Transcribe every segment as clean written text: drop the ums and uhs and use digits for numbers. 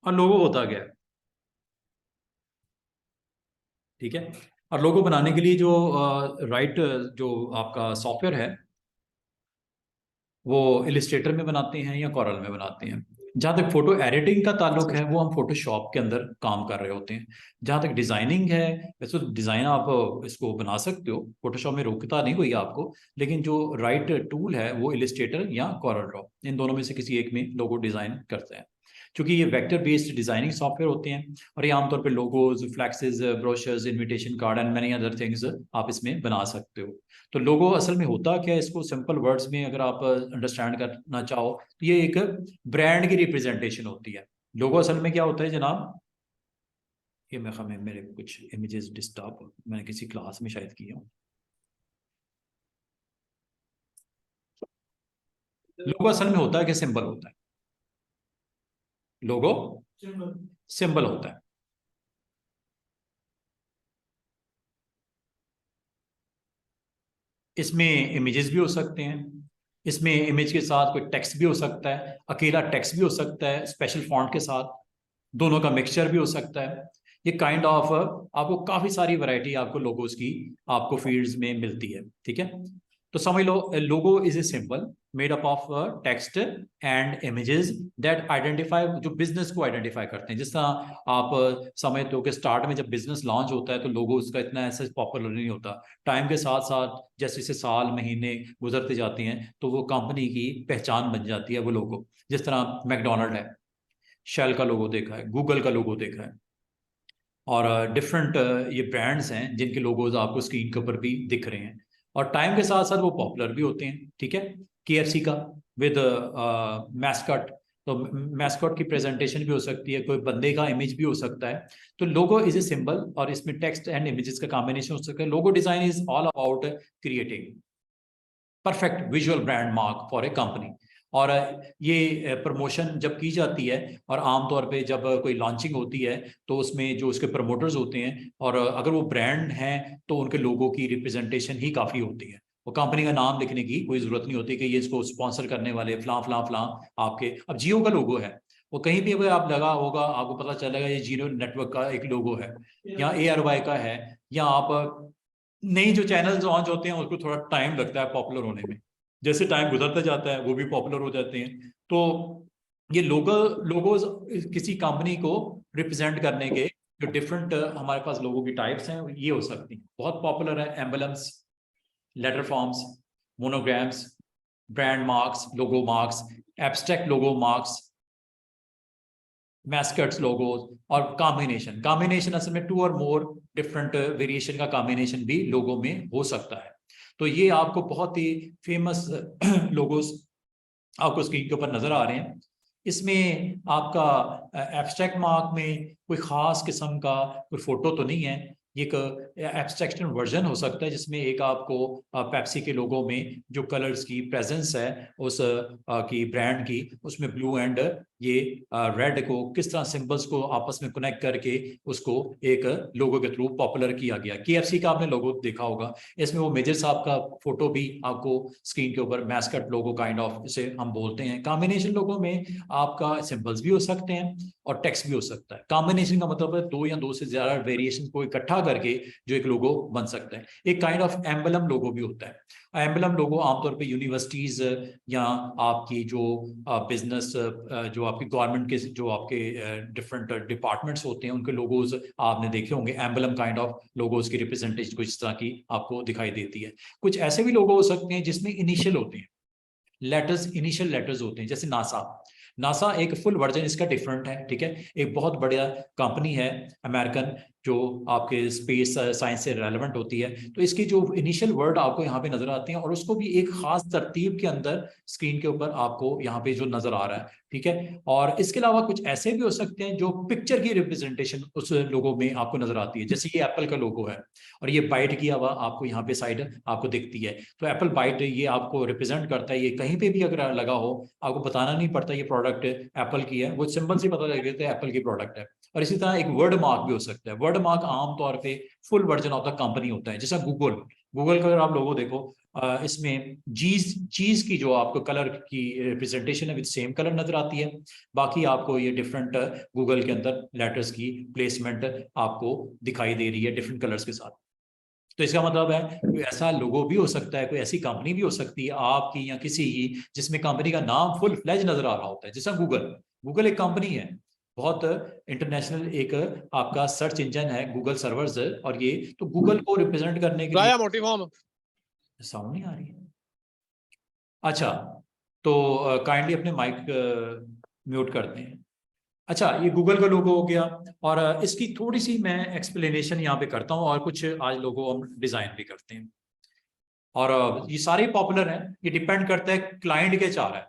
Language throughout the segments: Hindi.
और लोगो होता क्या है, ठीक है। और लोगो बनाने के लिए जो राइट जो आपका सॉफ्टवेयर है वो इलिस्ट्रेटर में बनाते हैं या कॉरल में बनाते हैं। जहाँ तक फोटो एडिटिंग का ताल्लुक है वो हम फोटोशॉप के अंदर काम कर रहे होते हैं। जहाँ तक डिज़ाइनिंग है, वैसे तो डिज़ाइन आप इसको बना सकते हो, फोटोशॉप में रोकता नहीं कोई आपको, लेकिन जो राइट टूल है वो इलिस्ट्रेटर या कॉरल ड्रॉ, इन दोनों में से किसी एक में लोगो डिज़ाइन करते हैं। क्योंकि ये वेक्टर बेस्ड डिज़ाइनिंग सॉफ्टवेयर होते हैं और ये आमतौर पर logos, flexes, brochures, invitation card and many other things आप इसमें बना सकते हो। तो लोगो असल में होता क्या है, इसको सिंपल वर्ड्स में अगर आप अंडरस्टैंड करना चाहो तो ये एक ब्रांड की रिप्रेजेंटेशन होती है। लोगो असल में क्या होता है जनाब, ये मेरे कुछ इमेजेस डिस्टर्ब, मैंने किसी क्लास में शायद किया हूँ। लोगो असल में होता है कि सिंबल होता है, लोगो सिंबल होता है। इसमें इमेजेस भी हो सकते हैं, इसमें इमेज के साथ कोई टेक्स्ट भी हो सकता है, अकेला टेक्स्ट भी हो सकता है स्पेशल फॉन्ट के साथ, दोनों का मिक्सचर भी हो सकता है। ये काइंड ऑफ आपको काफी सारी वैरायटी आपको लोगोस की आपको फील्ड्स में मिलती है, ठीक है। तो समझ लो logo is a symbol made up of text and images that identify, जो बिजनेस को आइडेंटिफाई करते हैं। जिस तरह आप समझते हो कि स्टार्ट में जब बिजनेस लॉन्च होता है तो लोगो उसका इतना ऐसा पॉपुलर नहीं होता। टाइम के साथ साथ जैसे जैसे साल महीने गुजरते जाते हैं तो वो कंपनी की पहचान बन जाती है वो लोगो। जिस तरह मैकडोनल्ड है, शेल का लोगो देखा है, गूगल का लोगो देखा है, और डिफरेंट ये ब्रांड्स हैं जिनके लोगोज आपको स्क्रीन के ऊपर भी दिख रहे हैं और टाइम के साथ साथ वो पॉपुलर भी होते हैं, ठीक है। केएफसी का विद मैस्कट, तो मैस्कट की प्रेजेंटेशन भी हो सकती है, कोई बंदे का इमेज भी हो सकता है। तो लोगो इज ए सिंबल और इसमें टेक्स्ट एंड इमेजेस का कॉम्बिनेशन हो सकता है। Logo design is all about creating perfect visual brand mark for a company. और ये प्रमोशन जब की जाती है और आमतौर पे जब कोई लॉन्चिंग होती है तो उसमें जो उसके प्रमोटर्स होते हैं और अगर वो ब्रांड हैं तो उनके लोगों की रिप्रेजेंटेशन ही काफ़ी होती है। वो कंपनी का नाम लिखने की कोई ज़रूरत नहीं होती कि ये इसको स्पॉन्सर करने वाले फलां फलां फलां। आपके अब जियो का लोगो है, वो कहीं भी अगर आप लगा होगा आपको पता चलेगा ये जियो नेटवर्क का एक लोगो है, या ARY का है, या आप नई जो चैनल लॉन्च होते हैं उसको थोड़ा टाइम लगता है पॉपुलर होने में, जैसे टाइम गुजरता जाता है वो भी पॉपुलर हो जाते हैं। तो ये लोगोज किसी कंपनी को रिप्रेजेंट करने के जो डिफरेंट हमारे पास लोगों की टाइप्स हैं ये हो सकती हैं। बहुत पॉपुलर है emblems, letter forms, monograms, brand marks, logo marks, abstract logo marks, mascots logos, और कॉम्बिनेशन। कॉम्बिनेशन असल में टू और मोर डिफरेंट वेरिएशन का कॉम्बिनेशन भी लोगों में हो सकता है। तो ये आपको बहुत ही फेमस लोगोज आपको स्क्रीन के ऊपर नजर आ रहे हैं। इसमें आपका एब्स्ट्रैक्ट मार्क में कोई खास किस्म का कोई फोटो तो नहीं है, ये एक एब्स्ट्रैक्शन वर्जन हो सकता है जिसमें एक आपको पेप्सी के लोगों में जो कलर्स की प्रेजेंस है उस की ब्रांड की, उसमें ब्लू एंड ये रेड को किस तरह सिंबल्स को आपस में कनेक्ट करके उसको एक लोगो के थ्रू पॉपुलर किया गया। KFC का आपने लोगो देखा होगा, इसमें वो मेजर साहब का फोटो भी आपको स्क्रीन के ऊपर, मैस्कट लोगो काइंड ऑफ इसे हम बोलते हैं। कॉम्बिनेशन लोगों में आपका सिंबल्स भी हो सकते हैं और टेक्स्ट भी हो सकता है। कॉम्बिनेशन का मतलब है दो या दो से ज्यादा वेरिएशन को इकट्ठा करके जो एक लोगो बन सकता है। एक काइंड ऑफ एम्बलम लोगो भी होता है। एम्बलम लोगो आमतौर पे यूनिवर्सिटीज या आपकी जो बिजनेस जो आपकी गवर्नमेंट के जो आपके डिफरेंट डिपार्टमेंट्स होते हैं उनके लोगोज आपने देखे होंगे। एम्बलम काइंड ऑफ लोगोज की रिप्रेजेंटेशन कुछ इस तरह की आपको दिखाई देती है। कुछ ऐसे भी लोगो हो सकते हैं जिसमें इनिशियल होते हैं, लेटर्स, इनिशियल लेटर्स होते हैं, जैसे नासा। नासा एक फुल वर्जन इसका डिफरेंट है, ठीक है। एक बहुत बढ़िया कंपनी है अमेरिकन जो आपके स्पेस साइंस से रेलेवेंट होती है। तो इसकी जो इनिशियल वर्ड आपको यहाँ पे नजर आते हैं और उसको भी एक खास तरतीब के अंदर स्क्रीन के ऊपर आपको यहाँ पे जो नजर आ रहा है, ठीक है। और इसके अलावा कुछ ऐसे भी हो सकते हैं जो पिक्चर की रिप्रेजेंटेशन उस लोगो में आपको नजर आती है, जैसे ये एप्पल का लोगो है और ये बाइट किया हुआ आपको यहाँ पे साइड आपको दिखती है। तो एप्पल बाइट ये आपको रिप्रेजेंट करता है, ये कहीं पे भी अगर लगा हो आपको बताना नहीं पड़ता ये प्रोडक्ट एप्पल की है, वो सिंबल से पता लग जाता है एप्पल की प्रोडक्ट है। और इसी तरह एक वर्ड मार्क भी हो सकता है। वर्ड मार्क आमतौर पे full version of the company होता है, जैसा गूगल। गूगल का अगर आप लोगो देखो, इसमें चीज की जो आपको कलर की रिप्रेजेंटेशन है विद सेम कलर नजर आती है, बाकी आपको ये डिफरेंट गूगल के अंदर लेटर्स की प्लेसमेंट आपको दिखाई दे रही है डिफरेंट कलर्स के साथ। तो इसका मतलब है कोई ऐसा लोगो भी हो सकता है, कोई ऐसी कंपनी भी हो सकती है आपकी या किसी की, जिसमें कंपनी का नाम फुल फ्लेज नजर आ रहा होता है, जैसा गूगल। गूगल एक कंपनी है, बहुत इंटरनेशनल एक आपका सर्च इंजन है गूगल सर्वर्स, और ये तो गूगल को रिप्रेजेंट करने के लिए साउंड नहीं आ रही है। अच्छा, तो काइंडली अपने माइक म्यूट करते हैं। अच्छा, ये गूगल का लोगो हो गया, और इसकी थोड़ी सी मैं एक्सप्लेनेशन यहाँ पे करता हूँ, और कुछ आज लोगो हम डिजाइन भी करते हैं। और ये सारे पॉपुलर हैं, ये डिपेंड करता है क्लाइंट के चाह रहा है,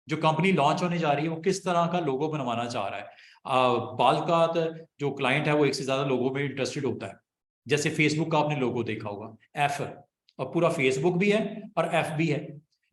जो कंपनी लॉन्च होने जा रही है वो किस तरह का लोगो बनवाना चाह रहा है। बाल का जो क्लाइंट है वो एक से ज्यादा लोगो में इंटरेस्टेड होता है। जैसे फेसबुक का आपने लोगो देखा होगा, एफ, और पूरा फेसबुक भी है और एफ भी है।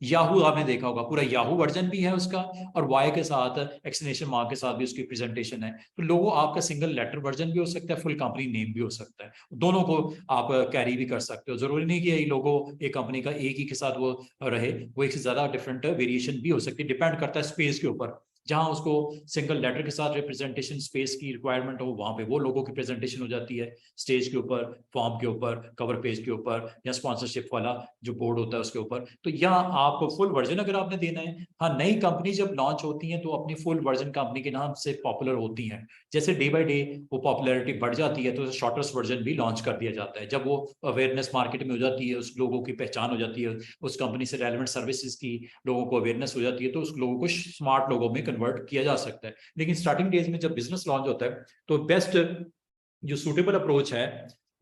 याहू आपने देखा होगा, पूरा याहू वर्जन भी है उसका, और वाई के साथ एक्सक्लेमेशन मार्क के साथ भी उसकी प्रेजेंटेशन है। तो लोगो आपका सिंगल लेटर वर्जन भी हो सकता है, फुल कंपनी नेम भी हो सकता है, दोनों को आप कैरी भी कर सकते हो। जरूरी नहीं कि ये लोगो एक कंपनी का एक ही के साथ वो रहे, वो एक से ज्यादा डिफरेंट वेरिएशन भी हो सकती है, डिपेंड करता है स्पेस के ऊपर। जहां उसको सिंगल लेटर के साथ रिप्रेजेंटेशन स्पेस की रिक्वायरमेंट हो, वहां पे वो लोगों की प्रेजेंटेशन हो जाती है, स्टेज के ऊपर, फॉर्म के ऊपर, कवर पेज के ऊपर, या स्पॉन्सरशिप वाला जो बोर्ड होता है उसके ऊपर। तो यहाँ आपको फुल वर्जन अगर आपने देना है, हाँ, नई कंपनी जब लॉन्च होती है तो अपनी फुल वर्जन कंपनी के नाम से पॉपुलर होती है। जैसे डे बाय डे वो पॉपुलैरिटी बढ़ जाती है, तो शॉर्टेस्ट वर्जन भी लॉन्च कर दिया जाता है। जब वो अवेयरनेस मार्केट में हो जाती है, उस लोगों की पहचान हो जाती है, उस कंपनी से रेलेवेंट सर्विसेज की लोगों को अवेयरनेस हो जाती है, तो उस लोगों को स्मार्ट लोगों में कन्वर्ट किया जा सकता है। लेकिन स्टार्टिंग डेज में जब बिजनेस लॉन्च होता है, तो बेस्ट जो सूटेबल अप्रोच है,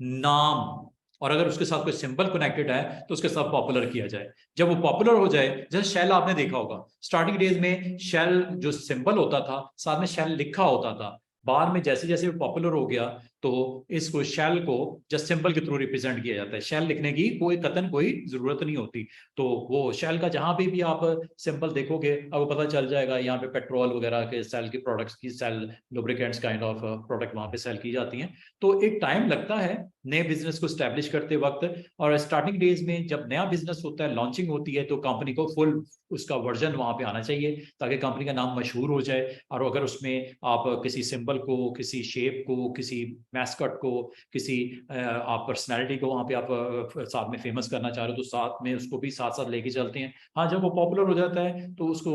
नाम, और अगर उसके साथ कोई सिंबल कनेक्टेड है तो उसके साथ पॉपुलर किया जाए। जब वो पॉपुलर हो जाए, जैसे शेल आपने देखा होगा, स्टार्टिंग डेज में शेल जो सिंबल होता था साथ में शेल लिखा होता था, बाद में जैसे जैसे वो पॉपुलर हो गया तो इसको शेल को जस्ट सिंबल के थ्रू रिप्रेजेंट किया जाता है। शेल लिखने की कोई जरूरत नहीं होती। तो वो शेल का जहां भी आप सिंबल देखोगे, आपको पता चल जाएगा यहाँ पे पेट्रोल वगैरह के सेल की प्रोडक्ट्स की, sale lubricants kind of product वहां पे सेल की जाती हैं। तो एक टाइम लगता है नए बिजनेस को स्टैब्लिश करते वक्त, और स्टार्टिंग डेज में जब नया बिजनेस होता है, लॉन्चिंग होती है, तो कंपनी को फुल उसका वर्जन वहां पे आना चाहिए, ताकि कंपनी का नाम मशहूर हो जाए। और अगर उसमें आप किसी सिंबल को, किसी शेप को, किसी मैस्कट को, किसी आप पर्सनैलिटी को वहां पे आप साथ में फेमस करना चाह रहे हो, तो साथ में उसको भी साथ साथ लेके चलते हैं। हाँ, जब वो पॉपुलर हो जाता है तो उसको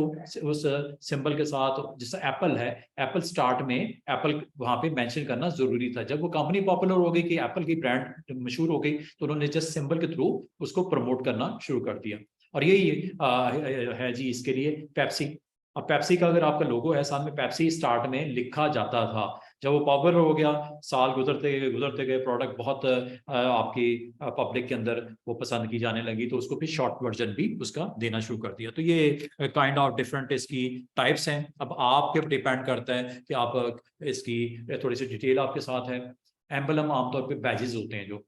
उस सिंबल के साथ, जैसे एप्पल है, एप्पल स्टार्ट में एप्पल वहां पे मेंशन करना जरूरी था। जब वो कंपनी पॉपुलर हो गई कि एप्पल की ब्रांड मशहूर हो गई, तो उन्होंने जस्ट सिंबल के थ्रू उसको प्रमोट करना शुरू कर दिया। और यही है जी इसके लिए पेप्सी। अब पेप्सी का अगर आपका लोगो है, साथ में पेप्सी स्टार्ट में लिखा जाता था। जब वो पॉपुलर हो गया, साल गुजरते गए प्रोडक्ट बहुत आपकी पब्लिक के अंदर वो पसंद की जाने लगी, तो उसको फिर शॉर्ट वर्जन भी उसका देना शुरू कर दिया। तो ये काइंड ऑफ डिफरेंट इसकी टाइप्स हैं। अब आपके डिपेंड करता है कि आप इसकी थोड़ी सी डिटेल आपके साथ है। एम्बलम आमतौर पे बैजेस होते हैं,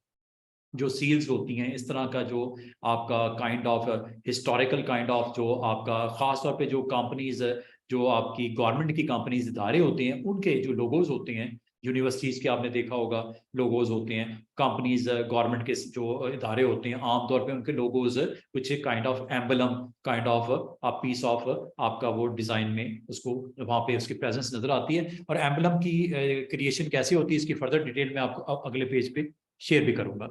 जो सील्स होती हैं, इस तरह का जो आपका kind of historical kind of, जो आपका खास तौर पे जो कंपनीज, जो आपकी गवर्नमेंट की कंपनीज, इदारे होते हैं, उनके जो लोगोज होते हैं, यूनिवर्सिटीज के आपने देखा होगा लोगोज होते हैं, कंपनीज गवर्नमेंट के जो इदारे होते हैं, आमतौर पे उनके लोगोज कुछ kind of emblem, kind of आप पीस ऑफ आपका वो डिजाइन में उसको वहां पे उसकी प्रेजेंस नजर आती है। और एम्बलम की क्रिएशन कैसे होती है, इसकी फर्दर डिटेल में आपको अगले पेज पे शेयर भी करूंगा।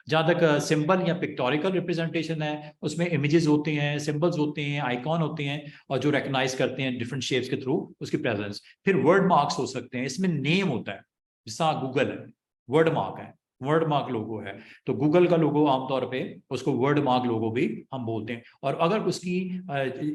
जहां तक सिंबल या पिक्टोरिकल रिप्रेजेंटेशन है, उसमें इमेजेस होते हैं, सिंबल्स होते हैं, आइकॉन होते हैं, और जो रिकॉग्नाइज करते हैं डिफरेंट शेप्स के थ्रू उसकी प्रेजेंस। फिर वर्ड मार्क्स हो सकते हैं, इसमें नेम होता है, जैसा गूगल है, वर्ड मार्क है, वर्ड मार्क लोगो है। तो गूगल का लोगो आमतौर पे उसको वर्ड मार्क लोगो भी हम बोलते हैं। और अगर उसकी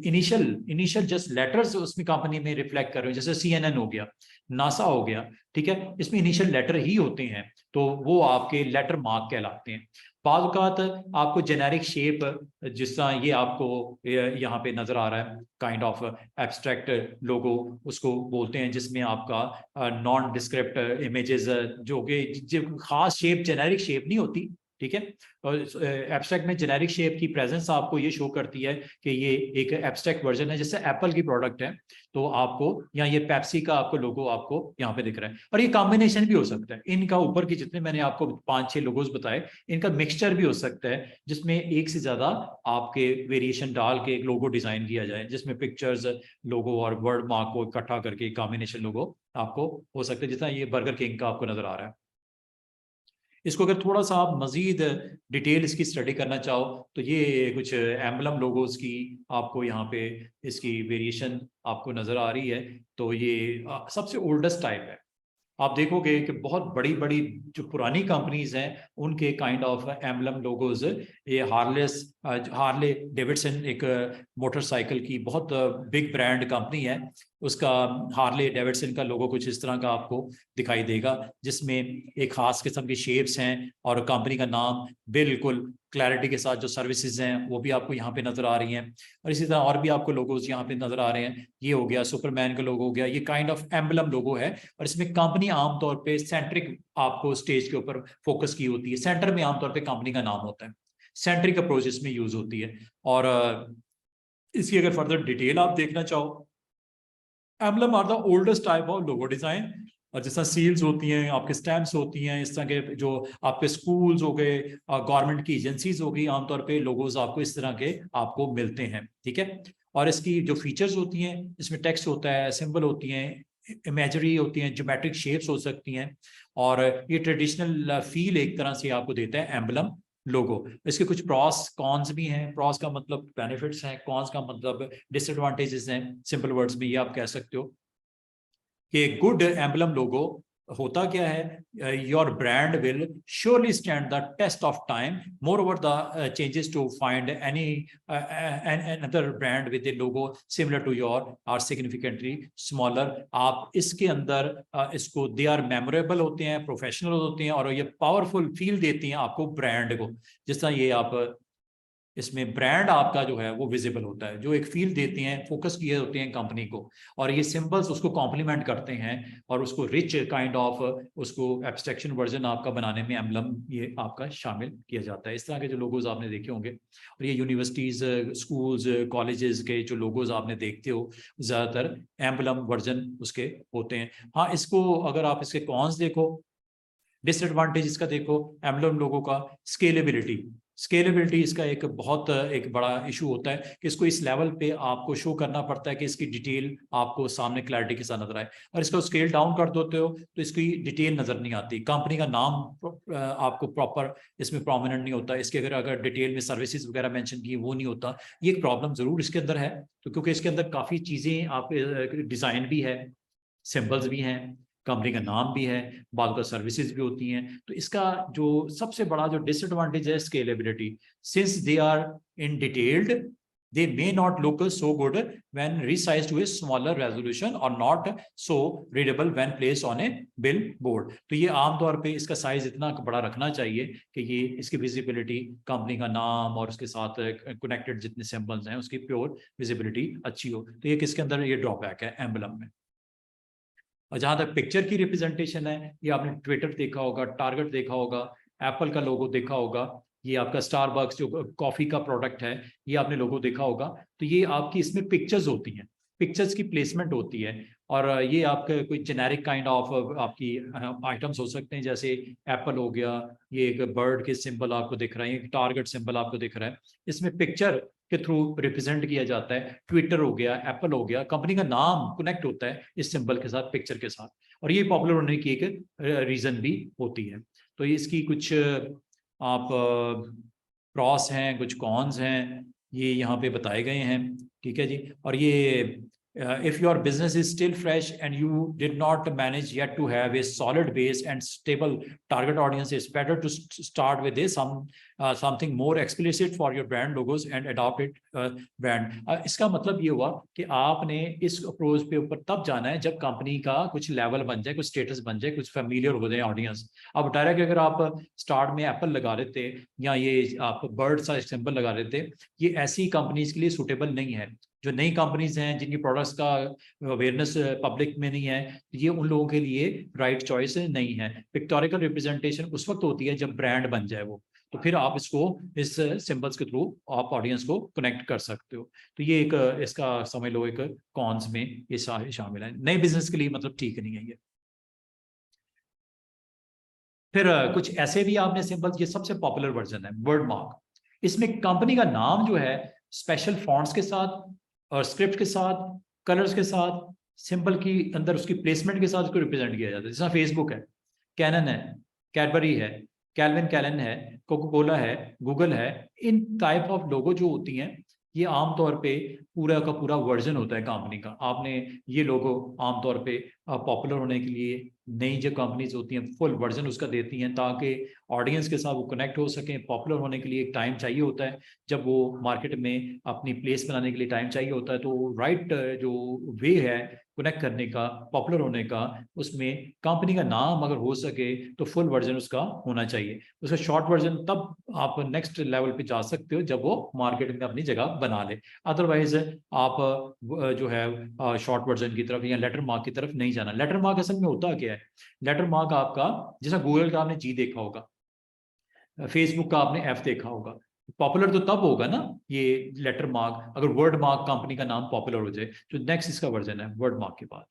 इनिशियल जस्ट लेटर्स उसमें कंपनी में रिफ्लेक्ट कर रहे हो, जैसे CNN हो गया, नासा हो गया, ठीक है, इसमें इनिशियल लेटर ही होते हैं, तो वो आपके लेटर मार्क कहलाते हैं। बाद औक़ात आपको जेनेरिक शेप, जिस तरह ये आपको यहाँ पे नजर आ रहा है, काइंड ऑफ एब्स्ट्रैक्ट लोगो उसको बोलते हैं, जिसमें आपका नॉन डिस्क्रिप्ट इमेजेस, जो कि खास शेप, जेनेरिक शेप नहीं होती, ठीक है। और एब्स्ट्रैक्ट में जेनेरिक शेप की प्रेजेंस आपको ये शो करती है कि ये एक एब्स्ट्रैक्ट वर्जन है, जैसे एप्पल की प्रोडक्ट है तो आपको यहाँ ये पेप्सी का आपको लोगो आपको यहाँ पे दिख रहा है। और ये कॉम्बिनेशन भी हो सकता है, इनका ऊपर की जितने मैंने आपको 5-6 लोगोस बताए, इनका मिक्सचर भी हो सकता है जिसमें एक से ज्यादा आपके वेरिएशन डाल के एक लोगो डिजाइन किया जाए, जिसमें पिक्चर्स, लोगो और वर्ड मार्क को इकट्ठा करके कॉम्बिनेशन लोगो आपको हो सकता है, जितना ये बर्गर किंग का आपको नजर आ रहा है। इसको अगर थोड़ा सा आप मजीद डिटेल इसकी स्टडी करना चाहो तो ये कुछ एम्बलम लोगोस की आपको यहाँ पे इसकी वेरिएशन आपको नजर आ रही है। तो ये सबसे ओल्डेस्ट टाइप है। आप देखोगे कि बहुत बड़ी बड़ी जो पुरानी कंपनीज हैं उनके काइंड ऑफ एम्बलम लोगोज, ये हार्ले डेविडसन एक मोटरसाइकिल की बहुत बिग ब्रांड कंपनी है, उसका हार्ले डेविडसन का लोगो कुछ इस तरह का आपको दिखाई देगा, जिसमें एक खास किस्म के शेप्स हैं और कंपनी का नाम बिल्कुल क्लैरिटी के साथ जो सर्विसेज हैं वो भी आपको यहाँ पे नजर आ रही हैं। और इसी तरह और भी आपको लोगोज यहाँ पे नजर आ रहे हैं। ये हो गया सुपरमैन का लोगो हो गया, ये काइंड ऑफ एम्बलम लोगो है। और इसमें कंपनी आमतौर पे सेंट्रिक आपको स्टेज के ऊपर फोकस की होती है, सेंटर में आमतौर पे कंपनी का नाम होता है, सेंट्रिक अप्रोच इसमें यूज होती है। और इसकी अगर फर्दर डिटेल आप देखना चाहो, emblem are the oldest type of logo design. और जैसा सील्स होती हैं, आपके स्टैम्प्स होती हैं, इस तरह के जो आपके स्कूल्स हो गए, गवर्नमेंट की एजेंसीज हो गई, आमतौर पे लोगोज आपको इस तरह के आपको मिलते हैं, ठीक है। और इसकी जो फीचर्स होती हैं, इसमें टेक्स्ट होता है, सिंबल होती हैं, इमेजरी होती हैं, ज्योमेट्रिक शेप्स हो सकती हैं, और ये ट्रेडिशनल फील एक तरह से आपको देता है एम्बलम लोगो। इसके कुछ प्रॉस कॉन्स भी हैं, प्रॉस का मतलब बेनिफिट्स हैं, कॉन्स का मतलब डिसएडवांटेजेस हैं, सिंपल वर्ड्स में ये आप कह सकते हो कि गुड एम्बलम लोगो होता क्या है, your brand will surely stand the test of time, moreover the changes to find any another brand with a logo similar to your or significantly smaller. आप इसके अंदर इसको दे आर मेमोरेबल होते हैं, प्रोफेशनल होते हैं, और ये पावरफुल फील देती हैं आपको ब्रांड को। जिस तरह ये आप इसमें ब्रांड आपका जो है वो विजिबल होता है, जो एक फील देते हैं, फोकस किए होते हैं कंपनी को, और ये सिंबल्स उसको कॉम्प्लीमेंट करते हैं और उसको रिच काइंड ऑफ उसको एब्स्ट्रैक्शन वर्जन आपका बनाने में एम्बलम ये आपका शामिल किया जाता है। इस तरह के जो लोगोज आपने देखे होंगे, और ये यूनिवर्सिटीज, स्कूल्स, कॉलेजेस के जो लोगोज आपने देखते हो ज्यादातर एम्बलम वर्जन उसके होते हैं। हाँ, इसको अगर आप इसके कॉन्स देखो, डिसएडवांटेज इसका देखो एम्बलम लोगों का, स्केलेबिलिटी इसका एक बहुत एक बड़ा इशू होता है कि इसको इस लेवल पे आपको शो करना पड़ता है कि इसकी डिटेल आपको सामने क्लैरिटी के साथ नजर आए। और इसको स्केल डाउन कर देते हो तो इसकी डिटेल नजर नहीं आती, कंपनी का नाम आपको प्रॉपर इसमें प्रोमिनेंट नहीं होता, इसके अगर डिटेल में सर्विसेज वगैरह मेंशन की वो नहीं होता। ये एक प्रॉब्लम जरूर इसके अंदर है, तो क्योंकि इसके अंदर काफी चीजें आप डिजाइन भी है, सिंबल्स भी हैं, कंपनी का नाम भी है, बाद का सर्विसेज भी होती हैं। तो इसका जो सबसे बड़ा जो डिसएडवांटेज है scalability, since they are in detailed they may not look so good when resized to a smaller resolution or not so readable when placed on a billboard। तो ये आमतौर पे इसका साइज इतना बड़ा रखना चाहिए कि ये इसकी विजिबिलिटी, कंपनी का नाम और उसके साथ कनेक्टेड जितने सिंबल्स हैं उसकी प्योर विजिबिलिटी अच्छी हो। तो ये किसके अंदर ये ड्रॉबैक है एम्बलम में। और जहां तक पिक्चर की रिप्रेजेंटेशन है, ये आपने ट्विटर देखा होगा, टारगेट देखा होगा, एप्पल का लोगो देखा होगा, ये आपका स्टारबक्स जो कॉफी का प्रोडक्ट है ये आपने लोगो देखा होगा। तो ये आपकी इसमें पिक्चर्स होती हैं, पिक्चर्स की प्लेसमेंट होती है, और ये आपके कोई जेनेरिक काइंड ऑफ आपकी आइटम्स हो सकते हैं, जैसे एप्पल हो गया, ये एक बर्ड के सिंबल आपको दिख रहा है, एक टारगेट सिंबल आपको दिख रहा है, इसमें पिक्चर के थ्रू रिप्रेजेंट किया जाता है। ट्विटर हो गया, एप्पल हो गया, कंपनी का नाम कनेक्ट होता है इस सिंबल के साथ, पिक्चर के साथ, और ये पॉपुलर होने की एक रीजन भी होती है। तो ये इसकी कुछ आप प्रॉस हैं, कुछ कॉन्स हैं, ये यहाँ पे बताए गए हैं, ठीक है जी। और ये if your business is still fresh and you did not manage yet to have a solid base and stable target audience, it's better to start with something more explicit for your brand logos and adopt it brand। इसका मतलब ये हुआ कि आपने इस अप्रोच पे ऊपर तब जाना है जब कंपनी का कुछ लेवल बन जाए, कुछ स्टेटस बन जाए, कुछ फेमिलियर हो जाए ऑडियंस। अब डायरेक्ट अगर आप स्टार्ट में एप्पल लगा देते या ये आप बर्ड सा सिंबल लगा देते, ये ऐसी कंपनीज के लिए सूटेबल नहीं है। जो नई कंपनीज हैं जिनकी प्रोडक्ट्स का अवेयरनेस पब्लिक में नहीं है, ये उन लोगों के लिए राइट चॉइस नहीं है। पिक्टोरिकल रिप्रेजेंटेशन उस वक्त होती है जब ब्रांड बन जाए वो, तो फिर आप इसको इस सिंबल्स के थ्रू आप ऑडियंस को कनेक्ट कर सकते हो। तो ये एक इसका समझ लो एक कॉन्स में ये सारे शामिल है। नए बिजनेस के लिए मतलब ठीक नहीं है ये। फिर कुछ ऐसे भी आपने सिंबल्स, ये सबसे पॉपुलर वर्जन है वर्ड मार्क। इसमें कंपनी का नाम जो है स्पेशल फॉन्ट्स के साथ और स्क्रिप्ट के साथ, कलर्स के साथ, सिंबल की अंदर उसकी प्लेसमेंट के साथ उसको रिप्रेजेंट किया जाता है। जैसा फेसबुक है, कैनन है, कैडबरी है, कैल्विन कैलन है, कोका कोला है, गूगल है, इन टाइप ऑफ लोगो जो होती हैं ये आमतौर पे पूरा का पूरा वर्जन होता है कंपनी का। आपने ये लोगो आमतौर पे पॉपुलर होने के लिए नई जो कंपनीज होती हैं फुल वर्जन उसका देती हैं ताकि ऑडियंस के साथ वो कनेक्ट हो सकें। पॉपुलर होने के लिए एक टाइम चाहिए होता है, जब वो मार्केट में अपनी प्लेस बनाने के लिए टाइम चाहिए होता है, तो राइट जो वे है कनेक्ट करने का, पॉपुलर होने का, उसमें कंपनी का नाम अगर हो सके तो फुल वर्जन उसका होना चाहिए। उसका शॉर्ट वर्जन तब आप नेक्स्ट लेवल पे जा सकते हो जब वो मार्केट में अपनी जगह बना ले। अदरवाइज आप जो है शॉर्ट वर्जन की तरफ या लेटर मार्क की तरफ नहीं जाना। लेटर मार्क असल में होता क्या है? लेटर मार्क आपका, जैसा गूगल का आपने जी देखा होगा, फेसबुक का आपने एफ देखा होगा, पॉपुलर तो तब होगा ना ये लेटर मार्क अगर वर्ड मार्क कंपनी का नाम पॉपुलर हो जाए। तो नेक्स्ट इसका वर्जन है वर्ड मार्क के बाद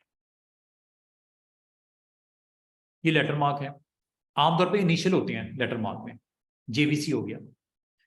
ये लेटर मार्क है। आमतौर पे इनिशियल होती हैं लेटर मार्क में। जेवीसी हो गया,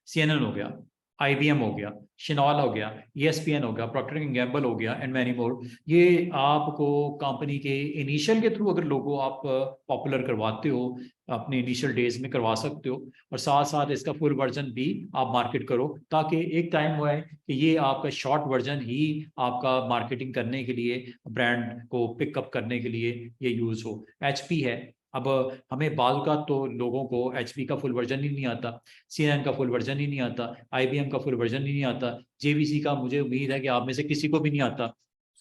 सीएनएन हो गया, आईबीएम हो गया, शिनॉल हो गया, ईएसपीएन हो गया, प्रॉक्टर एंड गैम्बल हो गया एंड मैनी मोर। ये आपको कंपनी के इनिशियल के थ्रू अगर लोगो आप पॉपुलर करवाते हो अपने इनिशियल डेज में करवा सकते हो, और साथ साथ इसका फुल वर्जन भी आप मार्केट करो ताकि एक टाइम हुआ है कि ये आपका शॉर्ट वर्जन ही आपका मार्केटिंग करने के लिए, ब्रांड को पिकअप करने के लिए ये यूज हो। एचपी है, अब हमें बाल का तो लोगों को एचपी का फुल वर्जन ही नहीं आता, सीएनएन का फुल वर्जन ही नहीं आता, आईबीएम का फुल वर्जन ही नहीं आता, जेवीसी का मुझे उम्मीद है कि आप में से किसी को भी नहीं आता,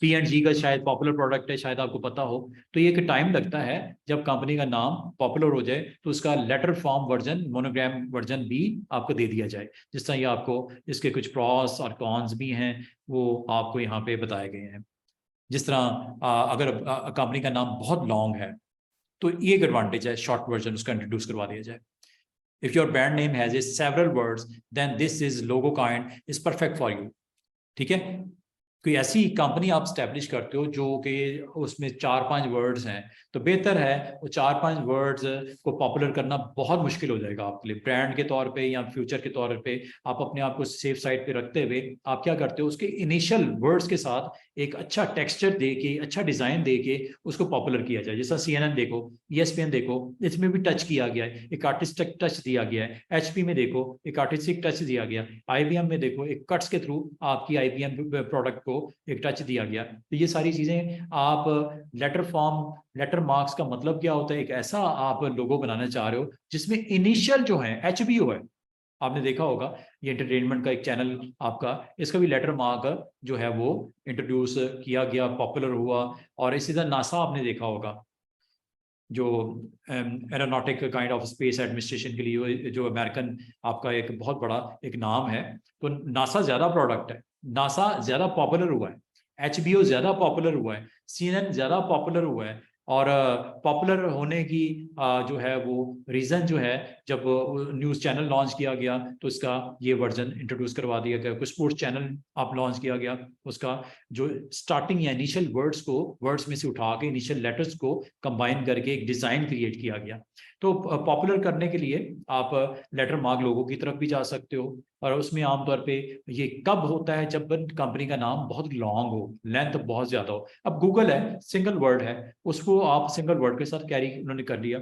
पी&जी का शायद पॉपुलर प्रोडक्ट है, शायद आपको पता हो। तो ये एक टाइम लगता है जब कंपनी का नाम पॉपुलर हो जाए तो उसका letter form version, monogram version भी आपको दे दिया जाए। जिस तरह ये आपको इसके कुछ प्रॉस और कॉन्स भी हैं वो आपको यहाँ पे बताए गए हैं। जिस तरह अगर कंपनी का नाम बहुत लॉन्ग है तो ये एक एडवांटेज है, शॉर्ट वर्जन उसका इंट्रोड्यूस करवा दिया जाए। If your brand name has a several words then this is logo kind is perfect for you. ठीक है, कोई ऐसी कंपनी आप स्टैब्लिश करते हो जो कि उसमें 4-5 वर्ड्स हैं, तो बेहतर है वो 4-5 वर्ड्स को पॉपुलर करना बहुत मुश्किल हो जाएगा आपके लिए। ब्रांड के तौर पे या फ्यूचर के तौर पे आप अपने आप को सेफ साइड पे रखते हुए आप क्या करते हो, उसके इनिशियल वर्ड्स के साथ एक अच्छा टेक्सचर दे के, अच्छा डिजाइन दे के उसको पॉपुलर किया जाए। जैसा सीएनएन देखो, ईएसपीएन देखो, इसमें भी टच किया गया है, एक आर्टिस्टिक टच दिया गया है। एचपी में देखो एक आर्टिस्टिक टच दिया गया, आईबीएम में देखो एक कट्स के थ्रू आपकी आईबीएम प्रोडक्ट को एक टच दिया गया। तो ये सारी चीजें आप लेटर फॉर्म, लेटर मार्क्स का मतलब क्या होता है, एक ऐसा आप लोगो बनाना चाह रहे हो जिसमें इनिशियल जो है एचबीओ है। आपने देखा होगा ये एंटरटेनमेंट का एक चैनल आपका, इसका भी लेटर मार्क जो है वो इंट्रोड्यूस किया गया, पॉपुलर हुआ। और इसी तरह नासा आपने देखा होगा जो aeronautic kind of space administration के लिए जो अमेरिकन आपका एक बहुत बड़ा एक नाम है। तो नासा ज्यादा प्रोडक्ट है, नासा ज्यादा पॉपुलर हुआ है, एचबीओ ज्यादा पॉपुलर हुआ है, सीएनएन ज्यादा पॉपुलर हुआ है। और पॉपुलर होने की जो है वो रीजन जो है, जब न्यूज़ चैनल लॉन्च किया गया तो इसका ये वर्जन इंट्रोड्यूस करवा दिया गया। कुछ स्पोर्ट्स चैनल आप लॉन्च किया गया, उसका जो स्टार्टिंग या इनिशियल वर्ड्स में से उठा के इनिशियल लेटर्स को कंबाइन करके एक डिजाइन क्रिएट किया गया। तो पॉपुलर करने के लिए आप लेटर मार्क लोगों की तरफ भी जा सकते हो। और उसमें आमतौर पे ये कब होता है, जब कंपनी का नाम बहुत लॉन्ग हो, लेंथ बहुत ज्यादा हो। अब गूगल है, सिंगल वर्ड है, उसको आप सिंगल वर्ड के साथ कैरी उन्होंने कर लिया।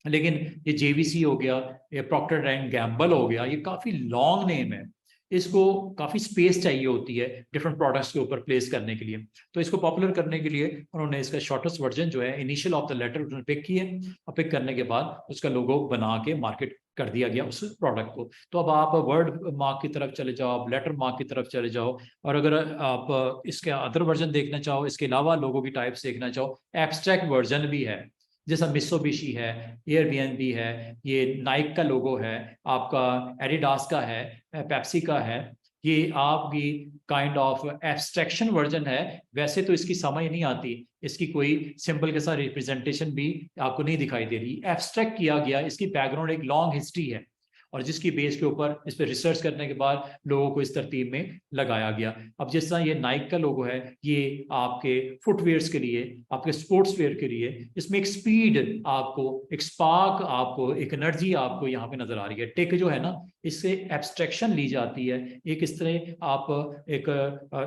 लेकिन ये जेवीसी हो गया, ये प्रॉक्टर एंड गैम्बल हो गया, ये काफी लॉन्ग नेम है, इसको काफी स्पेस चाहिए होती है डिफरेंट प्रोडक्ट्स के ऊपर प्लेस करने के लिए। तो इसको पॉपुलर करने के लिए उन्होंने इसका शॉर्टेस्ट वर्जन जो है इनिशियल ऑफ द लेटर उन्होंने पिक किए, और पिक करने के बाद उसका लोगो बना के मार्केट कर दिया गया उस प्रोडक्ट को। तो अब आप वर्ड मार्क की तरफ चले जाओ, आप लेटर मार्क की तरफ चले जाओ, और अगर आप इसके अदर वर्जन देखना चाहो, इसके अलावा लोगों की टाइप्स देखना चाहो, एब्स्ट्रैक्ट वर्जन भी है। जैसा मित्सुबिशी है, एयरबीएनबी है, ये नाइक का लोगो है, आपका एडिडास का है, पेप्सी का है। ये आपकी काइंड ऑफ एब्स्ट्रैक्शन वर्जन है। वैसे तो इसकी समझ नहीं आती, इसकी कोई सिंबल के साथ रिप्रेजेंटेशन भी आपको नहीं दिखाई दे रही, एब्स्ट्रैक्ट किया गया, इसकी बैकग्राउंड एक लॉन्ग हिस्ट्री है। और जिसकी बेस के ऊपर इस पर रिसर्च करने के बाद लोगों को इस तरतीब में लगाया गया। अब जिस तरह ये नाइक का लोगो है, ये आपके फुटवेयर्स के लिए, आपके स्पोर्ट्स वेयर के लिए, इसमें एक स्पीड आपको, एक स्पार्क आपको, एक एनर्जी आपको यहाँ पे नजर आ रही है। टेक जो है ना, इससे एब्स्ट्रैक्शन ली जाती है, एक इस तरह आप एक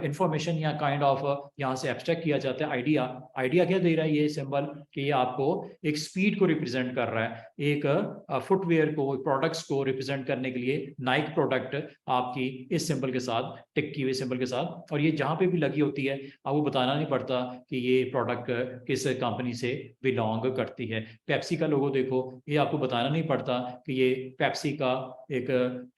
इंफॉर्मेशन या काइंड ऑफ यहाँ से एब्स्ट्रैक्ट किया जाता है आइडिया। आइडिया क्या दे रहा है ये सिंबल, कि ये आपको एक स्पीड को रिप्रेजेंट कर रहा है, एक फुटवेयर को, प्रोडक्ट्स को रिप्रेजेंट करने के लिए नाइक प्रोडक्ट आपकी इस सिंबल के साथ, टिक की हुई सिंबल के साथ, और ये जहाँ पे भी लगी होती है आपको बताना नहीं पड़ता कि ये प्रोडक्ट किस कंपनी से बिलोंग करती है। पेप्सी का लोगो देखो, ये आपको बताना नहीं पड़ता कि ये पेप्सी का एक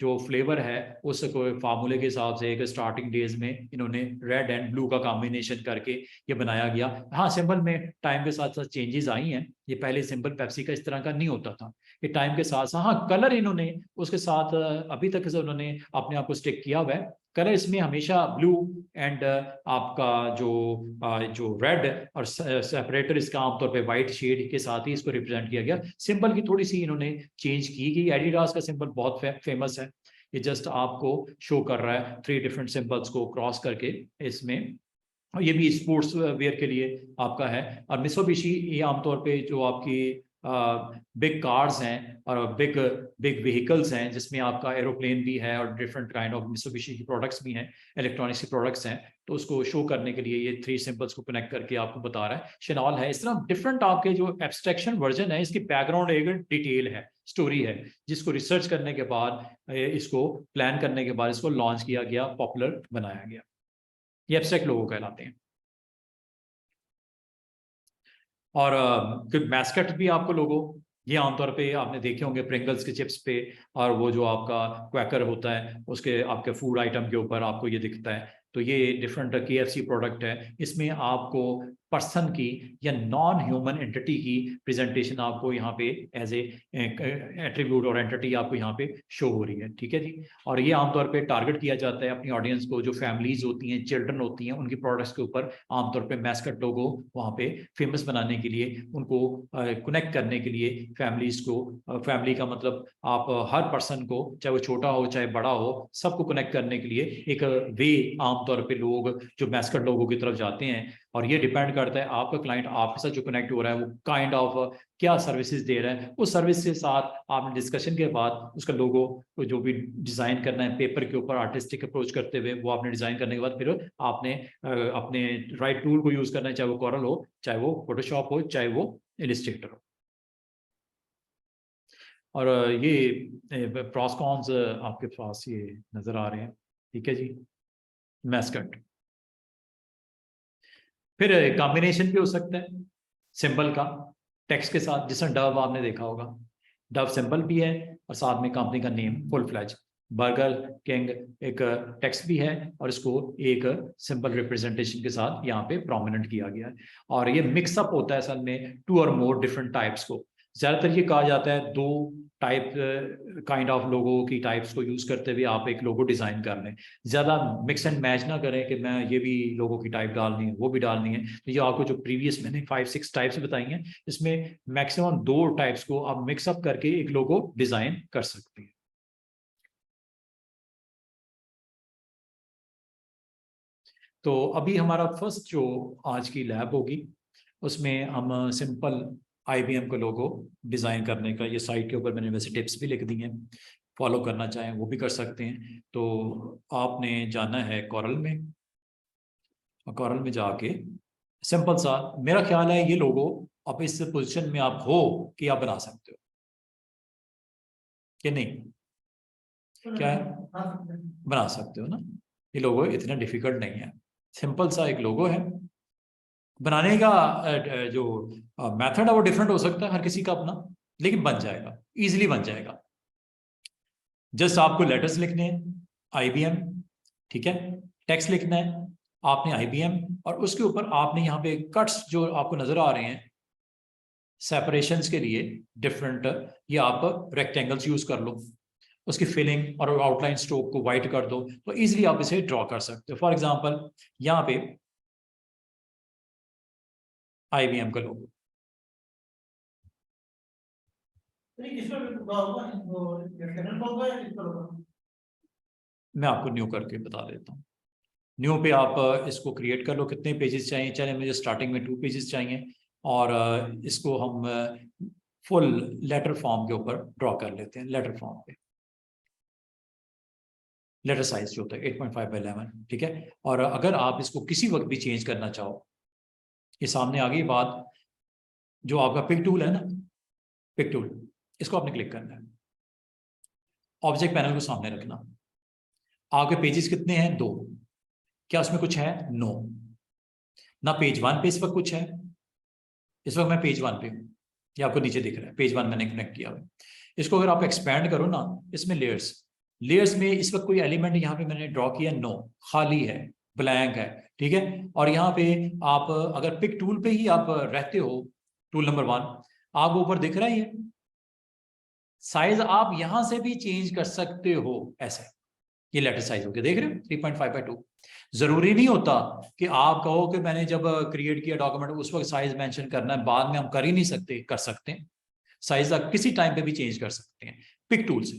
जो फ्लेवर है उस फार्मूले के हिसाब से एक स्टार्टिंग डेज में इन्होंने रेड एंड ब्लू का कॉम्बिनेशन करके ये बनाया गया। हाँ, सिंबल में टाइम के साथ साथ चेंजेस आई हैं, ये पहले सिंबल पेप्सी का इस तरह का नहीं होता था, ये टाइम के साथ साथ, हाँ कलर इन्होंने उसके साथ अभी तक से उन्होंने अपने आप को स्टिक किया हुआ है। कलर इसमें हमेशा ब्लू एंड आपका जो रेड और सेपरेटर इसका आमतौर पे वाइट शेड के साथ ही इसको रिप्रेजेंट किया गया। सिंबल की थोड़ी सी इन्होंने चेंज की गई। एडिडास का सिंबल बहुत फेमस है, ये जस्ट आपको शो कर रहा है 3 डिफरेंट सिंबल्स को क्रॉस करके इसमें, और ये भी स्पोर्ट्स वेयर के लिए आपका है। और मित्सुबिशी ये आमतौर पे जो आपकी बिग कार्स हैं और बिग बिग व्हीकल्स हैं, जिसमें आपका एरोप्लेन भी है और डिफरेंट काइंड ऑफ मित्सुबिशी की प्रोडक्ट्स भी हैं, इलेक्ट्रॉनिक्स की प्रोडक्ट्स हैं, तो उसको शो करने के लिए ये 3 सिंबल्स को कनेक्ट करके आपको बता रहा है। शेनॉल है, इस तरह डिफरेंट आपके जो एब्स्ट्रैक्शन वर्जन है, इसकी बैकग्राउंड एक डिटेल है, स्टोरी है, जिसको रिसर्च करने के बाद, इसको प्लान करने के बाद इसको लॉन्च किया गया, पॉपुलर बनाया गया। ये एब्स्ट्रैक्ट लोगो कहलाते हैं। और मैस्कट भी आपको लोगो, ये आमतौर पे आपने देखे होंगे प्रिंगल्स के चिप्स पे, और वो जो आपका क्वैकर होता है उसके आपके फूड आइटम के ऊपर आपको ये दिखता है। तो ये डिफरेंट KFC प्रोडक्ट है, इसमें आपको पर्सन की या नॉन ह्यूमन एंटिटी की प्रेजेंटेशन आपको यहाँ पे एज ए एट्रीब्यूट और एंटिटी आपको यहाँ पे शो हो रही है, ठीक है जी। और ये आमतौर पे टारगेट किया जाता है अपनी ऑडियंस को, जो फैमिलीज होती हैं, चिल्ड्रन होती हैं, उनकी प्रोडक्ट्स के ऊपर आमतौर पे मैस्कट लोगो वहाँ पे फेमस बनाने के लिए, उनको कनेक्ट करने के लिए फैमिलीज को, फैमिली का मतलब आप हर पर्सन को, चाहे वो छोटा हो चाहे बड़ा हो, सबको कनेक्ट करने के लिए एक वे आमतौर पे लोग जो मैस्कट लोगों की तरफ जाते हैं। और ये डिपेंड करता है आपका क्लाइंट आपके साथ जो कनेक्ट हो रहा है वो काइंड ऑफ क्या सर्विसेज दे रहा है, उस सर्विस के साथ आपने डिस्कशन के बाद उसका लोगो जो भी डिजाइन करना है पेपर के ऊपर आर्टिस्टिक अप्रोच करते हुए, वो आपने डिजाइन करने के बाद फिर आपने अपने राइट टूल को यूज करना है, चाहे वो कॉरल हो, चाहे वो फोटोशॉप हो, चाहे वो इलिस्ट्रेटर हो। और ये प्रॉस्कॉन्स आपके पास ये नजर आ रहे हैं, ठीक है जी। मैस्कट फिर कॉम्बिनेशन भी हो सकता है सिंबल का टेक्स्ट के साथ, जिसमें डव आपने देखा होगा, डव सिंबल भी है और साथ में कंपनी का name full fledge, burger king एक टेक्स्ट भी है, और इसको एक सिंपल रिप्रेजेंटेशन के साथ यहाँ पे प्रोमिनेंट किया गया है। और ये मिक्सअप होता है असल में 2 और मोर डिफरेंट टाइप्स को। ज्यादातर ये कहा जाता है 2 टाइप काइंड ऑफ लोगो की टाइप्स को यूज करते हुए आप एक लोगो डिजाइन कर लें, ज्यादा मिक्स एंड मैच ना करें कि मैं ये भी लोगो की टाइप डालनी है वो भी डालनी है। तो ये आपको जो प्रीवियस मैंने 5-6 टाइप्स बताई हैं, इसमें मैक्सिमम 2 टाइप्स को आप मिक्सअप करके एक लोगो डिजाइन कर सकते हैं। तो अभी हमारा फर्स्ट जो आज की लैब होगी, उसमें हम सिंपल IBM का लोगो डिज़ाइन करने का, ये साइट के ऊपर मैंने वैसे टिप्स भी लिख दी हैं, फॉलो करना चाहें वो भी कर सकते हैं। तो आपने जाना है कॉरल में, और कॉरल में जाके सिंपल सा, मेरा ख्याल है ये लोगो अब इस पोजीशन में आप हो कि आप बना सकते हो कि नहीं, क्या है, बना सकते हो ना। ये लोगो इतना डिफिकल्ट नहीं है, सिंपल सा एक लोगो है। बनाने का जो मेथड है वो डिफरेंट हो सकता है हर किसी का अपना, लेकिन बन जाएगा, इजीली बन जाएगा। जस्ट आपको लेटर्स लिखने हैं IBM, ठीक है, टेक्स्ट लिखना है आपने IBM, और उसके ऊपर आपने यहाँ पे कट्स जो आपको नजर आ रहे हैं सेपरेशंस के लिए डिफरेंट, ये आप रेक्टेंगल्स यूज कर लो, उसकी फिलिंग और आउटलाइन स्ट्रोक को वाइट कर दो, तो इजीली आप इसे ड्रॉ कर सकते हो। फॉर एग्जांपल यहाँ पे IBM का लोगो, मैं आपको न्यू करके बता देता हूँ। न्यू पे आप इसको क्रिएट कर लो, कितने पेजेस चाहिए। चले मुझे स्टार्टिंग में 2 पेजेस चाहिए और इसको हम फुल लेटर फॉर्म के ऊपर ड्रॉ कर लेते हैं। लेटर फॉर्म पे लेटर साइज जो होता है 8.5x11, ठीक है। और अगर आप इसको किसी वक्त भी चेंज करना चाहो, ये सामने आ गई बात, जो आपका पिक टूल है ना, पिक टूल, इसको आपने क्लिक करना है। ऑब्जेक्ट पैनल को सामने रखना। आपके पेजेस कितने हैं? 2। क्या उसमें कुछ है? नो। ना पेज 1 पे इस वक्त कुछ है। इस वक्त मैं पेज 1 पे हूँ, ये आपको नीचे दिख रहा है, पेज 1 मैंने कनेक्ट किया हुआ। इसको अगर आप एक्सपैंड करो ना, इसमें लेयर्स, लेयर्स में इस वक्त कोई एलिमेंट यहाँ पे मैंने ड्रॉ किया? नो, खाली है, ब्लैंक है, ठीक है। और यहाँ पे आप अगर पिक टूल पे ही आप रहते हो, टूल नंबर 1, आपको ऊपर दिख रहा है ये साइज, आप यहां से भी चेंज कर सकते हो। ऐसे ये लेटर साइज हो गया, देख रहे हो 3.5x2। जरूरी नहीं होता कि आप कहो कि मैंने जब क्रिएट किया डॉक्यूमेंट उस वक्त साइज मेंशन करना है, बाद में हम कर ही नहीं सकते। कर सकते हैं, साइज आप किसी टाइम पे भी चेंज कर सकते हैं पिक टूल से।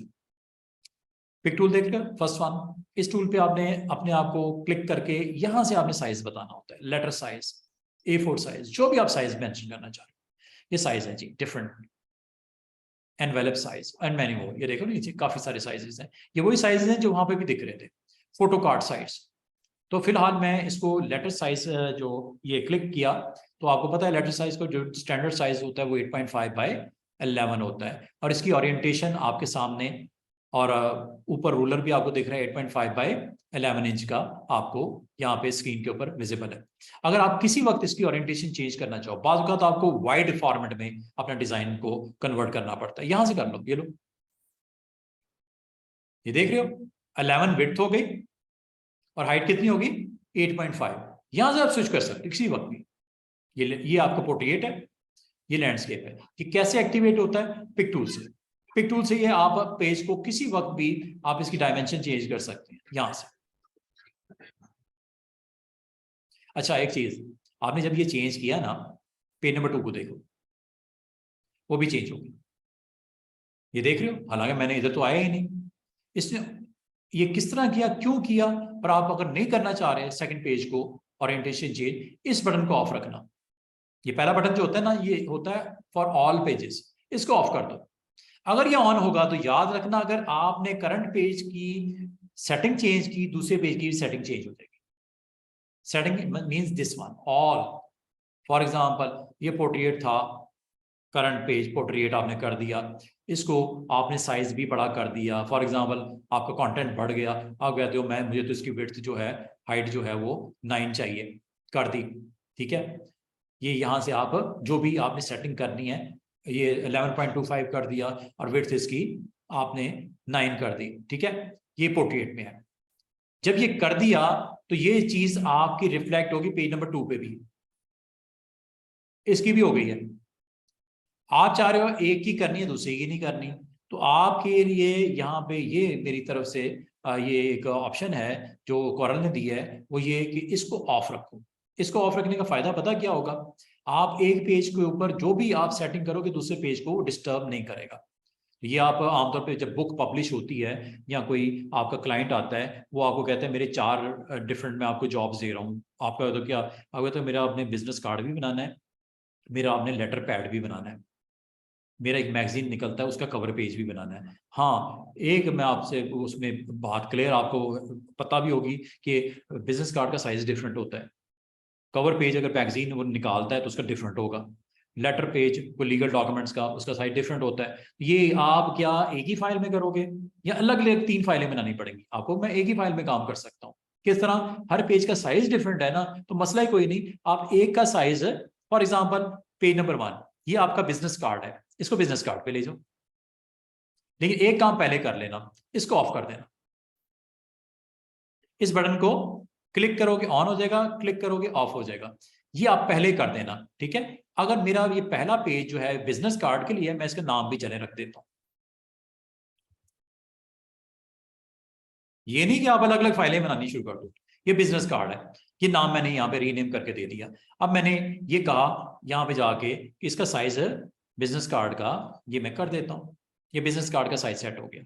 पिक टूल देख रहे हो, फर्स्ट वन। इस टूल पे आपने अपने आप को क्लिक करके यहां से आपने साइज बताना होता है, लेटर साइज, A4 साइज, जो भी आप साइज मेंशन करना चाह रहे हो। ये साइज है जी, different envelope size and many more. ये देखो नीचे काफी सारे साइजेस हैं, ये वही साइजेस हैं जो वहां पे भी दिख रहे थे। फोटो कार्ड साइज, तो फिलहाल मैं इसको लेटर साइज जो ये क्लिक किया, तो आपको पता है लेटर साइज को जो स्टैंडर्ड साइज होता है वो 8.5x11 होता है। और इसकी ओरिएंटेशन आपके सामने, और ऊपर रूलर भी आपको दिख रहा है 8.5x11 इंच का, आपको यहाँ पे स्क्रीन के ऊपर विजिबल है। अगर आप किसी वक्त इसकी ओरिएंटेशन चेंज करना चाहो, बाज़ औक़ात आपको वाइड फॉर्मेट में अपना डिजाइन को कन्वर्ट करना पड़ता है, यहां से कर लो। ये लो, ये देख रहे हो 11 विड्थ हो गई और हाइट कितनी होगी? 8.5। यहां से आप स्विच कर सकते किसी वक्त भी। ये आपका पोर्ट्रेट है, ये लैंडस्केप है। ये कैसे एक्टिवेट होता है? पिक टूल से। पिक टूल से ये आप पेज को किसी वक्त भी आप इसकी डायमेंशन चेंज कर सकते हैं यहां से। अच्छा, एक चीज, आपने जब ये चेंज किया ना, पेज नंबर 2 को देखो, वो भी चेंज हो गई। ये देख रहे हो, हालांकि मैंने इधर तो आया ही नहीं। इसने ये किस तरह किया, क्यों किया? पर आप अगर नहीं करना चाह रहे सेकंड पेज को ओरिएंटेशन चेंज, इस बटन को ऑफ रखना। ये पहला बटन जो होता है ना, ये होता है फॉर ऑल पेजेस, इसको ऑफ कर दो। अगर ये ऑन होगा तो याद रखना, अगर आपने करंट पेज की सेटिंग चेंज की, दूसरे पेज की सेटिंग चेंज हो जाएगी। Setting means this one, all. For example ये पोर्ट्रेट था, करंट पेज पोर्ट्रेट आपने कर दिया, इसको आपने साइज भी बड़ा कर दिया। फॉर एग्जांपल आपका कंटेंट बढ़ गया, आप कहते हो मैं मुझे तो इसकी विड्थ जो है, हाइट जो है वो 9 चाहिए, कर दी, ठीक है। ये यहाँ से आप जो भी आपने सेटिंग करनी है, ये 11.25 कर दिया और विड्थ इसकी आपने 9 कर दी, ठीक है। ये पोर्ट्रेट में है। जब ये कर दिया तो ये चीज आपकी रिफ्लेक्ट होगी पेज नंबर 2 पे भी, इसकी भी हो गई है। आप चाह रहे हो एक की करनी है, दूसरे की नहीं करनी, तो आपके लिए यहाँ पे ये मेरी तरफ से ये एक ऑप्शन है जो कोरल ने दी है, वो ये कि इसको ऑफ रखो। इसको ऑफ रखने का फायदा पता क्या होगा? आप एक पेज के ऊपर जो भी आप सेटिंग करोगे, दूसरे पेज को डिस्टर्ब नहीं करेगा। ये आप आमतौर पे जब बुक पब्लिश होती है या कोई आपका क्लाइंट आता है, वो आपको कहते हैं मेरे 4 डिफरेंट मैं आपको जॉब्स दे रहा हूँ, आपका तो क्या, आपका तो मेरा अपने बिजनेस कार्ड भी बनाना है, मेरा आपने लेटर पैड भी बनाना है, मेरा एक मैगजीन निकलता है उसका कवर पेज भी बनाना है। हाँ, एक मैं आपसे उसमें बात क्लियर, आपको पता भी होगी कि बिजनेस कार्ड का साइज डिफरेंट होता है। कवर पेज अगर मैगजीन वो निकालता है तो उसका डिफरेंट होगा। लेटर पेज कोई लीगल डॉक्यूमेंट्स का, उसका साइज डिफरेंट होता है। ये आप क्या एक ही फाइल में करोगे या अलग अलग 3 फाइलें बनानी पड़ेंगी आपको? मैं एक ही फाइल में काम कर सकता हूँ। किस तरह? हर पेज का साइज डिफरेंट है ना, तो मसला ही कोई नहीं। आप एक का size, for example page number 1, ये आपका बिजनेस कार्ड है, इसको बिजनेस कार्ड पे ले जाओ, लेकिन एक काम पहले कर लेना, इसको ऑफ कर देना। इस बटन को क्लिक करोगे ऑन हो जाएगा, क्लिक करोगे ऑफ हो जाएगा। ये आप पहले कर देना, ठीक है। अगर मेरा ये पहला पेज जो है बिजनेस कार्ड के लिए, मैं इसका नाम भी चले रख देता हूं। ये नहीं कि आप अलग अलग फाइलें बनानी शुरू कर दो। ये बिजनेस कार्ड है, ये नाम मैंने यहाँ पे रीनेम करके दे दिया। अब मैंने ये कहा यहाँ पे जाके कि इसका साइज बिजनेस कार्ड का ये मैं कर देता हूँ, ये बिजनेस कार्ड का साइज सेट हो गया।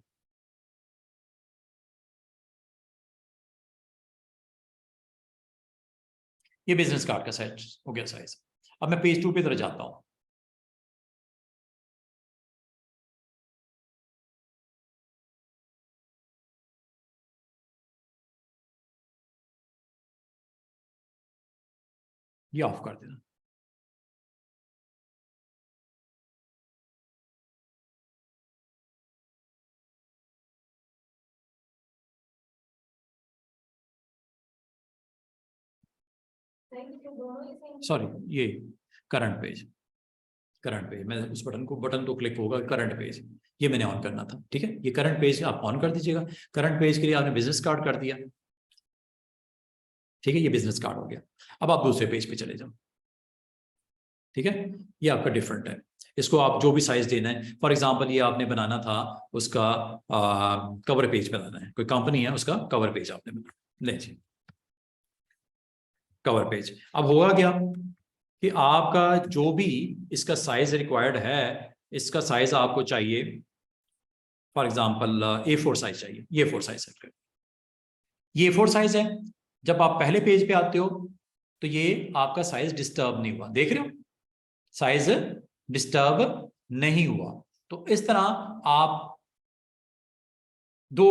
ये बिजनेस कार्ड का सेट हो गया साइज। अब मैं पेज 2 पे तरह जाता हूँ। ये ऑफ कर देना। सॉरी, ये करंट पेज, करंट पेज, मैं उस बटन तो क्लिक होगा, करंट पेज ये मैंने ऑन करना था। ठीक है, ये करंट पेज आप ऑन कर दीजिएगा। करंट पेज के लिए आपने बिजनेस कार्ड कर दिया। ठीक है, ये बिजनेस कार्ड हो गया। अब आप दूसरे पेज पे चले जाओ। ठीक है, ये आपका डिफरेंट है। इसको आप जो भी साइज देना है, फॉर एग्जांपल ये आपने बनाना था उसका कवर पेज बनाना है, कोई कंपनी है उसका कवर पेज आपने बनाना, ले जी कवर पेज। अब होगा क्या कि आपका जो भी इसका साइज रिक्वायर्ड है, इसका साइज आपको चाहिए, फॉर एग्जांपल A4 साइज चाहिए, ये A4 साइज सेट कर, ये A4 साइज है। जब आप पहले पेज पे आते हो तो ये आपका साइज डिस्टर्ब नहीं हुआ, देख रहे हो, साइज डिस्टर्ब नहीं हुआ। तो इस तरह आप दो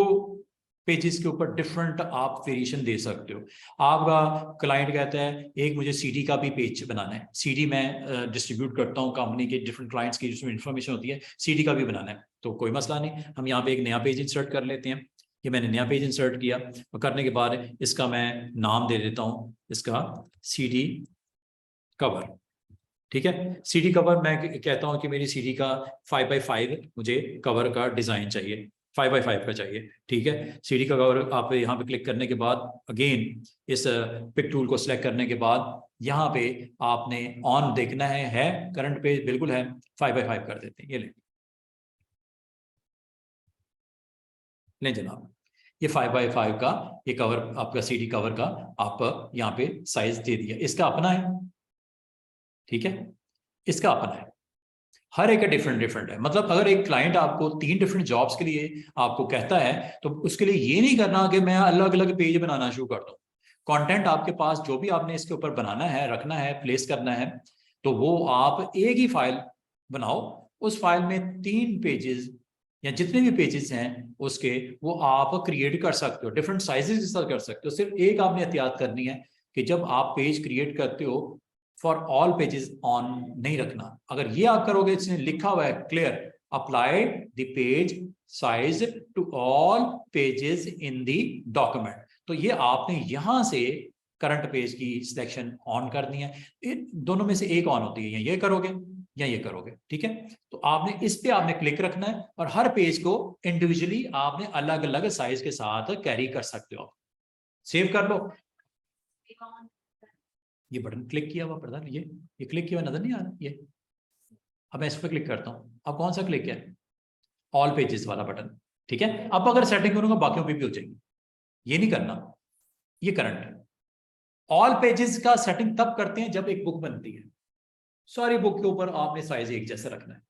पेजेस के ऊपर डिफरेंट आप वेरिएशन दे सकते हो। आपका क्लाइंट कहता है एक मुझे सीडी का भी पेज बनाना है, सीडी मैं डिस्ट्रीब्यूट करता हूँ कंपनी के डिफरेंट क्लाइंट्स की जिसमें इंफॉर्मेशन होती है, सीडी का भी बनाना है, तो कोई मसला नहीं, हम यहाँ पे एक नया पेज इंसर्ट कर लेते हैं। ये मैंने नया पेज इंसर्ट किया और करने के बाद इसका मैं नाम दे देता हूँ, इसका सीडी कवर। ठीक है, सीडी कवर मैं कहता हूं कि मेरी सीडी का 5x5 मुझे कवर का डिजाइन चाहिए, 5x5 का चाहिए। ठीक है, सीडी का कवर आप यहाँ पे क्लिक करने के बाद अगेन इस पिक टूल को सिलेक्ट करने के बाद यहाँ पे आपने ऑन देखना है करंट पेज बिल्कुल है, 5x5 कर देते हैं। ये ले जनाब, ये 5x5 का ये कवर आपका सीडी कवर का आप यहाँ पे साइज दे दिया, इसका अपना है। ठीक है, इसका अपना है, हर एक का डिफरेंट डिफरेंट है। मतलब अगर एक क्लाइंट आपको 3 डिफरेंट जॉब्स के लिए आपको कहता है तो उसके लिए ये नहीं करना कि मैं अलग अलग पेज बनाना शुरू कर दूं। कंटेंट आपके पास जो भी आपने इसके ऊपर बनाना है, रखना है, प्लेस करना है, तो वो आप एक ही फाइल बनाओ, उस फाइल में 3 पेजेस या जितने भी पेजेस हैं उसके वो आप क्रिएट कर सकते हो, डिफरेंट साइजेस के साथ कर सकते हो। सिर्फ एक आपने एहतियात करनी है कि जब आप पेज क्रिएट करते हो फॉर ऑल पेजेस ऑन नहीं रखना। अगर ये आप करोगे, इसने लिखा हुआ है clear, apply the page size to all pages in the document, तो ये आपने यहां से करंट पेज की सिलेक्शन ऑन करनी है। इन दोनों में से एक ऑन होती है, या ये करोगे या ये करोगे। ठीक है, तो आपने इस पे आपने क्लिक रखना है और हर पेज को इंडिविजुअली आपने अलग अलग साइज के साथ कैरी कर सकते हो। सेव कर लो, ये बटन क्लिक किया हुआ प्रधान, ये क्लिक किया हुआ नजर नहीं आ रहा ये। अब मैं इस पर क्लिक करता हूँ, अब कौन सा क्लिक है, ऑल पेजेस वाला बटन। ठीक है, अब अगर सेटिंग करूंगा बाकियों पे भी हो जाएगी, ये नहीं करना, ये करंट है। ऑल पेजेस का सेटिंग तब करते हैं जब एक बुक बनती है, सारी बुक के ऊपर आपने साइज एक जैसा रखना है।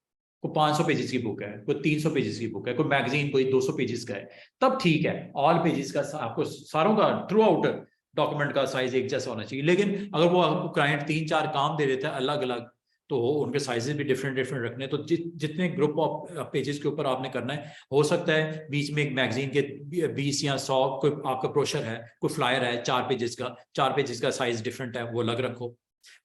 कोई 500 पेजेस की बुक है, कोई 300 पेजेस की बुक है, कोई मैगजीन कोई 200 पेजेस का है, तब ठीक है, ऑल पेजेस का आपको सारों का थ्रू आउट डॉक्यूमेंट का साइज एक जैसा होना चाहिए। लेकिन अगर वो आपको क्लाइंट 3-4 काम दे देता है अलग अलग, तो उनके साइजेस भी डिफरेंट डिफरेंट रखने, तो जितने ग्रुप ऑफ पेजेस के ऊपर आपने करना है, हो सकता है बीच में एक मैगजीन के 20 या 100 कोई आपका ब्रोशर है, कोई फ्लायर है 4 पेजेस का, 4 पेजेस का साइज डिफरेंट है, वो अलग रखो।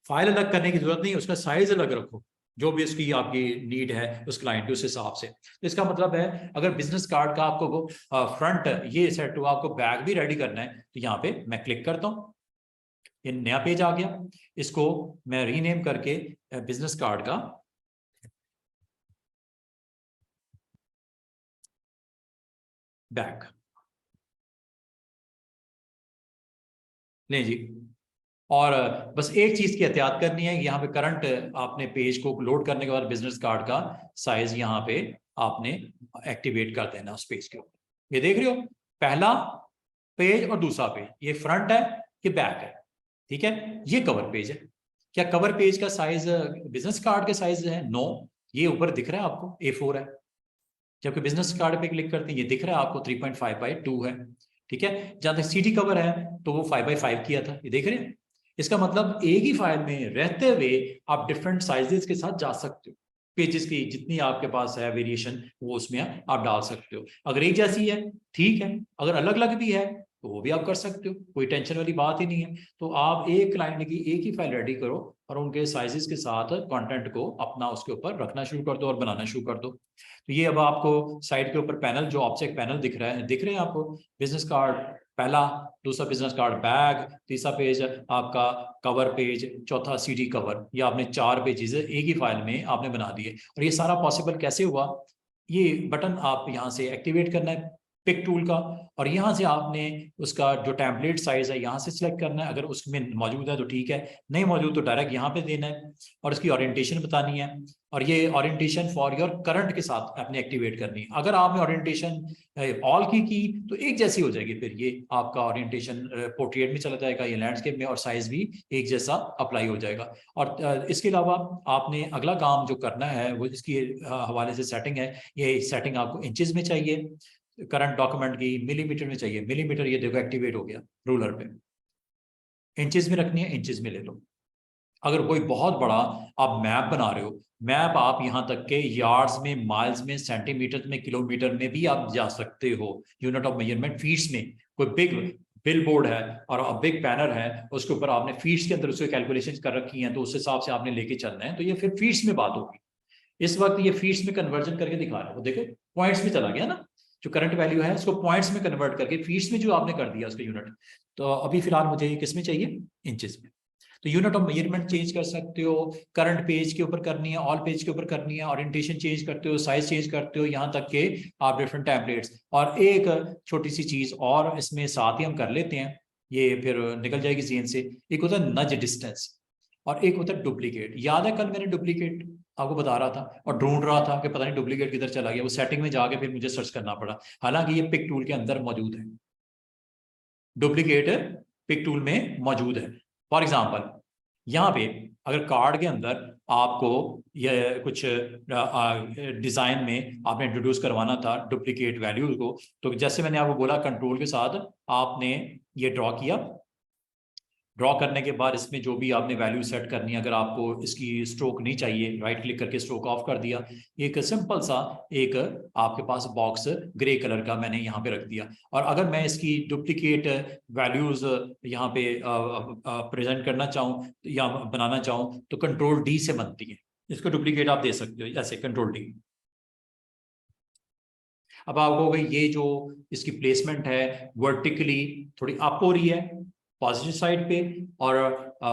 फाइल अलग करने की जरूरत नहीं, उसका साइज अलग रखो, जो भी उसकी आपकी नीड है उस क्लाइंट के उस हिसाब से। तो इसका मतलब है अगर बिजनेस कार्ड का आपको फ्रंट ये सेट हुआ, आपको बैक भी रेडी करना है, तो यहाँ पे मैं क्लिक करता हूँ, ये नया पेज आ गया, इसको मैं रीनेम करके बिजनेस कार्ड का बैक ले जी। और बस एक चीज की एहतियात करनी है, यहाँ पे करंट आपने पेज को लोड करने के बाद बिजनेस कार्ड का साइज यहाँ पे आपने एक्टिवेट कर देना उस पेज के ऊपर। ये देख रहे हो, पहला पेज और दूसरा पेज, ये फ्रंट है ये बैक है। ठीक है, ये कवर पेज है। क्या कवर पेज का साइज बिजनेस कार्ड के साइज है? नो, ये ऊपर दिख रहा है आपको A4 है, जबकि बिजनेस कार्ड पे क्लिक करते हैं ये दिख रहा है आपको 3.5/2 है। ठीक है, जहां तक CD कवर है तो वो 5/5 किया था, ये देख रहे हैं। इसका मतलब एक ही फाइल में रहते हुए आप डिफरेंट साइजेस के साथ जा सकते हो, पेजेस की जितनी आपके पास है वेरिएशन वो उसमें आप डाल सकते हो। अगर एक जैसी है ठीक है, अगर अलग अलग भी है तो वो भी आप कर सकते हो, कोई टेंशन वाली बात ही नहीं है। तो आप एक क्लाइंट की एक ही फाइल रेडी करो और उनके साइजेस के साथ कंटेंट को अपना उसके ऊपर रखना शुरू कर दो और बनाना शुरू कर दो। तो ये अब आपको साइड के ऊपर पैनल, जो ऑब्जेक्ट पैनल दिख रहा है, दिख रहे हैं आपको, बिजनेस कार्ड पहला, दूसरा बिजनेस कार्ड बैग, तीसरा पेज आपका कवर पेज, चौथा CD कवर। ये आपने 4 पेजेस एक ही फाइल में आपने बना दिए। और ये सारा पॉसिबल कैसे हुआ? ये बटन आप यहाँ से एक्टिवेट करना है पिक टूल का, और यहाँ से आपने उसका जो टेम्पलेट साइज है यहाँ से सिलेक्ट करना है, अगर उसमें मौजूद है तो ठीक है, नहीं मौजूद तो डायरेक्ट यहाँ पे देना है, और इसकी ओरिएंटेशन बतानी है। और ये ओरिएंटेशन फॉर योर करंट के साथ आपने एक्टिवेट करनी है। अगर आपने ओरिएंटेशन ऑल की तो एक जैसी हो जाएगी, फिर ये आपका ओरिएंटेशन पोर्ट्रेट में चला जाएगा, ये लैंडस्केप में, और साइज भी एक जैसा अप्लाई हो जाएगा। और इसके अलावा आपने अगला काम जो करना है वो इसकी हवाले से सेटिंग है। ये सेटिंग आपको इंचेस में चाहिए, करंट डॉक्यूमेंट की मिलीमीटर में चाहिए, मिलीमीटर ये देखो एक्टिवेट हो गया रूलर पे। इंचेस में रखनी है, इंचेस में ले लो। अगर कोई बहुत बड़ा आप मैप बना रहे हो, मैप आप यहां तक के यार्ड्स में, माइल्स में, सेंटीमीटर में, किलोमीटर में भी आप जा सकते हो। यूनिट ऑफ मेजरमेंट फीट्स में, कोई बिग बिल बोर्ड है और बिग बैनर है, उसके ऊपर आपने फीट्स के अंदर उसके कैलकुलेशन कर रखी हैं, तो उस हिसाब से आपने लेके चलना है, तो ये फिर फीट्स में बात होगी। इस वक्त ये फीट्स में कन्वर्जन करके दिखा रहा है, वो देखो पॉइंट्स में चला गया ना, जो करंट वैल्यू है उसको पॉइंट्स में कन्वर्ट करके फीट्स में जो आपने कर दिया उसका यूनिट। तो अभी फिलहाल मुझे ये किस में चाहिए? इंचेस में। तो यूनिट ऑफ मेजरमेंट चेंज कर सकते हो, करंट पेज के ऊपर करनी है, ऑल पेज के ऊपर करनी है, ओरिएंटेशन चेंज करते हो, साइज चेंज करते हो, यहाँ तक के आप डिफरेंट टेम्पलेट्स। और एक छोटी सी चीज और इसमें साथ ही हम कर लेते हैं, ये फिर निकल जाएगी जेन से। एक होता है नज डिस्टेंस और एक होता है डुप्लीकेट। याद है कल मैंने डुप्लीकेट आपको बता रहा था और ढूंढ रहा था कि पता नहीं डुप्लीकेट किधर चला गया, वो सेटिंग में जाके फिर मुझे सर्च करना पड़ा, हालांकि ये पिक टूल के अंदर मौजूद है, डुप्लीकेट पिक टूल में मौजूद है। फॉर एग्जांपल यहाँ पे अगर कार्ड के अंदर आपको ये कुछ डिजाइन में आपने इंट्रोड्यूस करवाना था डुप्लीकेट वैल्यूज को, तो जैसे मैंने आपको बोला कंट्रोल के साथ आपने ये ड्रॉ किया। ड्रॉ करने के बाद इसमें जो भी आपने वैल्यू सेट करनी है, अगर आपको इसकी स्ट्रोक नहीं चाहिए, राइट क्लिक करके स्ट्रोक ऑफ कर दिया। एक सिंपल सा एक आपके पास बॉक्स ग्रे कलर का मैंने यहाँ पे रख दिया। और अगर मैं इसकी डुप्लीकेट वैल्यूज यहाँ पे प्रेजेंट करना चाहूँ या बनाना चाहूँ तो Ctrl+D से बनती है। इसको डुप्लीकेट आप दे सकते हो ऐसे Ctrl+D। अब आपको ये जो इसकी प्लेसमेंट है वर्टिकली थोड़ी अप हो रही है पॉजिटिव साइड पे, और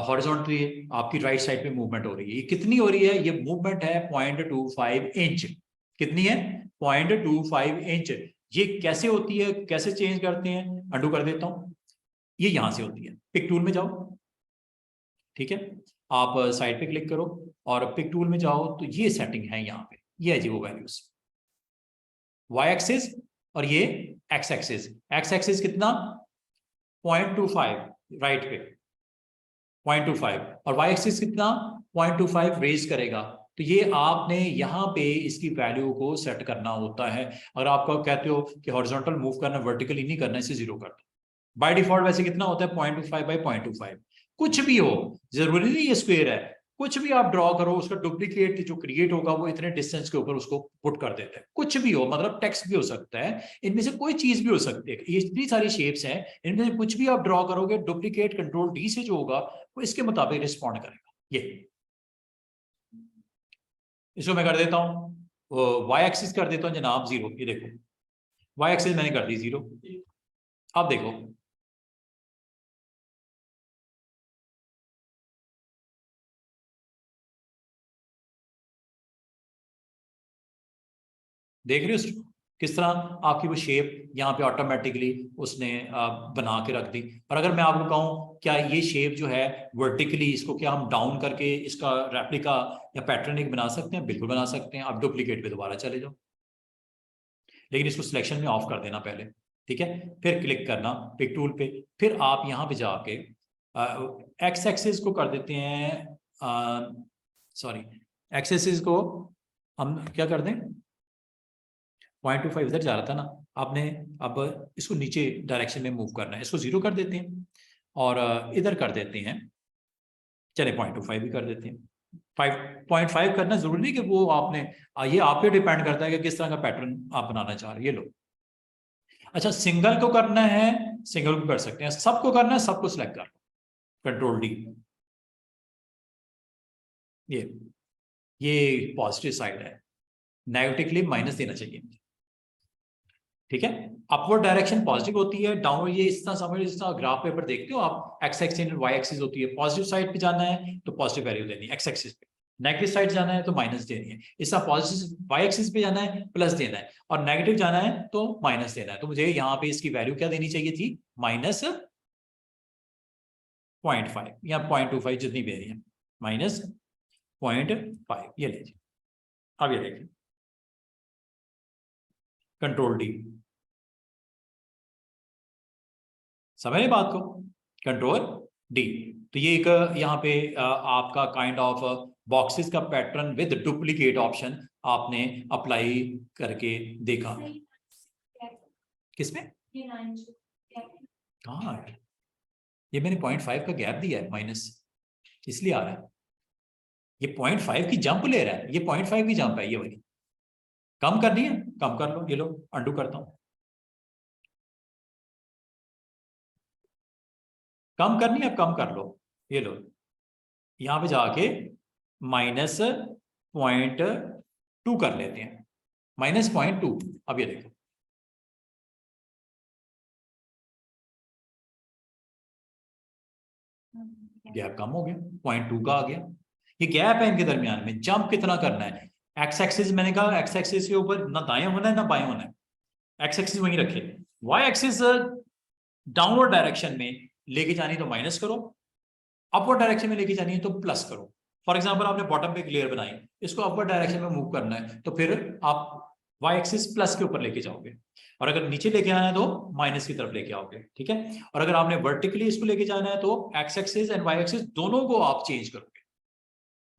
हॉरिजॉन्टली आपकी राइट साइड पे मूवमेंट हो रही है। ये कितनी हो रही है? ये मूवमेंट है 0.25 इंच। कितनी है? 0.25 इंच। ये कैसे होती है, कैसे चेंज करते हैं? अंडू कर देता हूं, ये यहां से होती है। पिक टूल में जाओ, ठीक है, आप साइड पे क्लिक करो और पिक टूल में जाओ, तो ये सेटिंग है यहाँ पे, ये है जी वो वैल्यूज, वाई एक्सिस और ये एक्स एक्सिस। एक्स एक्सिस कितना? 0.25 राइट पे 0.25, और वाई एक्सिस कितना? 0.25 रेज करेगा। तो ये आपने यहाँ पे इसकी वैल्यू को सेट करना होता है। अगर आपको कहते हो कि हॉरिजॉन्टल मूव करना, वर्टिकली नहीं करना, इसे 0 कर दो। बाय डिफॉल्ट वैसे कितना होता है? 0.25/0.25। कुछ भी हो, जरूरी नहीं ये स्क्वायर है, कुछ भी आप ड्रॉ करो, उसका डुप्लीकेट जो क्रिएट होगा वो इतने डिस्टेंस के ऊपर उसको पुट कर देते हैं। कुछ भी हो, मतलब टेक्स्ट भी हो सकता है, इनमें से कोई चीज भी हो सकती है। ये इतनी सारी शेप्स हैं, इनमें से कुछ भी आप ड्रॉ करोगे, डुप्लीकेट Ctrl+D से जो होगा वो इसके मुताबिक रिस्पॉन्ड करेगा। ये इसको मैं कर देता हूँ वाई एक्सिस कर देता हूँ जनाब 0। ये देखो वाई एक्सिस मैंने कर दी 0। अब देखो देख रहे हो किस तरह आपकी वो शेप यहाँ पे ऑटोमेटिकली उसने बना के रख दी। और अगर मैं आपको कहूँ क्या ये शेप जो है वर्टिकली, इसको क्या हम डाउन करके इसका रेप्लिका या पैटर्न एक बना सकते हैं? बिल्कुल बना सकते हैं। आप डुप्लीकेट पे दोबारा चले जाओ, लेकिन इसको सिलेक्शन में ऑफ कर देना पहले, ठीक है, फिर क्लिक करना पिक टूल पे, फिर आप यहाँ पे जाके एक्स एक्सिस को कर देते हैं, सॉरी एक्स एक्सिस को हम क्या कर दें, 0.25 इधर जा रहा था ना, आपने अब इसको नीचे डायरेक्शन में मूव करना है, इसको 0 कर देते हैं और इधर कर देते हैं, चले 0.25 भी कर देते हैं। 5.5 करना जरूरी नहीं कि वो आपने, ये आप पे डिपेंड करता है कि किस तरह का पैटर्न आप बनाना चाह रहे हैं। ये लो, अच्छा सिंगल को करना है, सिंगल को कर सकते हैं, सबको करना है, सबको सिलेक्ट कर लो, कंट्रोल डी। ये पॉजिटिव साइड है, नेगेटिव के लिए माइनस देना चाहिए, ठीक है। अपवर्ड डायरेक्शन पॉजिटिव होती है, डाउनवर्ड ये इस तरह समझ, इस तरह ग्राफ पेपर देखते हो आप, एक्स एक्सिस और वाई एक्सिस होती है, पॉजिटिव साइड पे जाना है तो पॉजिटिव वैल्यू देनी है एक्स एक्सिस पे, नेगेटिव साइड जाना है तो माइनस देनी है, इस तरह पॉजिटिव वाई एक्सिस पे जाना है प्लस देना है, और नेगेटिव जाना है तो माइनस देना है। तो मुझे यहाँ पे इसकी वैल्यू क्या देनी चाहिए थी, -0.5 या 0.25 जितनी भी है, -0.5, ये लीजिए। अब ये देखिए, कंट्रोल डी, समझ बात को, कंट्रोल डी। तो ये एक यहाँ पे आपका काइंड ऑफ बॉक्सेस का पैटर्न विद डुप्लीकेट ऑप्शन आपने अप्लाई करके देखा। किसमें, कहाँ है, ये मैंने 0.5 का गैप दिया है माइनस, इसलिए आ रहा है, ये 0.5 की जंप ले रहा है, ये 0.5 की जंप है, ये वाली कम करनी है, कम कर लो, ये लो अंडू करता हूं, कम करनी है, कम कर लो, ये लो, यहां पे जाके -0.2 कर लेते हैं, -0.2। अब ये देखो, गैप कम हो गया, 0.2 का आ गया। ये गैप है इनके दरमियान में, जंप कितना करना है, एक्स एक्सिस मैंने कहा एक्स एक्सिस के ऊपर ना दाएं होना है ना बाएं होना है, एक्स एक्सिस वहीं रखे, वाई एक्सिस डाउनवर्ड डायरेक्शन में लेके जानी तो माइनस करो, अपवर्ड डायरेक्शन में लेके जानी है तो प्लस करो। फॉर एग्जांपल आपने बॉटम पे एक लेयर बनाई, इसको अपवर्ड डायरेक्शन में मूव करना है तो फिर आप वाई एक्सिस प्लस के ऊपर लेके जाओगे, और अगर नीचे लेके आना है तो माइनस की तरफ लेके आओगे, ठीक है। और अगर आपने वर्टिकली इसको लेके जाना है तो X axis and Y axis दोनों को आप चेंज करोगे,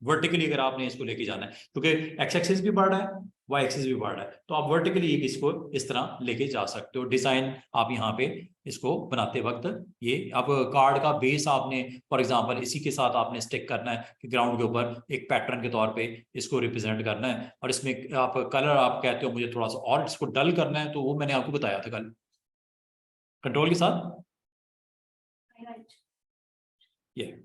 वर्टिकली अगर आपने इसको लेके जाना है, क्योंकि एक्स एक्सिस भी बढ़ रहा है, वाई एक्सिस भी बढ़ रहा है, तो आप वर्टिकली इसको इस तरह लेके जा सकते हो। डिजाइन आप यहाँ पे इसको बनाते वक्त, ये अब कार्ड का बेस आपने फॉर एग्जांपल इसी के साथ आपने स्टिक करना है कि ग्राउंड के ऊपर एक पैटर्न के तौर पे इसको रिप्रेजेंट करना है, और इसमें आप कलर आप कहते हो मुझे थोड़ा सा और इसको डल करना है, तो वो मैंने आपको बताया था कल कंट्रोल के साथ, ये,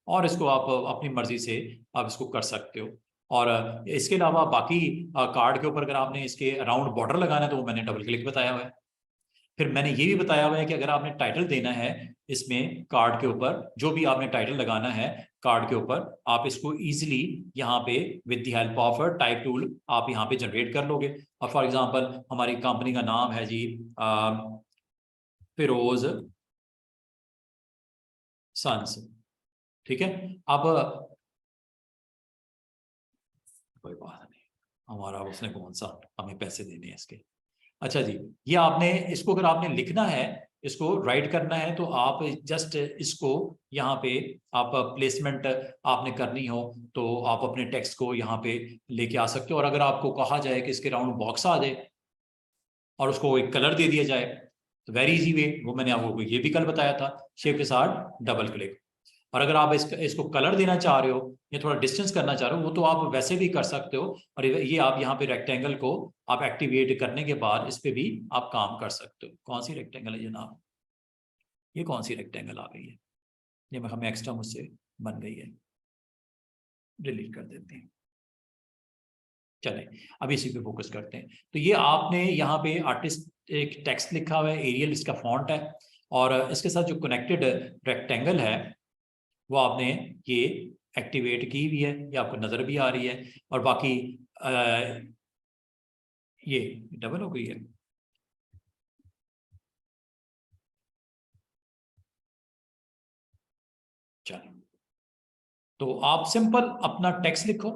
और इसको आप अपनी मर्जी से आप इसको कर सकते हो। और इसके अलावा बाकी कार्ड के ऊपर अगर आपने इसके अराउंड बॉर्डर लगाना है तो वो मैंने डबल क्लिक बताया हुआ है। फिर मैंने ये भी बताया हुआ है कि अगर आपने टाइटल देना है इसमें कार्ड के ऊपर, जो भी आपने टाइटल लगाना है कार्ड के ऊपर, आप इसको इजीली यहाँ पे with the help of type tool आप यहाँ पे जनरेट कर लोगे। और फॉर एग्जांपल हमारी कंपनी का नाम है जी फिरोज सन्स, ठीक है। अब कोई बात नहीं, हमारा उसने कौन सा, हमें पैसे देने हैं इसके। अच्छा जी, ये आपने इसको अगर आपने लिखना है, इसको राइट करना है, तो आप जस्ट इसको यहाँ पे आप प्लेसमेंट आपने करनी हो तो आप अपने टेक्स्ट को यहाँ पे लेके आ सकते हो। और अगर आपको कहा जाए कि इसके राउंड बॉक्स आ जाए और उसको एक कलर दे दिया जाए, तो वेरी इजी वे, वो मैंने आपको ये भी कल बताया था, शेप के साथ डबल क्लिक। और अगर आप इसको कलर देना चाह रहे हो या थोड़ा डिस्टेंस करना चाह रहे हो, वो तो आप वैसे भी कर सकते हो। और ये आप यहाँ पे रेक्टेंगल को आप एक्टिवेट करने के बाद इस पे भी आप काम कर सकते हो। कौन सी रेक्टेंगल है जनाब, ये कौन सी रेक्टेंगल आ गई है, ये हमें एक्स्ट्रा मुझसे बन गई है, डिलीट कर देते हैं। चलें अब इसी पे फोकस करते हैं। तो ये आपने यहाँ पे आर्टिस्ट एक टेक्स्ट लिखा हुआ है, एरियल इसका फॉन्ट है, और इसके साथ जो कनेक्टेड रेक्टेंगल है वो आपने ये एक्टिवेट की हुई है, ये आपको नजर भी आ रही है। और बाकी ये डबल हो गई है, चलो तो आप सिंपल अपना टेक्स्ट लिखो,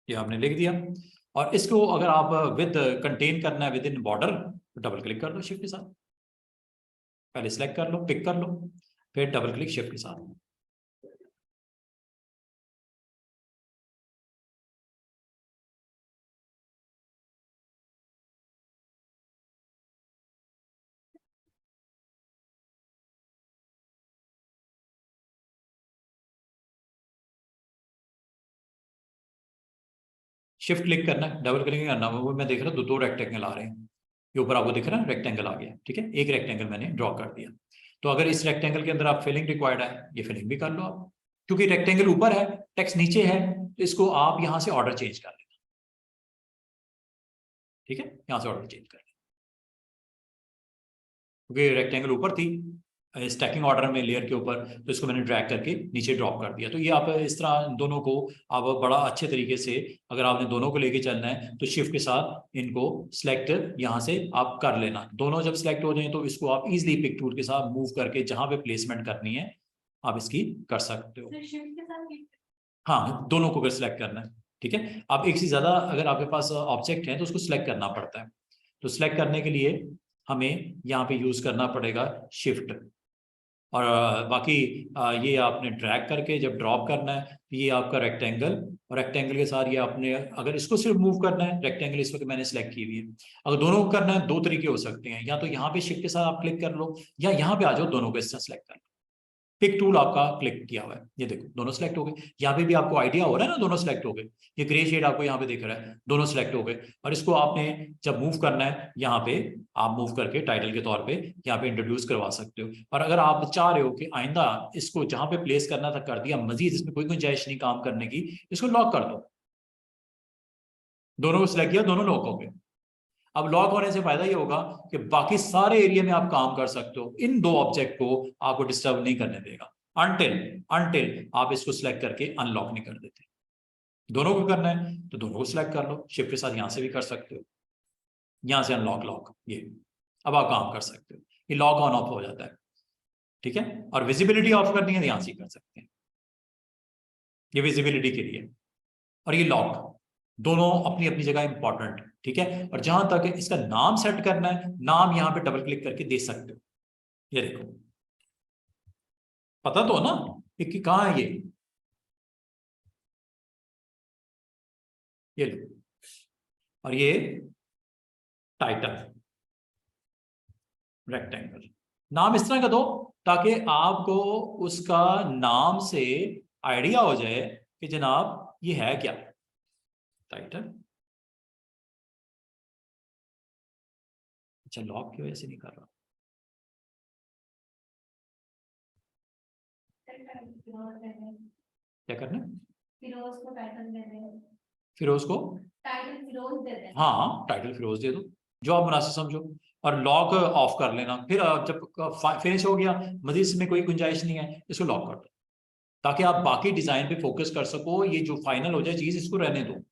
ये आपने लिख दिया। और इसको अगर आप विद कंटेन करना है विद इन बॉर्डर, तो डबल क्लिक कर दो शिफ्ट के साथ, पहले सिलेक्ट कर लो, पिक कर लो, फिर डबल क्लिक शिफ्ट के साथ। शिफ्ट क्लिक करना है, डबल क्लिक करना है, वो मैं देख रहा हूँ दो रेक्टेंगल आ रहे हैं, ये ऊपर आपको दिख रहा है रेक्टेंगल आ गया, ठीक है, एक रेक्टेंगल मैंने ड्रॉ कर दिया। तो अगर इस रेक्टेंगल के अंदर आप फिलिंग रिक्वायर्ड है, ये फिलिंग भी कर लो आप, क्योंकि रेक्टेंगल ऊपर है, टेक्स्ट नीचे है, तो इसको आप यहां से ऑर्डर चेंज कर लेना, ठीक है, यहां से ऑर्डर चेंज कर लेना, क्योंकि रेक्टेंगल ऊपर थी स्टैकिंग ऑर्डर में लेयर के ऊपर, तो इसको मैंने ड्रैग करके नीचे ड्रॉप कर दिया। तो ये आप इस तरह दोनों को आप बड़ा अच्छे तरीके से, अगर आपने दोनों को लेके चलना है तो शिफ्ट के साथ इनको सिलेक्ट यहाँ से आप कर लेना। दोनों जब सिलेक्ट हो जाए तो इसको आप इजीली पिक टूल के साथ मूव करके जहां पे प्लेसमेंट करनी है आप इसकी कर सकते हो। हाँ, दोनों को अगर सिलेक्ट करना है, ठीक है। आप एक से ज्यादा अगर आपके पास ऑब्जेक्ट है तो उसको सिलेक्ट करना पड़ता है, तो सिलेक्ट करने के लिए हमें यहाँ पे यूज करना पड़ेगा शिफ्ट। और बाकी ये आपने ड्रैग करके जब ड्रॉप करना है तो ये आपका रेक्टेंगल, और रेक्टेंगल के साथ ये आपने अगर इसको सिर्फ मूव करना है, रेक्टेंगल इस वक्त मैंने सेलेक्ट की हुई है, अगर दोनों को करना है दो तरीके हो सकते हैं, या तो यहाँ पे शिफ्ट के साथ आप क्लिक कर लो, या यहाँ पे आ जाओ दोनों को इस तरह सेलेक्ट कर लो, पिक टूल आपका क्लिक किया हुआ है, ये देखो दोनों सिलेक्ट हो गए। यहाँ पे भी आपको आइडिया हो रहा है ना, दोनों सिलेक्ट हो गए, ये ग्रे शेड आपको यहाँ पे दिख रहा है, दोनों सिलेक्ट हो गए। और इसको आपने जब मूव करना है यहाँ पे आप मूव करके टाइटल के तौर पे यहाँ पे इंट्रोड्यूस करवा सकते हो। और अगर आप चाह रहे हो कि आइंदा इसको जहां पे प्लेस करना था कर दिया, मजीद इसमें कोई गुंजाइश नहीं काम करने की, इसको लॉक कर दो, दोनों को सिलेक्ट किया, दोनों लॉक हो गए। अब लॉक होने से फायदा ये होगा कि बाकी सारे एरिया में आप काम कर सकते हो, इन दो ऑब्जेक्ट को आपको डिस्टर्ब नहीं करने देगा अनटिल अनटिल आप इसको सिलेक्ट करके अनलॉक नहीं कर देते। दोनों को करना है तो दोनों को सिलेक्ट कर लो, शिफ्ट के साथ यहां से भी कर सकते हो, यहां से अनलॉक लॉक, ये अब आप काम कर सकते हो, ये लॉक ऑन ऑफ हो जाता है, ठीक है। और विजिबिलिटी ऑफ करनी है तो यहां से कर सकते हैं, ये विजिबिलिटी के लिए। और ये लॉक, दोनों अपनी अपनी जगह इंपॉर्टेंट, ठीक है। और जहां तक इसका नाम सेट करना है, नाम यहां पे डबल क्लिक करके दे सकते हो, ये देखो पता तो ना कि कहां है ये लो, और ये टाइटल रेक्टेंगल, नाम इस तरह का दो ताकि आपको उसका नाम से आइडिया हो जाए कि जनाब ये है क्या, टाइटल। अच्छा, लॉक की वजह से नहीं कर रहा, क्या करना है, फिरोज को टाइटल दे दें, फिरोज को टाइटल फिरोज दे दें, हाँ टाइटल फिरोज दे दो, जो आप मुनासिब समझो। और लॉक ऑफ कर लेना, फिर जब फिनिश हो गया, मजीद इसमें कोई गुंजाइश नहीं है, इसको लॉक कर दो ताकि आप बाकी डिजाइन पे फोकस कर सको, ये जो फाइनल हो जाए चीज इसको रहने दो,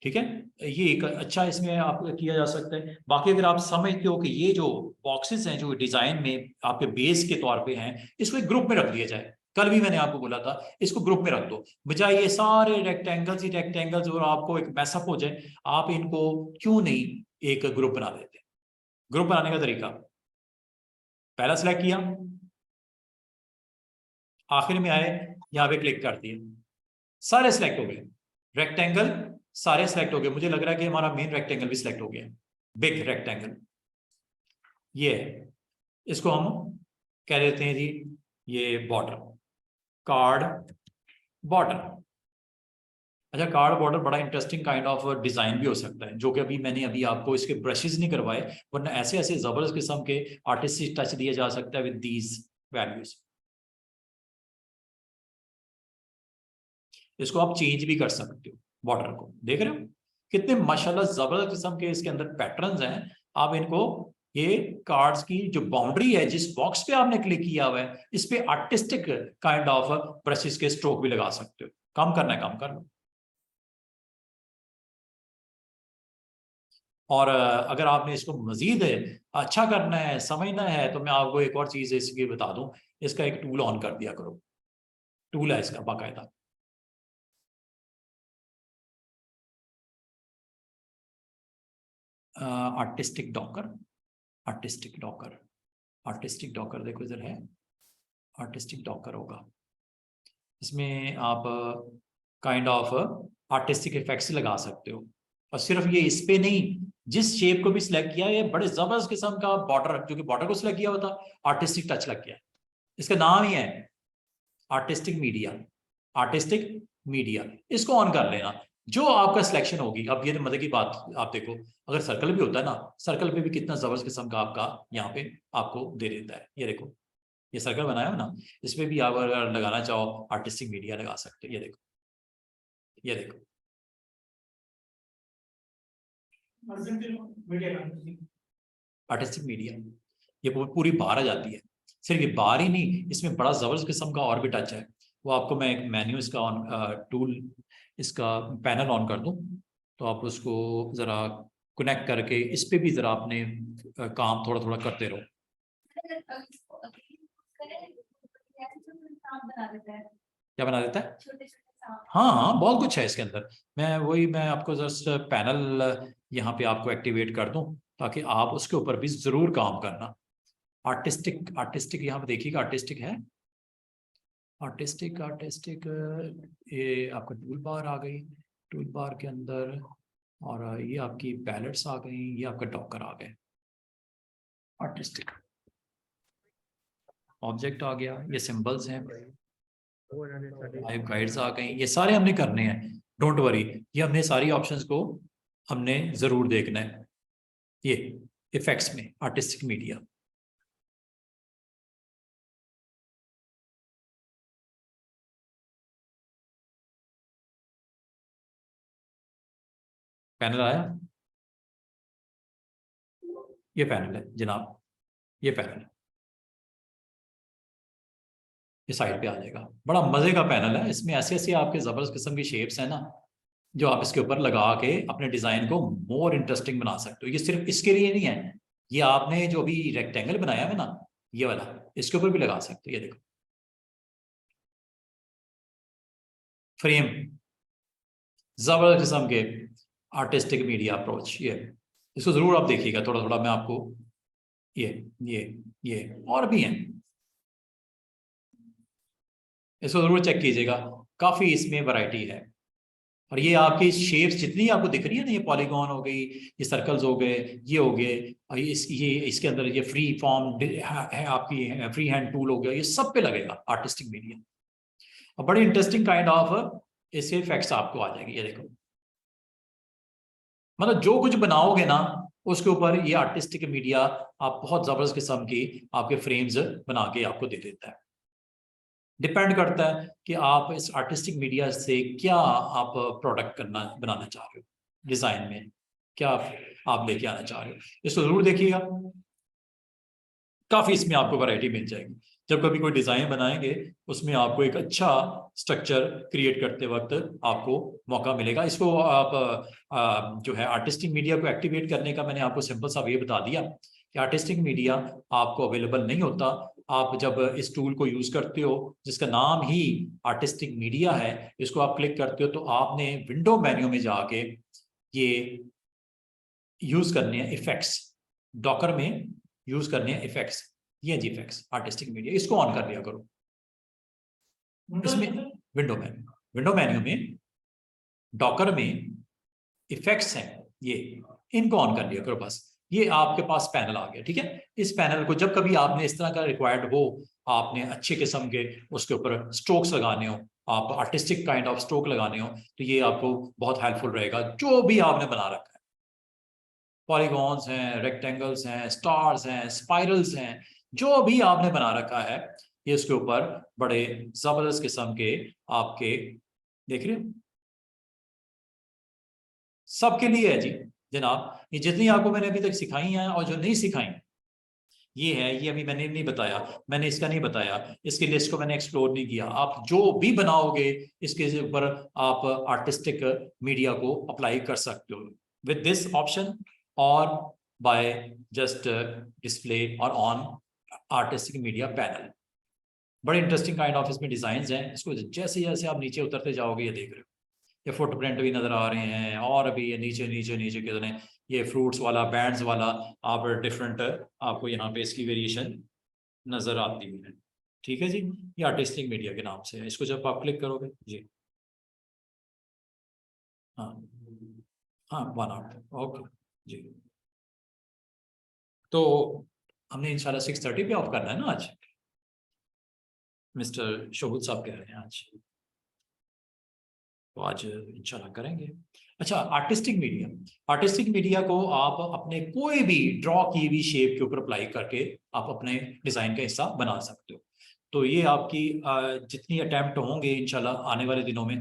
ठीक है। ये एक अच्छा इसमें आप किया जा सकता है। बाकी अगर आप समझते हो कि ये जो बॉक्सेस हैं जो डिजाइन में आपके बेस के तौर पे हैं, इसको एक ग्रुप में रख दिया जाए, कल भी मैंने आपको बोला था इसको ग्रुप में रख दो, बजाय ये सारे रेक्टेंगल्स ही रेक्टेंगल्स और आपको एक मैसअप हो जाए, आप इनको क्यों नहीं एक ग्रुप बना देते। ग्रुप बनाने का तरीका, पहला सिलेक्ट किया, आखिर में आए यहाँ पे क्लिक कर दिए, सारे सिलेक्ट हो गए, रेक्टेंगल सारे सिलेक्ट हो गए, मुझे लग रहा है कि हमारा मेन रेक्टेंगल भी सिलेक्ट हो गया, बिग रेक्टेंगल ये है, इसको हम कह देते हैं जी ये बॉर्डर, कार्ड बॉर्डर। अच्छा, कार्ड बॉर्डर बड़ा इंटरेस्टिंग काइंड ऑफ डिजाइन भी हो सकता है, जो कि अभी आपको इसके ब्रशेस नहीं करवाए, वरना ऐसे ऐसे जबरदस्त किस्म के आर्टिस्टिक टच दिया जा सकता है विद दीज वैल्यूज। इसको आप चेंज भी कर सकते हो, बॉर्डर को देख रहे हो कितने माशाल्लाह जबरदस्त किस्म के इसके अंदर पैटर्न्स हैं। आप इनको ये कार्ड्स की जो बाउंड्री है, जिस बॉक्स पे आपने क्लिक किया हुआ है, इस पे आर्टिस्टिक काइंड ऑफ ब्रशेस के स्ट्रोक भी लगा सकते हो, काम करना है काम कर लो। और अगर आपने इसको मजीद अच्छा करना है, समझना है, तो मैं आपको एक और चीज इसकी बता दूं, इसका एक टूल ऑन कर दिया करो, टूल है इसका बाकायदा, artistic Docker, artistic Docker artistic Docker देखो इधर है, आर्टिस्टिक डॉकर होगा, इसमें आप काइंड ऑफ आर्टिस्टिक इफेक्ट्स लगा सकते हो। और सिर्फ ये इस पे नहीं, जिस शेप को भी सिलेक्ट किया, ये बड़े जबरदस्त किस्म का बॉर्डर, जो कि बॉर्डर को सिलेक्ट किया होता, आर्टिस्टिक टच लग गया। इसका नाम ही है आर्टिस्टिक मीडिया, आर्टिस्टिक मीडिया। इसको ऑन कर लेना, जो आपका सिलेक्शन होगी। अब ये मजे की बात आप देखो, अगर सर्कल भी होता है ना, सर्कल पे भी कितना जबरदस्त किस्म का आपका यहाँ पे आपको दे देता है। ये देखो, ये सर्कल बनाया हो ना, इसमें भी आप अगर लगाना चाहो आर्टिस्टिक मीडिया लगा सकते हो। ये देखो, ये देखो, आर्टिस्टिक मीडिया, ये पूरी बाहर आ जाती है। सिर्फ ये बाहर ही नहीं, इसमें बड़ा जबरदस्त किस्म का और भी टच है। वो आपको मैं एक मेन्यू इसका ऑन टूल, इसका पैनल ऑन कर दूं, तो आप उसको जरा कनेक्ट करके इस पे भी जरा अपने काम थोड़ा थोड़ा करते रहो। क्या बना देता है? हाँ हाँ, बहुत कुछ है इसके अंदर। मैं आपको जस्ट पैनल यहाँ पे आपको एक्टिवेट कर दूं, ताकि आप उसके ऊपर भी जरूर काम करना। आर्टिस्टिक, आर्टिस्टिक यहाँ पे देखिएगा, आर्टिस्टिक है, आर्टिस्टिक आर्टिस्टिक। ये आपका टूल बार आ गई, टूल बार के अंदर, और ये आपकी पैलेट्स आ गई, ये आपका डॉकर आ गए। आर्टिस्टिक ऑब्जेक्ट आ गया, ये सिंबल्स हैं, गाइड्स आ गई, ये सारे हमने करने हैं। डोंट वरी, ये हमने सारी ऑप्शंस को हमने जरूर देखना है। ये इफेक्ट्स में आर्टिस्टिक मीडिया, पैनल आया, ये पैनल है जनाब, ये पैनल है, ये साइड पे आ जाएगा। बड़ा मजे का पैनल है, इसमें ऐसे ऐसे आपके जबरदस्त किस्म की शेप्स है ना, जो आप इसके ऊपर लगा के अपने डिजाइन को मोर इंटरेस्टिंग बना सकते हो। ये सिर्फ इसके लिए नहीं है, ये आपने जो भी रेक्टेंगल बनाया है ना, ये वाला, इसके ऊपर भी लगा सकते हो। ये देखो, फ्रेम, जबरदस्त किस्म के आर्टिस्टिक मीडिया अप्रोच। ये इसको जरूर आप देखिएगा, थोड़ा थोड़ा मैं आपको ये ये ये और भी हैं, इसको जरूर चेक कीजिएगा, काफी इसमें वैरायटी है। और ये आपकी शेप्स जितनी आपको दिख रही है ना, ये पॉलीगॉन हो गई, ये सर्कल्स हो गए, ये हो गए, और ये इसके अंदर ये फ्री फॉर्म है आपकी, फ्री हैंड टूल हो गया, ये सब पे लगेगा आर्टिस्टिक मीडिया। और बड़ी इंटरेस्टिंग काइंड ऑफ इसके इफेक्ट्स आपको आ जाएंगे। ये देखो, मतलब जो कुछ बनाओगे ना, उसके ऊपर ये आर्टिस्टिक मीडिया आप बहुत जबरदस्त किस्म की आपके फ्रेम्स बना के आपको दे देता है। डिपेंड करता है कि आप इस आर्टिस्टिक मीडिया से क्या आप प्रोडक्ट करना बनाना चाह रहे हो, डिजाइन में क्या आप लेके आना चाह रहे हो। इसको जरूर देखिएगा, काफी इसमें आपको वैरायटी मिल जाएगी। जब कभी कोई डिजाइन बनाएंगे, उसमें आपको एक अच्छा स्ट्रक्चर क्रिएट करते वक्त आपको मौका मिलेगा। इसको आप जो है आर्टिस्टिक मीडिया को एक्टिवेट करने का मैंने आपको सिंपल सा वे बता दिया कि आर्टिस्टिक मीडिया आपको अवेलेबल नहीं होता। आप जब इस टूल को यूज करते हो, जिसका नाम ही आर्टिस्टिक मीडिया है, इसको आप क्लिक करते हो, तो आपने विंडो मेन्यू में जाके ये यूज करने हैं इफेक्ट्स, डॉकर में यूज करने हैं इफेक्ट्स। ये जी इफेक्ट्स आर्टिस्टिक मीडिया, इसको ऑन कर लिया करो। इसमें विंडो मेन्यू में डॉकर में इफेक्ट्स हैं, ये इनको ऑन कर लिया करो बस। ये आपके पास पैनल आ गया, ठीक है। इस पैनल को जब कभी आपने इस तरह का रिक्वायर्ड हो, आपने अच्छे किस्म के उसके ऊपर स्ट्रोक्स लगाने हो, आप आर्टिस्टिक काइंड ऑफ स्ट्रोक लगाने हो, तो ये आपको बहुत हेल्पफुल रहेगा। जो भी आपने बना रखा है, पॉलीगॉन्स हैं, रेक्टेंगल्स हैं, स्टार्स हैं, स्पाइरल्स हैं, जो भी आपने बना रखा है, ये इसके ऊपर बड़े जबरदस्त किस्म के आपके देख रहे हो, सबके लिए है जी जनाब। ये जितनी आपको मैंने अभी तक सिखाई हैं और जो नहीं सिखाई, ये है, ये अभी मैंने नहीं बताया, मैंने इसका नहीं बताया, इसकी लिस्ट को मैंने एक्सप्लोर नहीं किया। आप जो भी बनाओगे, इसके ऊपर आप आर्टिस्टिक मीडिया को अप्लाई कर सकते हो विद दिस ऑप्शन, और बाय जस्ट डिस्प्ले और ऑन आर्टिस्टिक मीडिया पैनल। बड़े इंटरेस्टिंग काइंड ऑफ इसमें डिजाइन हैं। इसको जैसे जैसे आप नीचे उतरते जाओगे, ये देख रहे हो, ये फुटप्रिंट भी नजर आ रहे हैं, और अभी ये नीचे नीचे नीचे कितने, ये फ्रूट्स वाला, बैंड्स वाला, आप डिफरेंट आपको यहाँ पे इसकी वेरिएशन नजर आती है। ठीक है जी, ये आर्टिस्टिक मीडिया के नाम से है। इसको जब आप क्लिक करोगे जी, हाँ हाँ 1 आवर, ओके जी। तो हमने इंशाल्लाह 6:30 पे ऑफ करना है ना आज, मिस्टर शोभुत साहब कह रहे हैं आज, तो आज इंशाल्लाह करेंगे। अच्छा, आर्टिस्टिक मीडिया, आर्टिस्टिक मीडिया को आप अपने कोई भी ड्रॉ की हुई शेप के ऊपर अप्लाई करके आप अपने डिज़ाइन का हिस्सा बना सकते हो। तो ये आपकी जितनी अटैम्प्ट होंगे इंशाल्लाह आने वाले दिनों में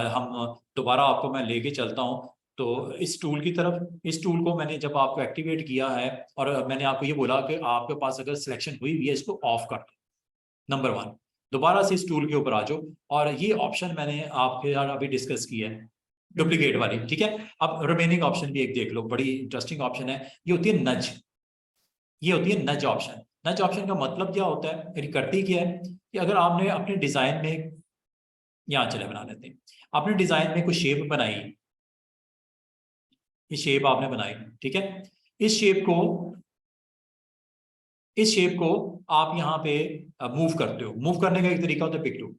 हम दोबारा आपको मैं लेके चलता हूँ। तो इस टूल की तरफ, इस टूल को मैंने जब आपको एक्टिवेट किया है और मैंने आपको ये बोला कि आपके पास अगर सिलेक्शन हुई हुई है इसको ऑफ कर दो, नंबर 1। दोबारा से इस टूल के ऊपर आ जाओ और ये ऑप्शन मैंने आपके साथ अभी डिस्कस किया है, डुप्लीकेट वाली, ठीक है। अब रिमेनिंग ऑप्शन भी एक देख लो, बड़ी इंटरेस्टिंग ऑप्शन है, ये होती है नज, ये होती है नज ऑप्शन। नज ऑप्शन का मतलब क्या होता है, ये करती क्या है कि अगर आपने अपने डिजाइन में, यहाँ चले बना लेते हैं, आपने डिजाइन में कोई शेप बनाई, ये शेप आपने बनाई, ठीक है। इस शेप को, इस शेप को आप यहाँ पे मूव करते हो। मूव करने का एक तरीका होता है पिक टूल,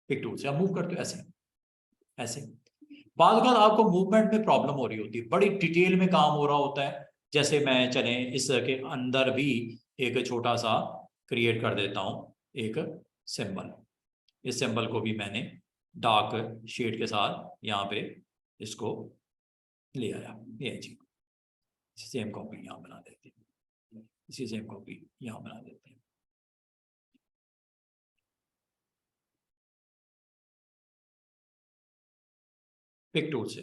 पिक टूल से आप मूव करते हो ऐसे ऐसे। बाद आपको मूवमेंट में प्रॉब्लम हो रही होती है, बड़ी डिटेल में काम हो रहा होता है। जैसे मैं चले इसके अंदर भी एक छोटा सा क्रिएट कर देता हूँ एक सिंबल, इस सिंबल को भी मैंने डार्क शेड के साथ यहाँ पे इसको ले आया, ये जी सेम कॉपी यहाँ बना देते हैं, इसी सेम कॉपी यहाँ बना देते हैं। पिक टूल से,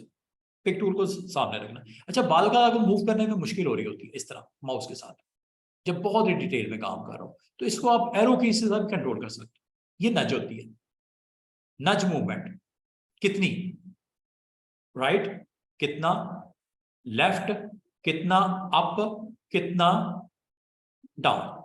पिक टूल को सामने रखना। अच्छा, बाल का अगर मूव करने में मुश्किल हो रही होती है इस तरह माउस के साथ, जब बहुत ही डिटेल में काम कर रहा हूं, तो इसको आप एरो की से साथ कंट्रोल कर सकते हो। ये नज होती है, नज मूवमेंट, कितनी राइट, कितना लेफ्ट, कितना अप, कितना डाउन,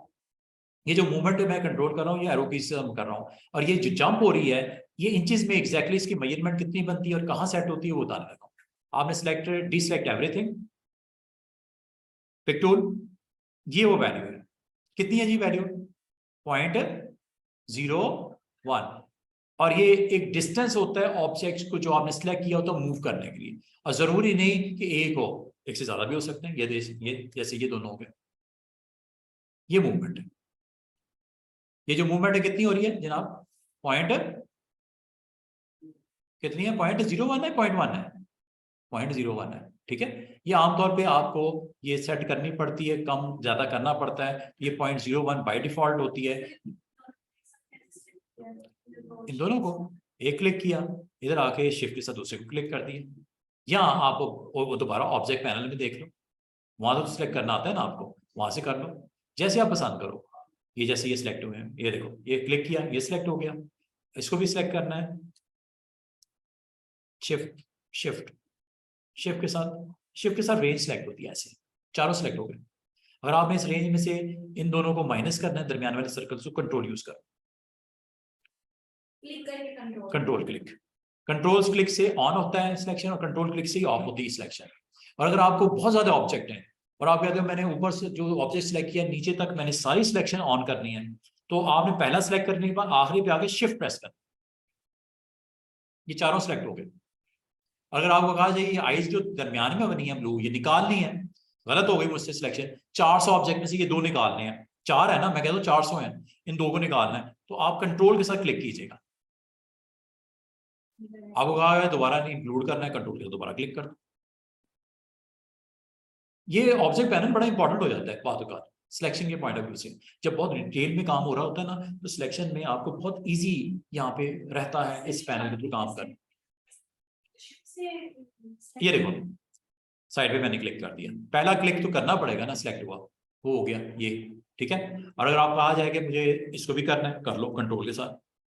ये जो मूवमेंट मैं कंट्रोल कर रहा हूँ ये एरो की से कर रहा हूँ। और ये जो जंप हो रही है ये इंचेस में एग्जैक्टली इसकी मेजरमेंट कितनी बनती है और कहाँ सेट होती है वो बताने लगा हूँ। आपने select deselect everything, pick tool, ये वो वैल्यू है, कितनी है जी वैल्यू 0.01। और ये एक डिस्टेंस होता है ऑब्जेक्ट को जो आपने सिलेक्ट किया होता है मूव करने के लिए। और जरूरी नहीं कि एक हो, एक से ज्यादा भी हो सकते हैं। ये जैसे ये दोनों हो गए, ये मूवमेंट है। ये जो मूवमेंट है कितनी हो रही है जनाब, पॉइंट कितनी है, 0.01 है, 0.1 है, 0.01 है, ठीक है। ये आमतौर पे आपको ये सेट करनी पड़ती है, कम ज्यादा करना पड़ता है। ये 0.01 बाय डिफॉल्ट होती है। इन दोनों को एक क्लिक किया, इधर आके शिफ्ट के साथ दूसरे को क्लिक कर दिया, या आप दोबारा ऑब्जेक्ट पैनल में देख लो, वहां तो सिलेक्ट करना आता है ना आपको, वहां से कर लो जैसे आप पसंद करो। ये जैसे ये सिलेक्ट हुए हैं, ये देखो ये क्लिक किया ये सिलेक्ट हो गया, इसको भी सिलेक्ट करना है, शिफ्ट शिफ्ट शिफ्ट के साथ, शिफ्ट के साथ रेंज सिलेक्ट होती है, ऐसे चारों सिलेक्ट हो गए। अगर आपने इस रेंज में से इन दोनों को माइनस करना है, दरमियान वाले सर्कल से कंट्रोल यूज कर, कंट्रोल क्लिक, कंट्रोल क्लिक से ऑन होता है सिलेक्शन और कंट्रोल क्लिक से ही ऑफ होती है सिलेक्शन। और अगर आपको बहुत ज्यादा ऑब्जेक्ट हैं और आप कहते हो मैंने ऊपर से जो ऑब्जेक्ट सिलेक्ट किया नीचे तक मैंने सारी सिलेक्शन ऑन करनी है, तो आपने पहला सिलेक्ट करने के बाद आखिरी पे आके शिफ्ट प्रेस कर, ये चारों सिलेक्ट हो गए। अगर आपको कहा जाए ये आइज जो दरमियान में बनी है ब्लू, ये निकालनी है, गलत हो गई मुझसे सिलेक्शन, 400 ऑब्जेक्ट में से ये 2 निकालने हैं, 4 है ना, मैं कहता हूँ 400 है, इन 2 को निकालना है, तो आप कंट्रोल के साथ क्लिक कीजिएगा। आपको कहा है दोबारा नहीं इंक्लूड करना है, कंट्रोल के साथ दोबारा क्लिक कर दो। ये ऑब्जेक्ट पैनल बड़ा इंपॉर्टेंट हो जाता है बातों का सिलेक्शन के पॉइंट ऑफ व्यू से। जब बहुत डिटेल में काम हो रहा होता है ना, तो सिलेक्शन में आपको बहुत इजी यहाँ पे रहता है इस पैनल के थ्रू काम करना। ये देखो साइड पे मैंने क्लिक कर दिया, पहला क्लिक तो करना पड़ेगा ना, सिलेक्ट हुआ वो हो गया ये, ठीक है। और अगर आपको आ जाएगा मुझे इसको भी करना है, कर लो कंट्रोल के साथ,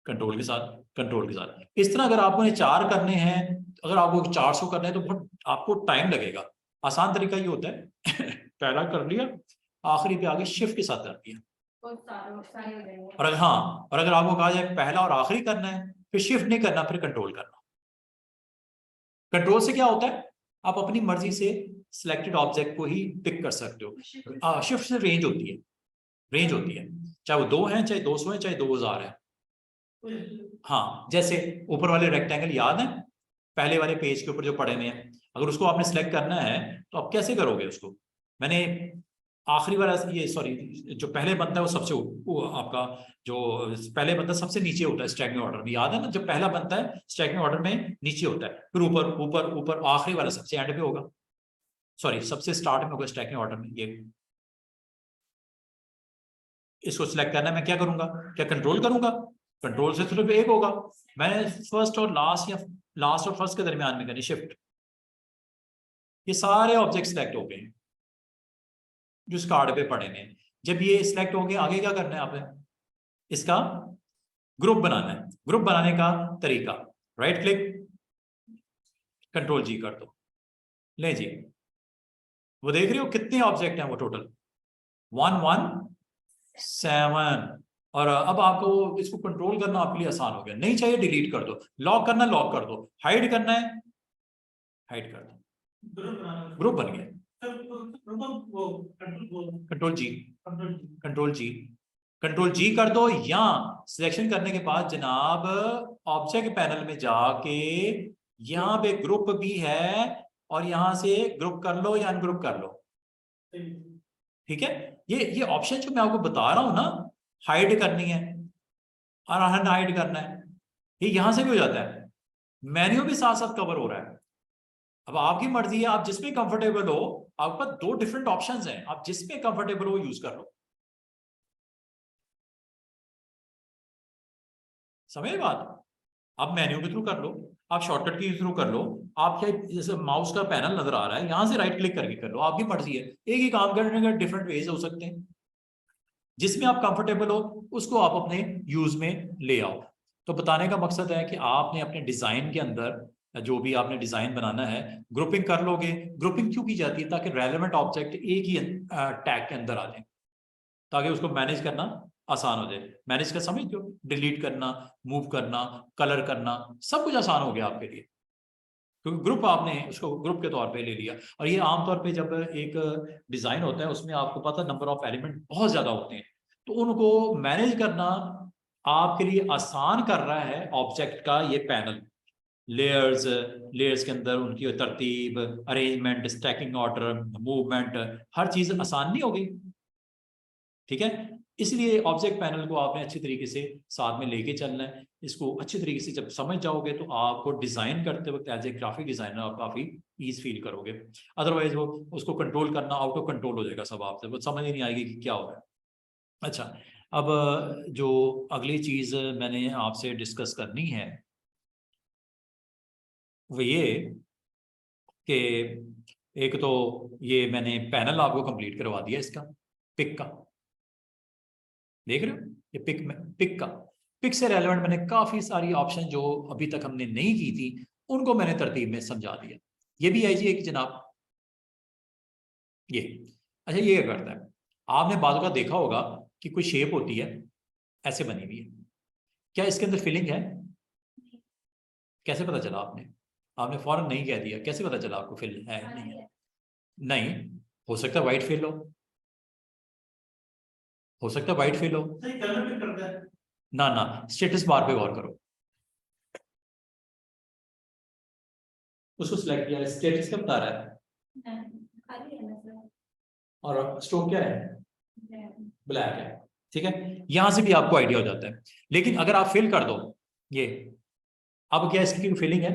कंट्रोल के साथ, कंट्रोल के साथ। इस तरह अगर आपको 4 करने हैं, अगर आपको 400 करने हैं तो बहुत आपको टाइम लगेगा। आसान तरीका ये होता है पहला कर लिया, आखिरी पे आगे शिफ्ट के साथ कर दिया। और अगर हाँ, और अगर आपको कहा जाए पहला और आखिरी करना है, फिर शिफ्ट नहीं करना, फिर कंट्रोल करना। कंट्रोल से क्या होता है, आप अपनी मर्जी से सिलेक्टेड ऑब्जेक्ट को ही पिक कर सकते हो। शिफ्ट से रेंज होती है, रेंज होती है, चाहे वो 2 हैं, चाहे 200 है, चाहे 2000 है। हाँ, जैसे ऊपर वाले रेक्टेंगल याद है पहले वाले पेज के ऊपर जो पड़े हुए हैं, अगर उसको आपने सिलेक्ट करना है तो आप कैसे करोगे उसको? मैंने आखिरी वाला ये सॉरी जो पहले बनता है वो सबसे वो आपका जो पहले बनता है सबसे नीचे होता है स्टैकिंग ऑर्डर में, याद है ना? जब पहला बनता है स्टैकिंग ऑर्डर में नीचे होता है, फिर ऊपर ऊपर ऊपर, आखिरी वाला सबसे एंड पे होगा, सॉरी सबसे स्टार्ट में होगा स्टैकिंग ऑर्डर में। ये इसको सिलेक्ट करना है, मैं क्या करूंगा? क्या कंट्रोल करूंगा? कंट्रोल से सिर्फ एक होगा, मैंने फर्स्ट और लास्ट या लास्ट और फर्स्ट के दरमियान में करनी शिफ्ट। ये सारे ऑब्जेक्ट सिलेक्ट हो गए जो इस कार्ड पे पड़े हैं। जब ये सिलेक्ट हो गए, आगे क्या करना है आपने? इसका ग्रुप बनाना है। ग्रुप बनाने का तरीका, राइट क्लिक, कंट्रोल जी कर दो, ले जी, वो देख रहे हो कितने ऑब्जेक्ट हैं वो टोटल 117। और अब आपको इसको कंट्रोल करना आपके लिए आसान हो गया, नहीं चाहिए डिलीट कर दो, लॉक करना लॉक कर दो, हाइड करना है हाइड कर दो, ग्रुप बन गया। कंट्रोल जी, कंट्रोल जी, कंट्रोल जी कर दो, या सिलेक्शन करने के बाद जनाब ऑब्जेक्ट पैनल में जाके यहाँ पे ग्रुप भी है और यहां से ग्रुप कर लो या अनग्रुप कर लो। ठीक है, ये ऑप्शन जो मैं आपको बता रहा हूं ना, हाइड करनी है और अनहाइड करना है, ये यहां से भी हो जाता है, मेन्यू भी साथ साथ कवर हो रहा है। अब आपकी मर्जी है, आप जिसमें कंफर्टेबल हो, आपके पास 2 डिफरेंट ऑप्शंस हैं, आप जिसमें कंफर्टेबल हो यूज कर लो। समझे बात? आप मेन्यू के थ्रू कर लो, आप शॉर्टकट के थ्रू कर लो, आप क्या जैसे माउस का पैनल नजर आ रहा है, यहां से राइट क्लिक करके कर लो, आपकी मर्जी है। एक ही काम करने के डिफरेंट वेज हो सकते हैं, जिसमें आप कंफर्टेबल हो उसको आप अपने यूज में ले आओ। तो बताने का मकसद है कि आपने अपने डिजाइन के अंदर जो भी आपने डिजाइन बनाना है, ग्रुपिंग कर लोगे। ग्रुपिंग क्यों की जाती है? ताकि रेलेवेंट ऑब्जेक्ट एक ही टैग के अंदर आ जाए, ताकि उसको मैनेज करना आसान हो जाए। मैनेज का समझ दो, डिलीट करना, मूव करना, कलर करना, सब कुछ आसान हो गया आपके लिए, क्योंकि ग्रुप आपने उसको ग्रुप के तौर पे ले लिया। और ये आमतौर पे जब एक डिजाइन होता है उसमें आपको पता नंबर ऑफ एलिमेंट बहुत ज्यादा होते हैं, तो उनको मैनेज करना आपके लिए आसान कर रहा है ऑब्जेक्ट का ये पैनल। लेयर्स, लेयर्स के अंदर उनकी तरतीब, अरेंजमेंट, स्टैकिंग ऑर्डर, मूवमेंट, हर चीज आसान नहीं हो गई। ठीक है, इसलिए ऑब्जेक्ट पैनल को आपने अच्छी तरीके से साथ में लेके चलना है। इसको अच्छी तरीके से जब समझ जाओगे तो आपको डिजाइन करते वक्त एज ए ग्राफिक डिजाइनर आप काफी ईज फील करोगे। अदरवाइज वो उसको कंट्रोल करना आउट ऑफ कंट्रोल हो जाएगा सब, आपसे वो समझ ही नहीं आएगी कि क्या हो रहा है। अच्छा, अब जो अगली चीज मैंने आपसे डिस्कस करनी है वो ये कि एक तो ये मैंने पैनल आपको कंप्लीट करवा दिया इसका, पिक का, देख रहे हो? ये पिक में, पिक का, पिक से रेलेवेंट मैंने काफी सारी ऑप्शन जो अभी तक हमने नहीं की थी उनको मैंने तरतीब में समझा दिया। ये भी है जी एक जनाब, ये अच्छा ये क्या करता है? आपने बाजू का देखा होगा कि कोई शेप होती है ऐसे बनी हुई है, क्या इसके अंदर फिलिंग है? कैसे पता चला आपने? आपने फौरन नहीं कह दिया, कैसे पता चला आपको फिल है नहीं है? नहीं, हो सकता है वाइट फिल हो सकता है वाइट फिल हो। ना ना, स्टेटस बार पे गौर करो, उसको सिलेक्ट किया, स्टेटस क्या बता रहा है? और स्ट्रोक क्या है? ब्लैक है। ठीक है, यहां से भी आपको आइडिया हो जाता है। लेकिन अगर आप फिल कर दो ये, अब क्या इसकी फिलिंग है?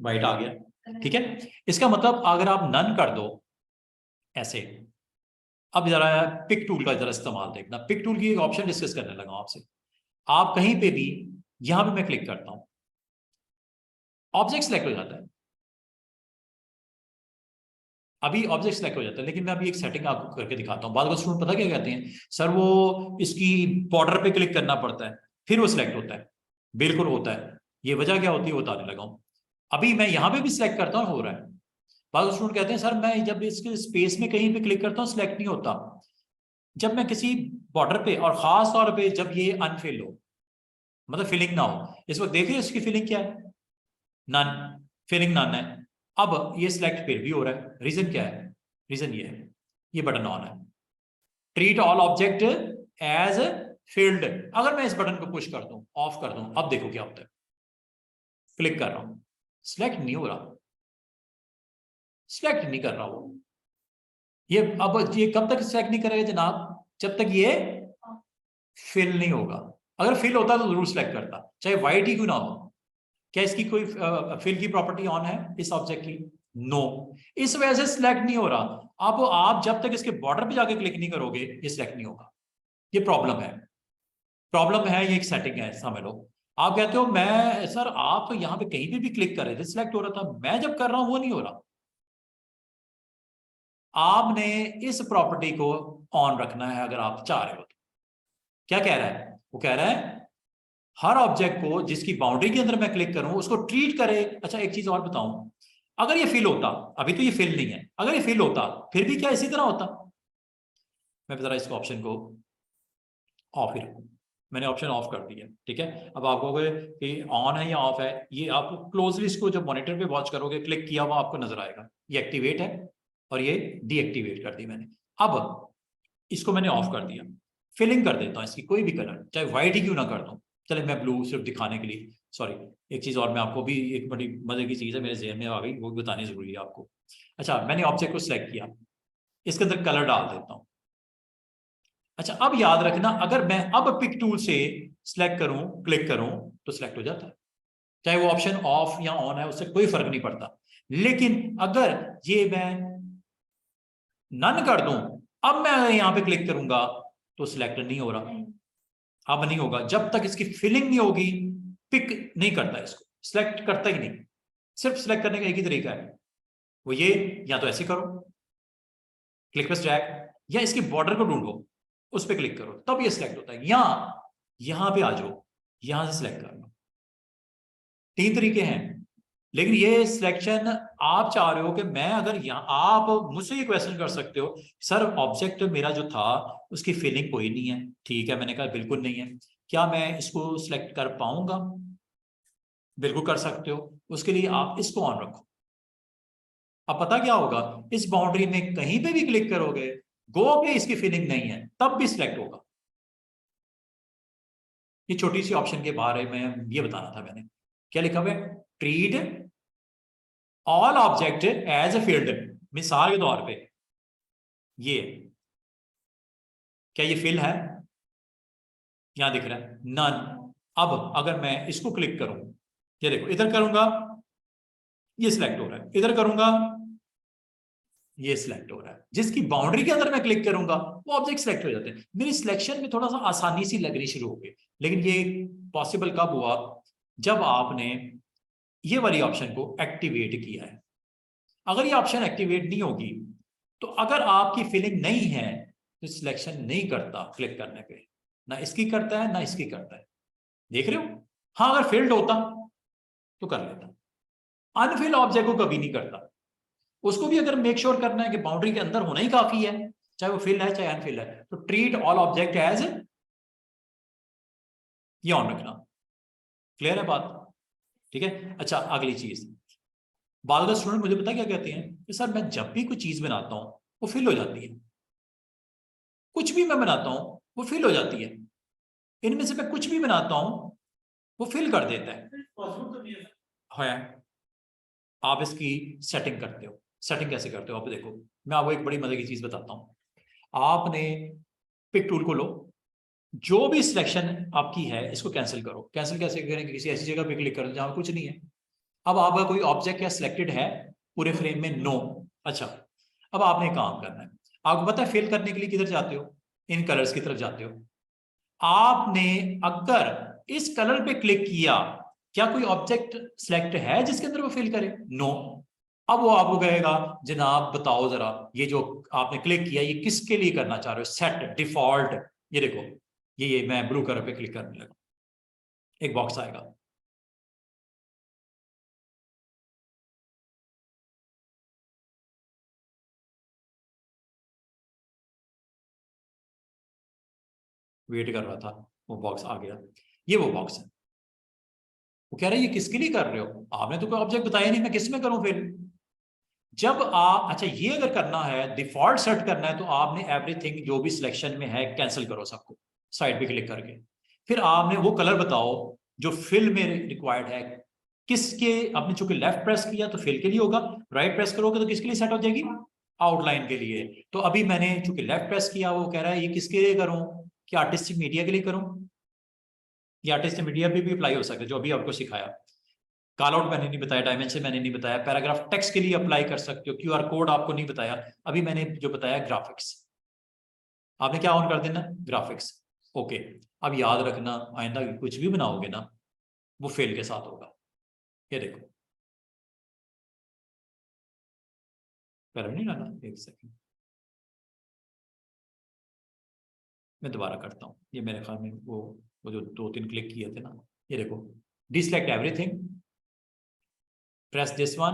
वाइट आ गया। ठीक है, इसका मतलब अगर आप नन कर दो ऐसे, अब जरा पिक टूल का जरा इस्तेमाल देखना, पिक टूल की एक ऑप्शन डिस्कस करने लगा आपसे। आप कहीं पे भी, यहां पे मैं क्लिक करता हूं, ऑब्जेक्ट सेलेक्ट हो जाता है, अभी ऑब्जेक्ट सेलेक्ट हो जाता है। लेकिन मैं अभी एक सेटिंग आपको करके दिखाता हूँ। बाद में स्टूडेंट पता क्या कहते हैं, सर वो इसकी बॉर्डर पे क्लिक करना पड़ता है फिर वो सिलेक्ट होता है। बिल्कुल होता है, ये वजह क्या होती है बताने लगा हूँ। अभी मैं यहाँ पे भी सिलेक्ट करता हूँ, हो रहा है। बाद स्टूडेंट कहते हैं सर मैं जब इसके स्पेस में कहीं पे क्लिक करता हूँ सिलेक्ट नहीं होता। जब मैं किसी बॉर्डर पे, और खास तौर पे जब ये अनफिल हो, मतलब फिलिंग ना हो, इस वक्त देखिए इसकी फिलिंग क्या है, नन, फिलिंग नन है। अब ये सिलेक्ट फिर भी हो रहा है, रीजन क्या है? रीजन ये है ये बटन ऑन है। Treat all object as field, अगर मैं इस बटन को पुश कर दूं, ऑफ कर दूं, अब देखो क्या होता है। क्लिक कर रहा हूं, सिलेक्ट नहीं हो रहा, सिलेक्ट नहीं कर रहा वो। ये अब ये कब तक सिलेक्ट नहीं करेगा जनाब? जब तक ये फिल नहीं होगा। अगर फिल होता तो जरूर सिलेक्ट करता, चाहे वाइट ही क्यों ना हो। क्या इसकी कोई फिल की प्रॉपर्टी ऑन है इस ऑब्जेक्ट की? नो। इस वजह से सिलेक्ट नहीं हो रहा। अब आप जब तक इसके बॉर्डर पे जाके क्लिक नहीं करोगे ये सिलेक्ट नहीं होगा। ये प्रॉब्लम है, प्रॉब्लम है, ये एक सेटिंग है, समझ लो। आप कहते हो मैं सर आप तो यहाँ पे कहीं पे भी क्लिक कर रहे थे सिलेक्ट हो रहा था, मैं जब कर रहा हूं वो नहीं हो रहा। आपने इस प्रॉपर्टी को ऑन रखना है अगर आप चाह रहे हो तो। क्या कह रहा है वो? कह रहा है हर ऑब्जेक्ट को जिसकी बाउंड्री के अंदर मैं क्लिक करूं उसको ट्रीट करे। अच्छा एक चीज और बताऊं, अगर ये फिल होता, अभी तो ये फिल नहीं है, अगर ये फिल होता फिर भी क्या इसी तरह होता? मैं जरा इसको ऑप्शन को ऑफ ही रखूं, मैंने ऑप्शन ऑफ कर दिया, ठीक है। अब आप कहोगे कि ऑन है या ऑफ है, ये आप क्लोजली इसको जब मॉनिटर पे वॉच करोगे क्लिक किया हुआ आपको नजर आएगा ये एक्टिवेट है और ये डीएक्टिवेट कर दी मैंने। अब इसको मैंने ऑफ कर दिया, फिलिंग कर देता हूँ इसकी कोई भी कलर, चाहे व्हाइट ही क्यों ना कर दूं, चले मैं ब्लू सिर्फ दिखाने के लिए। सॉरी, एक चीज और मैं आपको भी, एक बड़ी मजे की चीज है मेरे जहन में आ गई, वो भी बतानी जरूरी है आपको। अच्छा मैंने ऑब्जेक्ट को सिलेक्ट किया, इसके अंदर कलर डाल देता हूँ। अच्छा अब याद रखना, अगर मैं अब पिक टूल से सिलेक्ट करूं, क्लिक करूं तो सिलेक्ट हो जाता है, चाहे वो ऑप्शन ऑफ या ऑन है उससे कोई फर्क नहीं पड़ता। लेकिन अगर ये मैं नन कर दूं, अब मैं अगर यहां पे क्लिक करूंगा तो सिलेक्ट नहीं हो रहा। अब नहीं होगा जब तक इसकी फिलिंग नहीं होगी, पिक नहीं करता, इसको सिलेक्ट करता ही नहीं। सिर्फ सिलेक्ट करने का एक ही तरीका है, वो ये, या तो ऐसे करो क्लिक पे ड्रैग, या इसके बॉर्डर को ढूंढो उस पर क्लिक करो तब ये सिलेक्ट होता है, या यहां पे आ जाओ यहां से सिलेक्ट कर लो। 3 तरीके हैं। लेकिन ये सिलेक्शन आप चाह रहे हो कि मैं अगर यहां, आप मुझसे ये क्वेश्चन कर सकते हो सर ऑब्जेक्ट मेरा जो था उसकी फिलिंग कोई नहीं है, ठीक है, मैंने कहा बिल्कुल नहीं है, क्या मैं इसको सिलेक्ट कर पाऊंगा? बिल्कुल कर सकते हो, उसके लिए आप इसको ऑन रखो। अब पता क्या होगा, इस बाउंड्री में कहीं पे भी क्लिक करोगे, गो के इसकी फिलिंग नहीं है तब भी सिलेक्ट होगा। ये छोटी सी ऑप्शन के बारे में ये बताना था मैंने। क्या लिखा हुआ है? Treat all object as a field. मिसाल के तौर पे ये, क्या ये फिल है? यहां दिख रहा है नन। अब अगर मैं इसको क्लिक करूं, ये देखो इधर करूंगा ये सिलेक्ट हो रहा है, इधर करूंगा ये सिलेक्ट हो रहा है, जिसकी बाउंड्री के अंदर मैं क्लिक करूंगा वो ऑब्जेक्ट सिलेक्ट हो जाते हैं। मेरी सिलेक्शन में थोड़ा सा आसानी सी लगनी शुरू हो गई। लेकिन ये पॉसिबल कब हुआ? जब आपने ये वाली ऑप्शन को एक्टिवेट किया है। अगर ये ऑप्शन एक्टिवेट नहीं होगी तो अगर आपकी फिलिंग नहीं है तो सिलेक्शन नहीं करता क्लिक करने पे, ना इसकी करता है ना इसकी करता है। देख रहे हो? हाँ अगर फिल्ड होता तो कर लेता, अनफिल ऑब्जेक्ट को कभी नहीं करता। उसको भी अगर मेक श्योर करना है कि बाउंड्री के अंदर होना ही काफी है, चाहे वो फिल है चाहे अनफिल है, तो ट्रीट ऑल ऑब्जेक्ट एज, ये ऑन रखना। क्लियर है बात? ठीक है। अच्छा अगली चीज, बाद स्टूडेंट मुझे पता क्या कहते हैं कि सर मैं जब भी कोई चीज बनाता हूं वो फिल हो जाती है, कुछ भी मैं बनाता हूं वो फिल हो जाती है, इनमें से मैं कुछ भी बनाता हूं वो फिल कर देता है। आप इसकी सेटिंग करते हो, सेटिंग कैसे करते हो आप देखो, मैं आपको एक बड़ी मजे की चीज बताता हूं। आपने पिक टूल को लो, जो भी सिलेक्शन आपकी है इसको कैंसिल करो। कैंसिल कैसे करेंगे? किसी ऐसी जगह पे क्लिक करो जहां कुछ नहीं है। अब आपका कोई ऑब्जेक्ट या सिलेक्टेड है पूरे फ्रेम में? नो। अच्छा अब आपने काम करना है, आपको पता है फिल करने के लिए किधर जाते हो? इन कलर्स की तरफ जाते हो। आपने अगर इस कलर पे क्लिक किया, क्या कोई ऑब्जेक्ट सिलेक्ट है जिसके अंदर वो फिल करे? नो। अब वो आपको कहेगा जनाब बताओ जरा ये जो आपने क्लिक किया ये किसके लिए करना चाह रहे हो? सेट डिफॉल्ट, ये देखो ये मैं ब्लू कलर पे क्लिक करने लगा, एक बॉक्स आएगा। वेट कर रहा था, वो बॉक्स आ गया, ये वो बॉक्स है। वो कह रहा है ये किसके लिए कर रहे हो? आपने तो कोई ऑब्जेक्ट बताया नहीं, मैं किस में करूं फिर? जब आप, अच्छा ये अगर करना है, डिफॉल्ट सेट करना है, तो आपने एवरीथिंग जो भी सिलेक्शन में है कैंसिल करो सबको, साइड पे क्लिक करके। फिर आपने वो कलर बताओ जो फिल में रिक्वायर्ड है, किसके, आपने चूंकि लेफ्ट प्रेस किया तो फिल के लिए होगा, राइट प्रेस करोगे तो किसके लिए सेट हो जाएगी, आउटलाइन के लिए। तो अभी मैंने चूंकि लेफ्ट प्रेस किया, वो कह रहा है ये किसके लिए करूं, कि आर्टिस्टिक मीडिया के लिए करूं, ये आर्टिस्टिक मीडिया पे भी अप्लाई हो सकता है जो अभी आपको सिखाया। कॉल आउट मैंने नहीं बताया, डायमेंशन मैंने नहीं बताया, पैराग्राफ टेक्स्ट के लिए अप्लाई कर सकते हो, क्यूआर कोड आपको नहीं बताया, अभी मैंने जो बताया ग्राफिक्स, आपने क्या ऑन कर देना, ग्राफिक्स। ओके, अब याद रखना आइंदा कुछ भी बनाओगे ना वो फेल के साथ होगा। ये देखो, पहले नहीं डाला, एक सेकंड मैं दोबारा करता हूँ, ये मेरे ख्याल में वो जो 2-3 क्लिक किए थे ना, ये देखो, डिसलेक्ट everything, press this one,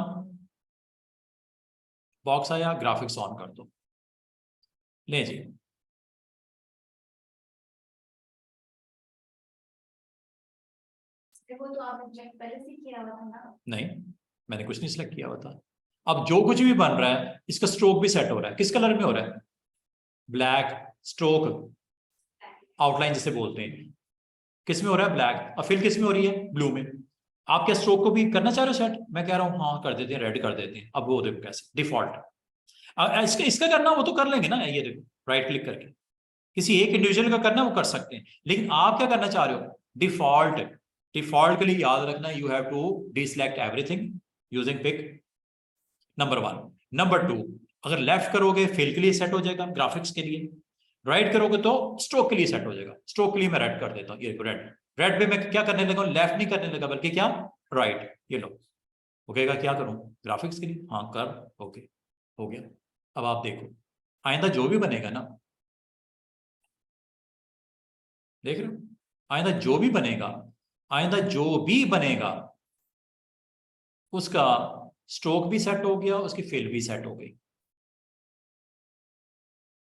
box आया, ग्राफिक्स ऑन कर दो, ले जी। वो तो आपने चेक पहले से किया हुआ था ना? नहीं, मैंने कुछ नहीं सिलेक्ट किया हुआ था। अब जो कुछ भी बन रहा है इसका स्ट्रोक भी सेट हो रहा है, किस कलर में हो रहा है, ब्लैक स्ट्रोक, आउटलाइन जिसे बोलते हैं, किस में हो रहा है, ब्लैक, और फिल किस में हो रही है, ब्लू में। आप क्या स्ट्रोक को भी करना चाह रहे हो सेट, मैं कह रहा हूँ हाँ कर देते हैं, रेड कर देते हैं। अब वो देखो कैसे डिफॉल्ट, इसका इसका करना वो तो कर लेंगे ना, ये देखो राइट क्लिक करके किसी एक इंडिविजुअल का करना वो कर सकते हैं, लेकिन आप क्या करना चाह रहे हो, डिफॉल्ट। डिफॉल्ट के लिए याद रखना, you have to deselect everything using pick, number 1। Number 2, अगर लेफ्ट करोगे फिल के लिए सेट हो जाएगा, ग्राफिक्स के लिए, राइट करोगे तो स्ट्रोक के लिए सेट हो जाएगा। स्ट्रोक के लिए मैं रेड कर देता हूँ, ये रेड, रेड पे मैं क्या करने लगा, लेफ्ट नहीं करने लगा बल्कि क्या, राइट। ये लो, वो कहेगा क्या करूं, ग्राफिक्स के लिए, हाँ कर, ओके हो गया। अब आप देखो आइंदा जो भी बनेगा ना, देख रहे हो, आइंदा जो भी बनेगा, आइंदा जो भी बनेगा उसका स्ट्रोक भी सेट हो गया, उसकी फिल भी सेट हो गई।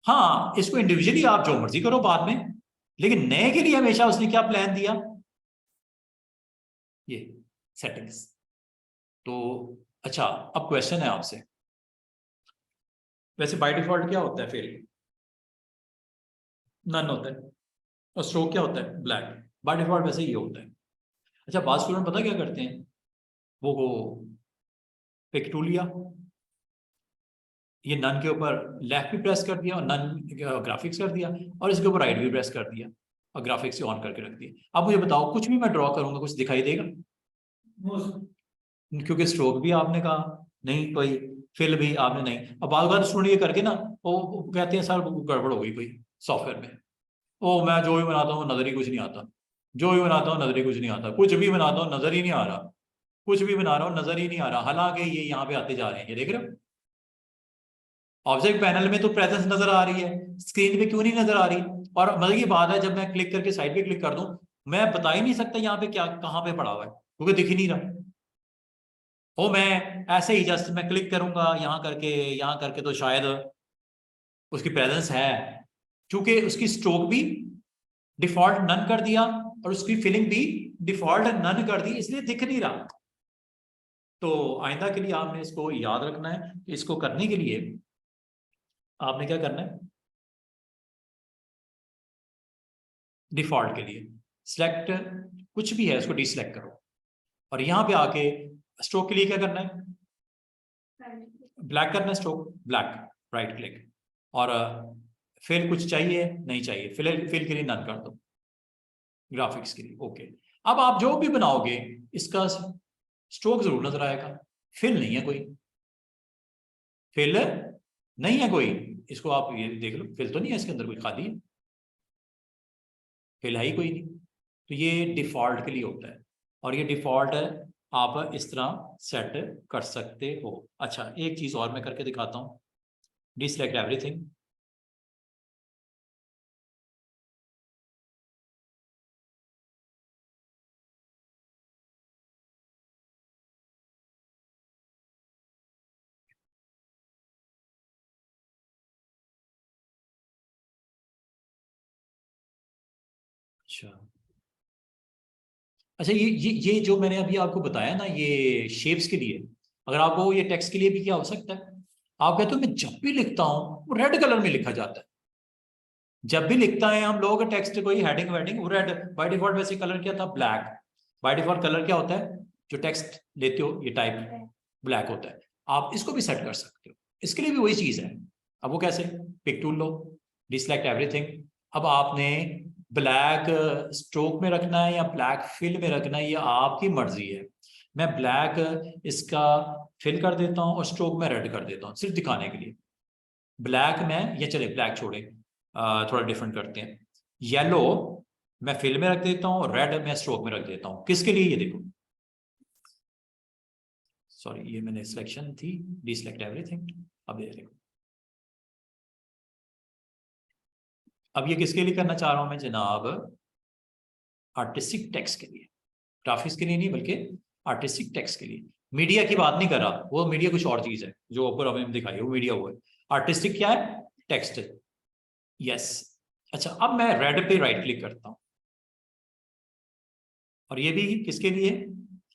हाँ, इसको इंडिविजुअली आप जो मर्जी करो बाद में, लेकिन नए के लिए हमेशा उसने क्या प्लान दिया, ये सेटिंग्स। तो अच्छा, अब क्वेश्चन है आपसे, वैसे बाय डिफॉल्ट क्या होता है, फिल नन होता है, और स्ट्रोक क्या होता है, ब्लैक। बाय डिफॉल्ट वैसे ये होता है। अच्छा, बाद स्टूडेंट पता क्या करते हैं, वो पिक टूल लिया, ये नन के ऊपर लेफ्ट भी प्रेस कर दिया और नन ग्राफिक्स कर दिया, और इसके ऊपर राइट भी प्रेस कर दिया और ग्राफिक्स से ऑन करके रख दिया। अब मुझे बताओ कुछ भी मैं ड्रॉ करूंगा कुछ दिखाई देगा, क्योंकि स्ट्रोक भी आपने कहा नहीं कोई, फिल भी आपने नहीं। अब बार स्टूडेंट ये करके ना वो कहते हैं सर गड़बड़ हो गई कोई सॉफ्टवेयर में, ओ मैं जो भी बनाता हूँ नजर ही कुछ नहीं आता, जो भी बनाता हूँ नजर ही कुछ नहीं आता, कुछ भी बनाता हूँ नजर ही नहीं आ रहा, कुछ भी बना रहा हूँ नजर ही नहीं आ रहा, हालांकि ये यहाँ पे आते जा रहे हैं, ये देख रहे हो, ऑब्जेक्ट पैनल में तो प्रेजेंस नजर आ रही है, स्क्रीन पे क्यों नहीं नजर आ रही। और मजे की बात है, जब मैं क्लिक करके साइड पे क्लिक कर दूं, मैं बता ही नहीं सकता यहाँ पे क्या कहाँ पे पड़ा हुआ है, क्योंकि दिख ही नहीं रहा। ओ मैं ऐसे ही जस्ट मैं क्लिक करूंगा यहाँ करके तो शायद उसकी प्रेजेंस है, क्योंकि उसकी स्ट्रोक भी डिफॉल्ट नन कर दिया और उसकी फिलिंग भी डिफॉल्ट नन कर दी, इसलिए दिख नहीं रहा। तो आइंदा के लिए आपने इसको याद रखना है, इसको करने के लिए आपने क्या करना है, डिफॉल्ट के लिए सिलेक्ट कुछ भी है उसको डिसलेक्ट करो, और यहां पे आके स्ट्रोक के लिए क्या करना है, ब्लैक करना है, स्ट्रोक ब्लैक, राइट क्लिक, और फिल कुछ चाहिए नहीं चाहिए, फिल के लिए नन कर दो, ग्राफिक्स के लिए ओके। अब आप जो भी बनाओगे इसका स्ट्रोक जरूर नजर आएगा, फिल नहीं है कोई, फिल नहीं है कोई, इसको आप ये देख लो, फिल तो नहीं है इसके अंदर, कोई खाली है, फिल है ही कोई नहीं। तो ये डिफॉल्ट के लिए होता है, और ये डिफॉल्ट है, आप इस तरह सेट कर सकते हो। अच्छा, एक चीज और मैं करके दिखाता हूं, डिसलेक्ट एवरीथिंग, अच्छा अच्छा, ये जो मैंने अभी आपको बताया ना, ये शेप्स के लिए, अगर आपको ये टेक्स्ट के लिए भी क्या हो सकता है, आप कहते हो मैं जब भी लिखता हूं वो रेड कलर में लिखा जाता है। जब भी लिखता है हम लोग टेक्स्ट कोई हेडिंग वेडिंग वो रेड, बाय डिफॉल्ट वैसे कलर क्या था, ब्लैक। बाय डिफॉल्ट कलर क्या होता है जो टेक्स्ट लेते हो ये टाइप ब्लैक होता है। आप इसको भी सेट कर सकते हो, इसके लिए भी वही चीज है। अब वो कैसे, पिक टूल लो, डिसलेक्ट एवरीथिंग। अब आपने ब्लैक स्ट्रोक में रखना है या ब्लैक फिल में रखना है, ये आपकी मर्जी है। मैं ब्लैक इसका फिल कर देता हूँ और स्ट्रोक में रेड कर देता हूँ सिर्फ दिखाने के लिए। ब्लैक में, ये चले ब्लैक छोड़े, थोड़ा डिफरेंट करते हैं। येलो मैं फिल में रख देता हूँ और रेड मैं स्ट्रोक में रख देता हूँ। किसके लिए, ये देखो, सॉरी ये मैंने सिलेक्शन थी, डिसलेक्ट एवरीथिंग। अब ये देखो, अब ये किसके लिए करना चाह रहा हूं मैं जनाब, आर्टिस्टिक टेक्स्ट के लिए, ग्राफिक्स के लिए नहीं बल्कि आर्टिस्टिक टेक्स्ट के लिए। मीडिया की बात नहीं कर रहा, वो मीडिया कुछ और चीज है जो ऊपर हमें दिखाई है, वो मीडिया वो है। आर्टिस्टिक क्या है, टेक्स्ट। यस। अच्छा, अब मैं रेड पे राइट क्लिक करता हूं और ये भी किसके लिए,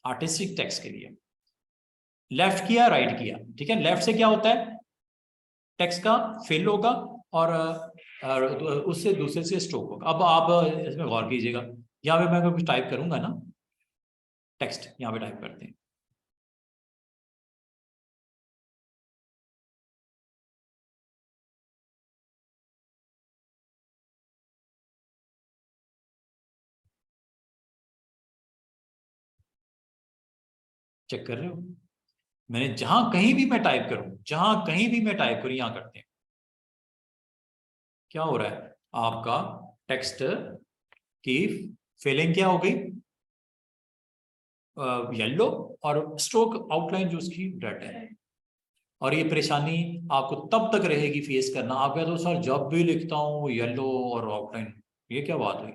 आर्टिस्टिक टेक्स्ट के लिए। लेफ्ट किया राइट किया, ठीक है। लेफ्ट से क्या होता है, टेक्स्ट का फिल होगा और उससे दूसरे से स्ट्रोक होगा। अब आप इसमें गौर कीजिएगा, यहाँ पे मैं अगर कुछ टाइप करूंगा ना, टेक्स्ट यहाँ पे टाइप करते हैं, चेक कर रहे हो, मैंने जहां कहीं भी मैं टाइप करूं, जहां कहीं भी मैं टाइप करूं, यहां करते हैं, क्या हो रहा है, आपका टेक्स्ट की फिलिंग क्या हो गई, येलो, और स्ट्रोक आउटलाइन जो उसकी रेड है। और ये परेशानी आपको तब तक रहेगी फेस करना, आप कहते हो सर जब भी लिखता हूँ येलो और आउटलाइन, ये क्या बात हुई।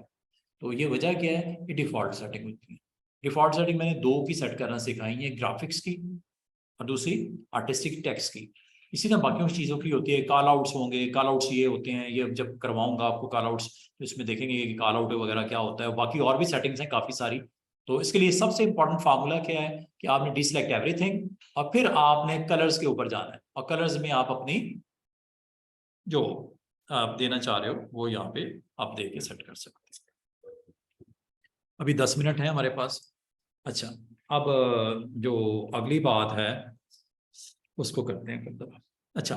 तो ये वजह क्या है, ये डिफॉल्ट सेटिंग होती है। डिफॉल्ट सेटिंग मैंने दो की सेट करना सिखाई है, ग्राफिक्स की और दूसरी आर्टिस्टिक टेक्स्ट की। इसी तरह बाकी उस चीज़ों की होती है, कॉल आउट्स होंगे, कॉल आउट्स ये होते हैं, ये जब करवाऊंगा आपको कॉल आउट्स तो इसमें देखेंगे कि कॉल आउट वगैरह क्या होता है। बाकी और भी सेटिंग्स हैं काफ़ी सारी। तो इसके लिए सबसे इंपॉर्टेंट फार्मूला क्या है कि आपने डिसलेक्ट एवरीथिंग और फिर आपने कलर्स के ऊपर जाना है, और कलर्स में आप अपनी जो आप देना चाह रहे हो वो यहाँ पे आप दे के सेट कर सकते हैं। अभी 10 मिनट है हमारे पास। अच्छा, अब जो अगली बात है उसको करते हैं कल। अच्छा,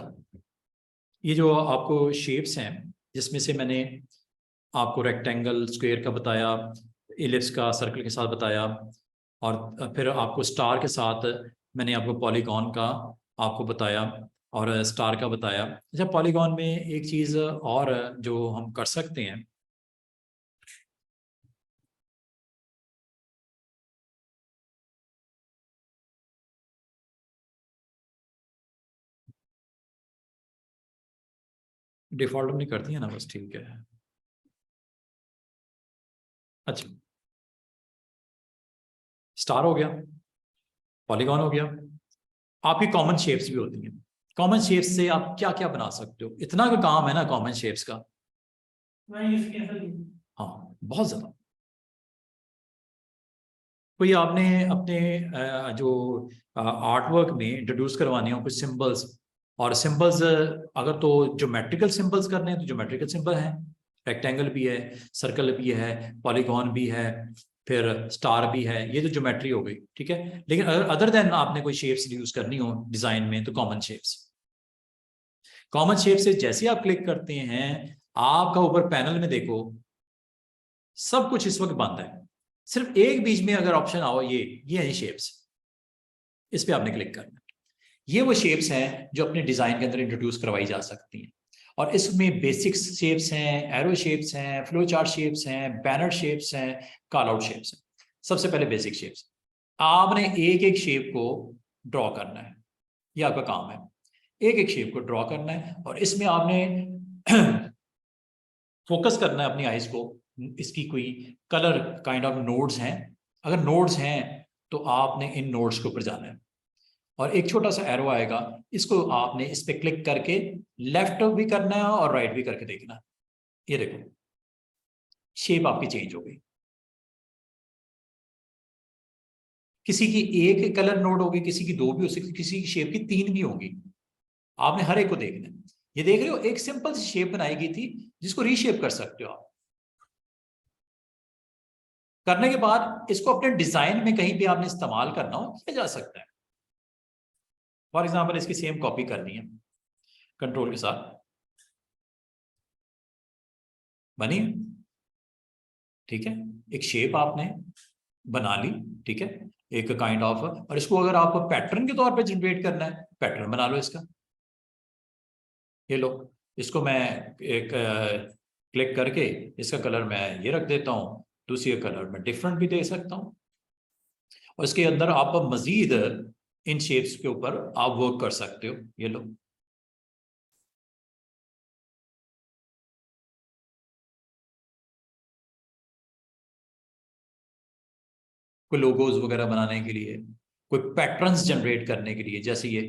ये जो आपको शेप्स हैं जिसमें से मैंने आपको रेक्टेंगल स्क्वायर का बताया, इलिप्स का सर्कल के साथ बताया, और फिर आपको स्टार के साथ मैंने आपको पॉलीगॉन का आपको बताया और स्टार का बताया। अच्छा, पॉलीगॉन में एक चीज़ और जो हम कर सकते हैं, डिफॉल्ट नहीं करती है ना, बस ठीक है। अच्छा, स्टार हो गया, पॉलीगॉन हो गया, आपकी कॉमन शेप्स भी होती हैं। कॉमन शेप्स से आप क्या क्या बना सकते हो, इतना का काम है ना कॉमन शेप्स का। हाँ, बहुत ज्यादा। कोई आपने अपने जो आर्ट वर्क में इंट्रोड्यूस करवाने हो कुछ सिंबल्स, और सिंबल्स अगर तो ज्योमेट्रिकल सिंबल्स करने हैं तो ज्योमेट्रिकल सिंबल हैं, रेक्टेंगल भी है, सर्कल भी है, पॉलीगॉन भी है, फिर स्टार भी है, ये तो ज्योमेट्री हो गई, ठीक है। लेकिन अगर अदर देन आपने कोई शेप्स यूज करनी हो डिजाइन में तो कॉमन शेप्स। कॉमन शेप से जैसे आप क्लिक करते हैं, आपका ऊपर पैनल में देखो सब कुछ इस वक्त बंद है, सिर्फ एक बीच में अगर ऑप्शन आओ, ये है शेप्स, इस पे आपने क्लिक करना। ये वो शेप्स हैं जो अपने डिजाइन के अंदर इंट्रोड्यूस करवाई जा सकती हैं, और इसमें बेसिक शेप्स हैं, एरो शेप्स हैं, फ्लो चार्ट शेप्स हैं, बैनर शेप्स हैं, कॉल आउट शेप्स हैं। सबसे पहले बेसिक शेप्स, आपने एक एक शेप को ड्रॉ करना है, ये आपका काम है, एक एक शेप को ड्रॉ करना है, और इसमें आपने फोकस करना है अपनी आइज को, इसकी कोई कलर काइंड ऑफ नोड्स हैं, अगर नोड्स हैं तो आपने इन नोड्स के ऊपर जाना है, और एक छोटा सा एरो आएगा, इसको आपने इस पे क्लिक करके लेफ्ट भी करना है और राइट भी करके देखना है। ये देखो शेप आपकी चेंज हो गई। किसी की एक कलर नोड होगी, किसी की 2 भी हो सकती, किसी की शेप की 3 भी होंगी। आपने हर एक को देखना है। ये देख रहे हो, एक सिंपल सी शेप बनाई गई थी जिसको रीशेप कर सकते हो आप। करने के बाद इसको अपने डिजाइन में कहीं भी आपने इस्तेमाल करना हो, किया जा सकता है। फॉर एग्जाम्पल इसकी सेम कॉपी करनी है, कंट्रोल के साथ बनी, ठीक है। एक शेप आपने बना ली, ठीक है, एक काइंड ऑफ। और इसको अगर आप पैटर्न के तौर पे जनरेट करना है, पैटर्न बना लो इसका। ये लो, इसको मैं एक क्लिक करके इसका कलर मैं ये रख देता हूँ, दूसरी कलर मैं डिफरेंट भी दे सकता हूँ। और इसके अंदर आप मजीद इन शेप्स के ऊपर आप वर्क कर सकते हो। ये लो, कोई लोगोज वगैरह बनाने के लिए, कोई पैटर्न्स जनरेट करने के लिए, जैसे ये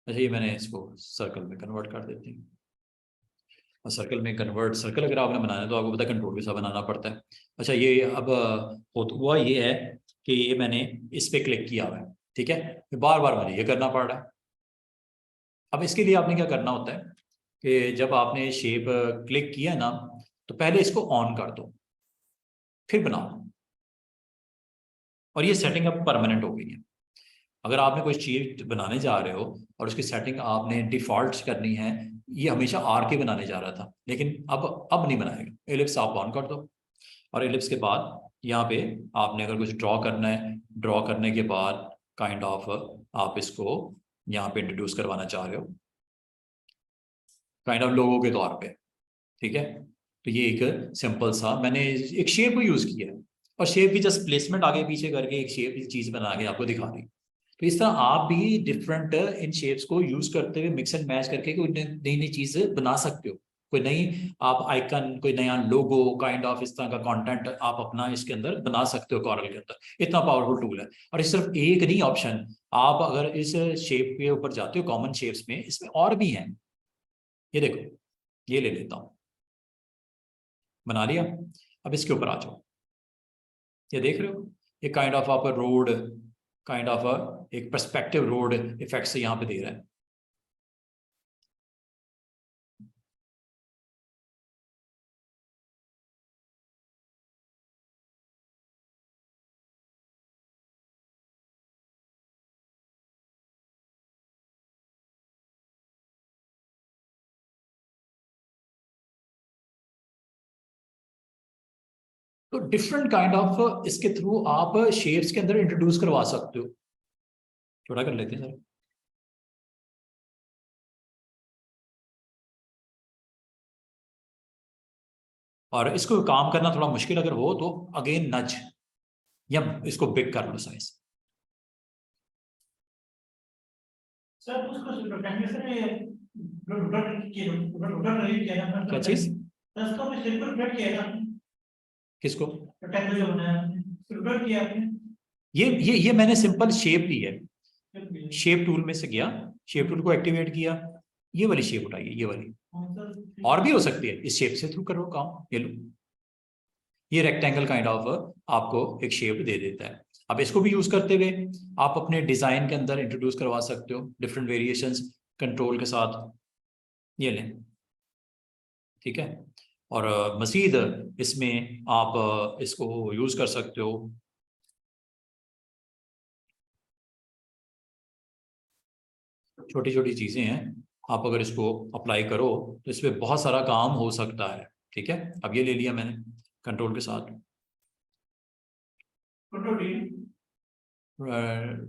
अच्छा, ये मैंने इसको सर्कल में कन्वर्ट कर देती हूँ। और सर्कल में कन्वर्ट, सर्कल अगर आपने बनाना है तो आपको पता है कंट्रोल के साथ बनाना पड़ता है। अच्छा, ये अब हुआ ये है कि ये मैंने इस पे क्लिक किया हुआ है, ठीक है, बार बार मुझे ये करना पड़ रहा है। अब इसके लिए आपने क्या करना होता है कि जब आपने शेप क्लिक किया ना, तो पहले इसको ऑन कर दो, फिर बनाओ। और ये सेटिंग अब परमानेंट हो गई है। अगर आपने कोई चीज बनाने जा रहे हो और उसकी सेटिंग आपने डिफॉल्ट करनी है, ये हमेशा आर के बनाने जा रहा था, लेकिन अब नहीं बनाएगा। एलिप्स आप ऑन कर दो, और एलिप्स के बाद यहाँ पे आपने अगर कुछ ड्रॉ करना है, ड्रॉ करने के बाद काइंड ऑफ आप इसको यहाँ पे इंट्रोड्यूस करवाना चाह रहे हो काइंड ऑफ लोगों के तौर पे, ठीक है। तो ये एक सिंपल सा मैंने एक शेप को यूज किया है, और शेप की जस्ट प्लेसमेंट आगे पीछे करके एक शेप की चीज बना के आपको दिखा दी। तो इस तरह आप भी डिफरेंट इन शेप्स को यूज करते हुए मिक्स एंड मैच करके कोई नई नई चीज बना सकते हो। कोई नई आप आइकन, कोई नया लोगो काइंड ऑफ इस तरह का कंटेंट आप अपना इसके अंदर बना सकते हो कॉरल के अंदर। इतना पावरफुल टूल है। और ये सिर्फ एक नहीं ऑप्शन, आप अगर इस शेप के ऊपर जाते हो कॉमन शेप्स में, इसमें और भी हैं। ये देखो, ये ले लेता हूँ, बना लिया। अब इसके ऊपर आ जाओ, ये देख रहे हो, ये काइंड ऑफ आप रोड, काइंड ऑफ एक पर्सपेक्टिव रोड इफेक्ट से यहाँ पे दे रहा है। तो डिफरेंट काइंड ऑफ इसके थ्रू आप शेप्स के अंदर इंट्रोड्यूस करवा सकते हो। छोटा कर लेते हैं सर। और इसको काम करना थोड़ा मुश्किल अगर हो तो अगेन नज, या इसको बिग कर लो साइज। सर उसको क्या चीज? किसको? ये मैंने सिंपल शेप ली है, शेप टूल में से गया, शेप टूल को एक्टिवेट किया, ये वाली शेप उठाई है, ये वाली। और भी हो सकती है, इस शेप से थ्रू करो काम। ये लो, ये रेक्टेंगल काइंड ऑफ आपको एक शेप दे देता है। अब इसको भी यूज करते हुए आप अपने डिजाइन के अंदर इंट्रोड्यूस करवा सकते हो डिफरेंट वेरिएशंस कंट्रोल के साथ। ये लें, ठीक है। और मजीद इसमें आप इसको यूज कर सकते हो। छोटी छोटी चीजें हैं, आप अगर इसको अप्लाई करो तो इसमें बहुत सारा काम हो सकता है, ठीक है। अब ये ले लिया मैंने कंट्रोल के साथ,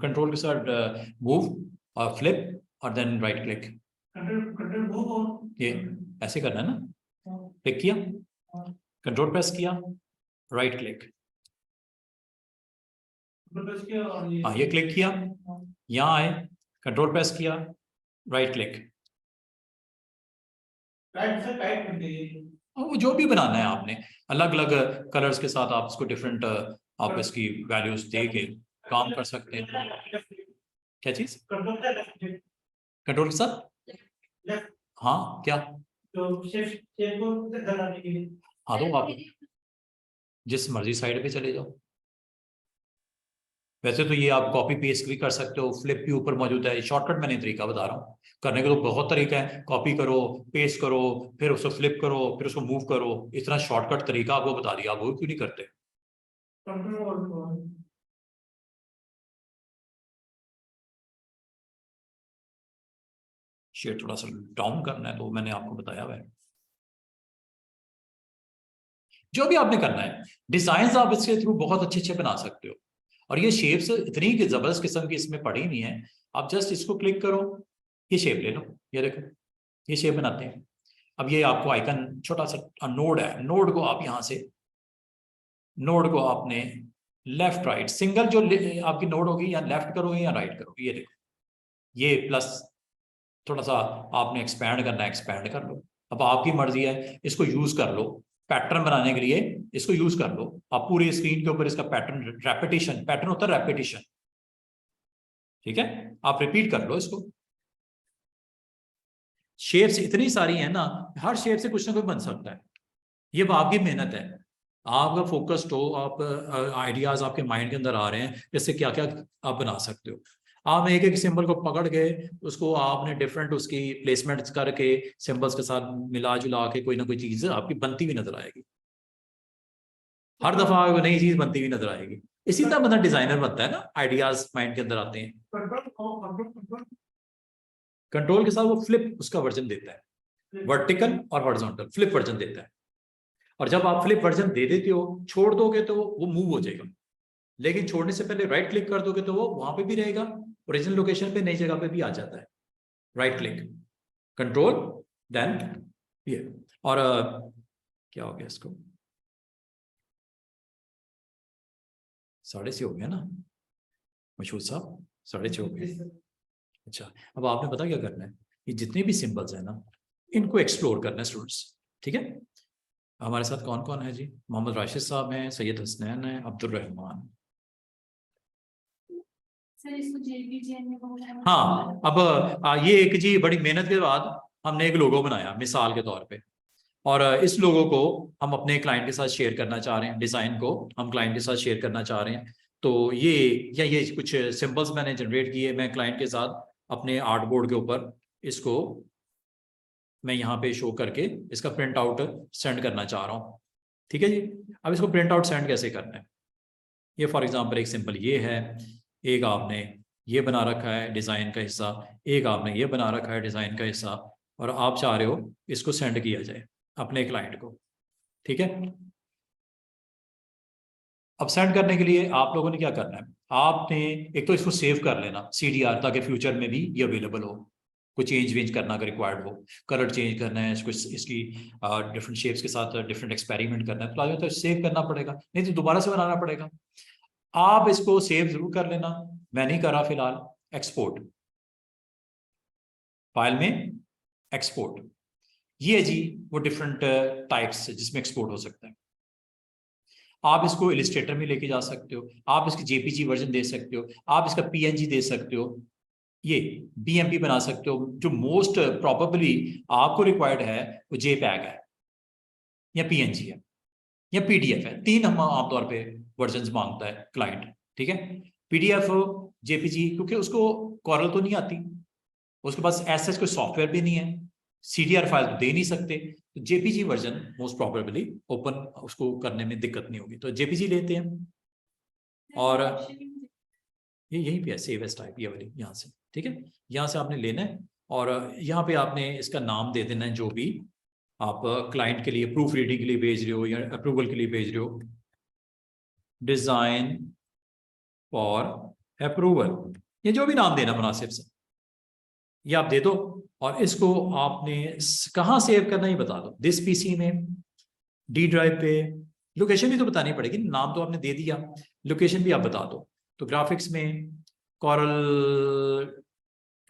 कंट्रोल के साथ मूव और फ्लिप और देन राइट क्लिक। ये ऐसे करना है ना, क्लिक किया, कंट्रोल प्रेस किया, राइट क्लिक, हाँ ये क्लिक किया, यहाँ आए, कंट्रोल प्रेस किया, राइट क्लिक। वो जो भी बनाना है आपने, अलग अलग कलर्स के साथ आप इसको डिफरेंट आप इसकी वैल्यूज दे के काम कर सकते हैं। क्या चीज? कंट्रोल का लेफ्ट कंट्रोल के साथ? लेफ्ट हाँ क्या? तो शेप को दबाने के लिए। हाँ तो आप जिस मर्जी साइड पे चले जाओ। वैसे तो ये आप कॉपी पेस्ट भी कर सकते हो, फ्लिप भी ऊपर मौजूद है। शॉर्टकट मैंने तरीका बता रहा हूँ, करने का तो बहुत तरीका है। कॉपी करो, पेस्ट करो, फिर उसको फ्लिप करो, फिर उसको मूव करो। इतना शॉर्टकट तरीका आपको बता दिया, आप वो क्यों नहीं करते? कंट्रोल शेयर थोड़ा सा डाउन करना है तो मैंने आपको बताया हुआ है। जो भी आपने करना है, डिजाइन आप इसके थ्रू बहुत अच्छे अच्छे बना सकते हो। और ये शेप्स इतनी जबरदस्त किस्म की इसमें पड़ी नहीं है। आप जस्ट इसको क्लिक करो, ये शेप ले लो, ये देखो ये शेप बनाते हैं। अब ये आपको आइकन छोटा सा नोड है, नोड को आप यहाँ से, नोड को आपने लेफ्ट राइट सिंगल जो आपकी नोड होगी, या लेफ्ट करोगे या राइट करोगे, ये देखो ये प्लस थोड़ा सा आपने एक्सपैंड करना है, एक्सपैंड कर लो। अब आपकी मर्जी है, इसको यूज कर लो पैटर्न बनाने के लिए, इसको यूज कर लो। आप पूरी स्क्रीन के ऊपर इसका पैटर्न, रेपिटेशन, पैटर्न होता है रेपिटेशन, ठीक है? आप रिपीट कर लो इसको। शेप्स इतनी सारी है ना, हर शेप से कुछ ना कुछ बन सकता है। ये आपकी मेहनत है, आपका फोकस्ड हो, आप आइडियाज आपके माइंड के अंदर आ रहे हैं, इससे क्या क्या आप बना सकते हो। आप एक एक सिंबल को पकड़ के उसको आपने डिफरेंट उसकी प्लेसमेंट करके सिंबल्स के साथ मिला जुला के कोई ना कोई चीज आपकी बनती हुई नजर आएगी। हर दफा आपको नई चीज बनती हुई नजर आएगी। इसी तरह मतलब डिजाइनर बनता है ना, आइडियाज माइंड के अंदर आते हैं। कंट्रोल के साथ वो फ्लिप उसका वर्जन देता है, वर्टिकल और हॉरिजॉन्टल फ्लिप वर्जन देता है। और जब आप फ्लिप वर्जन दे देते हो, छोड़ दोगे तो वो मूव हो जाएगा, लेकिन छोड़ने से पहले राइट क्लिक कर दोगे तो वो वहां पे भी रहेगा, ओरिजिनल लोकेशन पे नई जगह पे भी आ जाता है। राइट क्लिक, कंट्रोल, देन ये। और क्या हो गया इसको, 6:30 हो गया ना मशहूर साहब, 6:30 हो गए। अच्छा, अब आपने पता क्या करना है, ये जितने भी सिंबल्स है ना, इनको एक्सप्लोर करना है स्टूडेंट्स, ठीक है? हमारे साथ कौन कौन है जी? मोहम्मद राशिद साहब हैं, सैयद हसनैन है, अब्दुल रहमान। सर इसको JPGN में बहुत सारा हाँ, अब ये एक जी बड़ी मेहनत के बाद हमने एक लोगो बनाया मिसाल के तौर पे, और इस लोगो को हम अपने क्लाइंट के साथ शेयर करना चाह रहे हैं, डिजाइन को हम क्लाइंट के साथ शेयर करना चाह रहे हैं। तो ये कुछ सिंबल्स मैंने जनरेट किए, मैं क्लाइंट के साथ अपने आर्ट बोर्ड के ऊपर इसको मैं यहाँ पे शो करके इसका प्रिंट आउट सेंड करना चाह रहा हूँ, ठीक है जी? अब इसको प्रिंट आउट सेंड कैसे करना है, ये फॉर एग्जांपल एक सिंपल ये है, एक आपने ये बना रखा है डिज़ाइन का हिस्सा, एक आपने ये बना रखा है डिज़ाइन का हिस्सा, और आप चाह रहे हो इसको सेंड किया जाए अपने क्लाइंट को, ठीक है? अब सेंड करने के लिए आप लोगों ने क्या करना है, आपने एक तो इसको सेव कर लेना CDR, ताकि फ्यूचर में भी ये अवेलेबल हो। कोई चेंज वेंज करना अगर रिक्वायर्ड हो, कलर चेंज करना है इसको, इसकी डिफरेंट शेप्स के साथ डिफरेंट एक्सपेरिमेंट करना है, तो आगे तो सेव करना पड़ेगा, नहीं तो दोबारा से बनाना पड़ेगा। आप इसको सेव जरूर कर लेना, मैं नहीं करा फिलहाल। एक्सपोर्ट, फाइल में एक्सपोर्ट, ये है जी वो डिफरेंट टाइप्स जिसमें एक्सपोर्ट हो सकता है। आप इसको इलिस्ट्रेटर में लेके जा सकते हो, आप इसकी JPG वर्जन दे सकते हो, आप इसका PNG दे सकते हो, ये BMP बना सकते हो। जो मोस्ट प्रॉबेबली आपको रिक्वायर्ड है वो JPEG है, या PNG है, या PDF है। 3 हम आमतौर पे वर्जन मांगता है क्लाइंट, ठीक है? PDF, JPG, क्योंकि उसको कॉरल तो नहीं आती, उसके पास ऐसा कोई सॉफ्टवेयर भी नहीं है, CDR फाइल तो दे नहीं सकते, तो JPG version most probably open उसको करने में दिक्कत नहीं होगी, तो JPG लेते हैं। और ये यहीं पे है सेव एज टाइप, ये वाली यहाँ से, ठीक है? यहाँ से आपने लेना है, और यहाँ पे आपने इसका नाम दे देना है जो भी आप क्लाइंट के लिए प्रूफ रीडिंग के लिए भेज रहे हो या अप्रूवल के लिए भेज रहे हो। डिजाइन फॉर अप्रूवल, ये जो भी नाम देना मुनासिब से ये आप दे दो, और इसको आपने कहाँ सेव करना ही बता दो। दिस PC में, D ड्राइव पे, लोकेशन भी तो बतानी पड़ेगी, नाम तो आपने दे दिया, लोकेशन भी आप बता दो। तो ग्राफिक्स में, कॉरल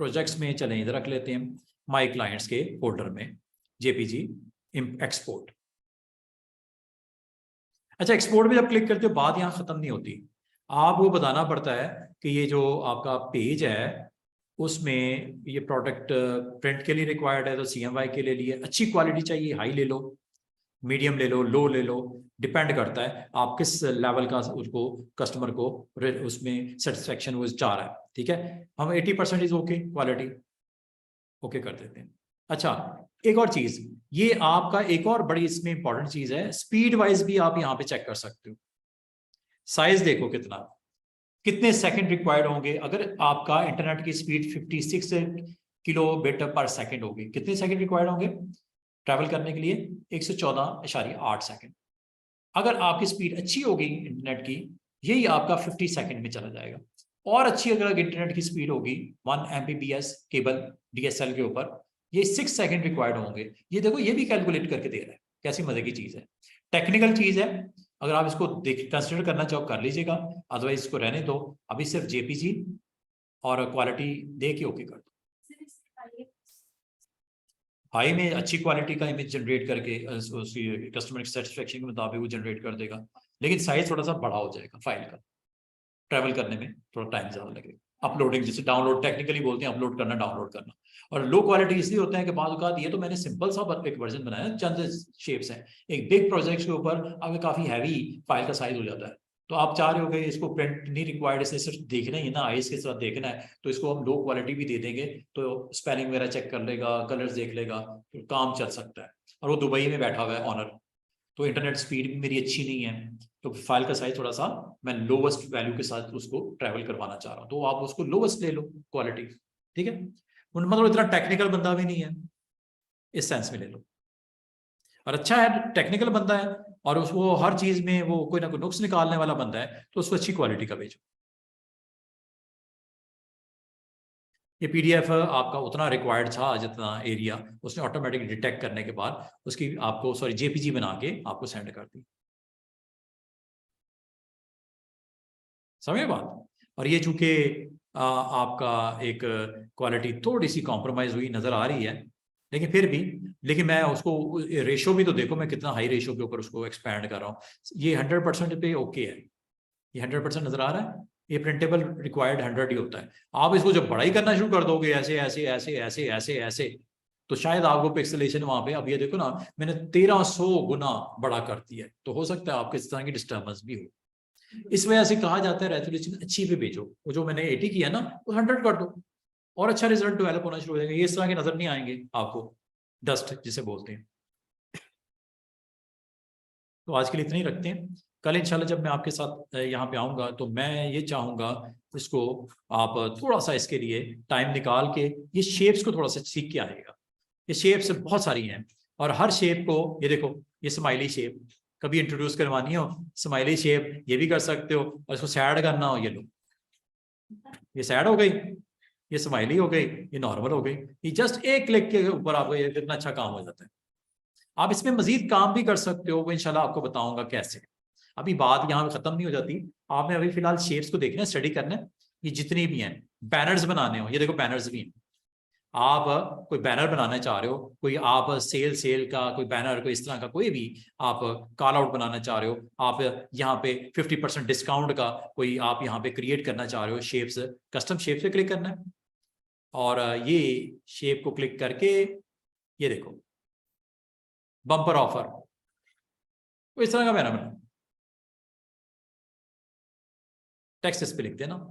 प्रोजेक्ट्स में, चलें इधर रख लेते हैं, माई क्लाइंट्स के फोल्डर में JPG एक्सपोर्ट। अच्छा, एक्सपोर्ट पे जब क्लिक करते हो बात यहाँ खत्म नहीं होती, आपको बताना पड़ता है कि ये जो आपका पेज है उसमें ये प्रोडक्ट प्रिंट के लिए रिक्वायर्ड है तो CMY के लिए अच्छी क्वालिटी चाहिए, हाई ले लो, मीडियम ले लो, लो ले लो, डिपेंड करता है आप किस लेवल का उसको कस्टमर को उसमें सेटिस्फेक्शन वो चाह रहा है। ठीक है, हम 80% इज ओके, क्वालिटी ओके कर देते हैं। अच्छा, एक और चीज, ये आपका एक और बड़ी इसमें इंपॉर्टेंट चीज है, स्पीड वाइज भी आप यहाँ पे चेक कर सकते हो। साइज देखो कितने सेकंड रिक्वायर्ड होंगे। अगर आपका इंटरनेट की स्पीड 56 किलोबिट पर सेकंड होगी, कितने सेकंड रिक्वायर्ड होंगे ट्रैवल करने के लिए? 114.8 सेकंड। अगर आपकी स्पीड अच्छी होगी इंटरनेट की, यही आपका 50 सेकंड में चला जाएगा। और अच्छी अगर इंटरनेट की स्पीड होगी 1 Mbps केबल DSL के ऊपर, ये 6 सेकंड रिक्वायर्ड होंगे। ये देखो, ये भी कैलकुलेट करके दे रहा है, कैसी मजे की चीज है, टेक्निकल चीज है। अगर आप इसको कंसिडर करना चाहो कर लीजिएगा, अदरवाइज इसको रहने दो, अभी सिर्फ JPG और क्वालिटी दे के ओके कर दो। हाई में अच्छी क्वालिटी का इमेज जनरेट करके कस्टमर की सेटिस्फेक्शन के मुताबिक वो जनरेट कर देगा, लेकिन साइज थोड़ा सा बड़ा हो जाएगा फाइल का, ट्रैवल करने में थोड़ा टाइम ज्यादा लगेगा। अपलोडिंग, जैसे डाउनलोड टेक्निकली बोलते हैं, अपलोड करना डाउनलोड करना। और लो क्वालिटी इसलिए होता है कि बाद औक़ात ये तो मैंने सिंपल सा एक वर्जन बनाया, चंद शेप्स हैं, एक बिग प्रोजेक्ट के ऊपर आपके काफी हैवी फाइल का साइज हो जाता है, तो आप चाह रहे हो कि इसको प्रिंट नहीं रिक्वायर्ड, इसे सिर्फ देखना ही है ना, आईज के साथ देखना है, तो इसको हम लो क्वालिटी भी दे देंगे, तो स्पेलिंग वगैरह चेक कर लेगा, कलर्स देख लेगा, तो काम चल सकता है। और वो दुबई में बैठा हुआ है ऑनर, तो इंटरनेट स्पीड भी मेरी अच्छी नहीं है, तो फाइल का साइज थोड़ा सा मैं लोवेस्ट वैल्यू के साथ उसको ट्रैवल करवाना चाह रहा हूँ, तो आप उसको लोवेस्ट ले लो क्वालिटी। ठीक है, मतलब इतना टेक्निकल बंदा भी नहीं है, इस सेंस में ले लो। और अच्छा है, टेक्निकल बंदा है और उसको हर चीज में वो कोई ना कोई नुक्स निकालने वाला बंदा है, तो उसको अच्छी क्वालिटी का भेजो। ये PDF आपका उतना रिक्वायर्ड था जितना एरिया, उसने ऑटोमेटिक डिटेक्ट करने के बाद उसकी आपको JPG बना के आपको सेंड कर दी। समझे बात? और ये चूंकि आपका एक क्वालिटी थोड़ी सी कॉम्प्रोमाइज हुई नजर आ रही है, लेकिन फिर भी, लेकिन मैं उसको रेशो भी तो देखो, मैं कितना हाई रेशो के ऊपर उसको एक्सपैंड कर रहा हूँ। ये 100% पे ओके है, ये 100% नजर आ रहा है। ये प्रिंटेबल रिक्वायर्ड 100 ही होता है। आप इसको जब बड़ा ही करना शुरू कर दोगे ऐसे ऐसे ऐसे ऐसे ऐसे ऐसे, तो शायद आपको पिक्सेलेशन वहां पे, अब ये देखो ना, मैंने 1300 गुना बड़ा कर दिया है, तो हो सकता है आपको इस तरह की डिस्टर्बेंस भी हो। इस वजह से कहा जाता है रेजोल्यूशन अच्छी पे भेजो, वो जो मैंने 80 किया ना वो 100 कर दो, और अच्छा रिजल्ट डेवलप होना शुरू हो जाएगा। ये इस तरह के नजर नहीं आएंगे आपको, डस्ट जिसे बोलते हैं। तो आज के लिए इतना ही रखते हैं, कल इंशाल्लाह जब मैं आपके साथ यहाँ पे आऊँगा तो मैं ये चाहूँगा इसको आप थोड़ा सा इसके लिए टाइम निकाल के ये शेप्स को थोड़ा सा सीख के आएगा। ये शेप्स बहुत सारी हैं और हर शेप को, ये देखो, ये स्माइली शेप कभी इंट्रोड्यूस करवानी हो, स्माइली शेप ये भी कर सकते हो, और इसको सैड करना हो, ये लो, ये सैड हो गई, ये स्माइली हो गई, ये नॉर्मल हो गई। ये जस्ट एक क्लिक के ऊपर आपको ये कितना अच्छा काम हो जाता है। आप इसमें मजीद काम भी कर सकते हो, वो इंशाल्लाह आपको बताऊंगा कैसे। अभी बात यहाँ पे खत्म नहीं हो जाती, आपने अभी फिलहाल शेप्स को देखना है, स्टडी करना है। ये जितनी भी हैं, बैनर्स बनाने हो, ये देखो बैनर्स भी हैं। आप कोई बैनर बनाना चाह रहे हो, कोई आप सेल का कोई बैनर, कोई इस तरह का कोई भी आप कॉल आउट बनाना चाह रहे हो, आप यहाँ पे 50% डिस्काउंट का कोई आप यहाँ पे क्रिएट करना चाह रहे हो, शेप्स, कस्टम शेप पे क्लिक करना है, और ये शेप को क्लिक करके ये देखो बम्पर ऑफर, इस तरह का बैनर बना, टेक्स्ट इस पे लिख देना।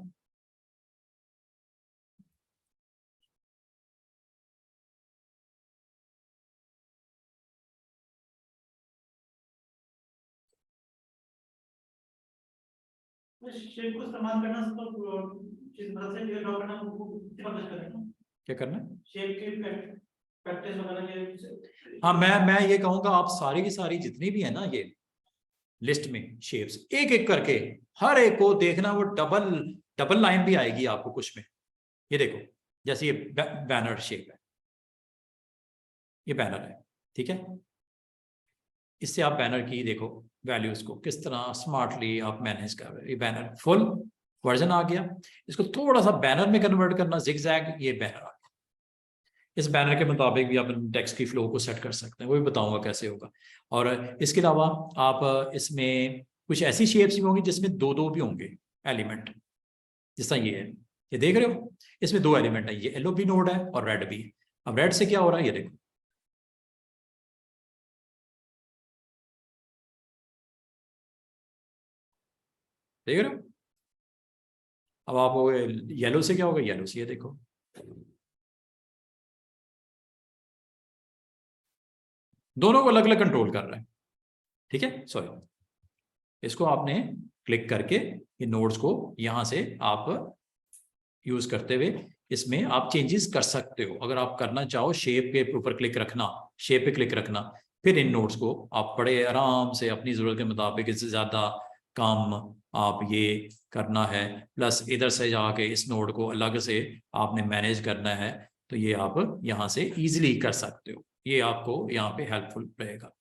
शेप को इस्तेमाल करना तो चीज मदद से ड्रॉ करना मदद करेगा। क्या करना है? शेप के प्रैक्टिस वगैरह के। हाँ, मैं ये कहूंगा आप सारी की सारी जितनी भी है ना ये लिस्ट में शेप्स, एक एक करके हर एक को देखना, वो डबल लाइन भी आएगी आपको कुछ में। ये देखो, जैसे ये बैनर शेप है, ये बैनर है, ठीक है, इससे आप बैनर की देखो वैल्यूज को किस तरह स्मार्टली आप मैनेज कर रहे हैं। ये बैनर फुल वर्जन आ गया, इसको थोड़ा सा बैनर में कन्वर्ट करना, जिगजैग, ये बैनर आ गया। इस बैनर के मुताबिक भी आप टेक्स्ट की फ्लो को सेट कर सकते हैं, वो भी बताऊंगा कैसे होगा। और इसके अलावा आप इसमें कुछ ऐसी शेप्स भी होंगी जिसमें दो दो भी होंगे एलिमेंट, जैसा ये है, ये देख रहे हो, इसमें दो एलिमेंट है, ये येलो भी नोड है और रेड भी। अब रेड से क्या हो रहा है, ये देखो, देख रहे हो। अब आप येलो से क्या होगा, येलो से ये देखो, दोनों को अलग अलग कंट्रोल कर रहा है। ठीक है, सॉरी, इसको आपने क्लिक करके ये नोड्स को यहां से आप यूज करते हुए इसमें आप चेंजेस कर सकते हो। अगर आप करना चाहो शेप के ऊपर क्लिक रखना, शेप पे क्लिक रखना, फिर इन नोड्स को आप बड़े आराम से अपनी जरूरत के मुताबिक इससे ज्यादा काम आप ये करना है, प्लस इधर से जाके इस नोड को अलग से आपने मैनेज करना है, तो ये आप यहाँ से इजीली कर सकते हो। ये आपको यहाँ पे हेल्पफुल रहेगा,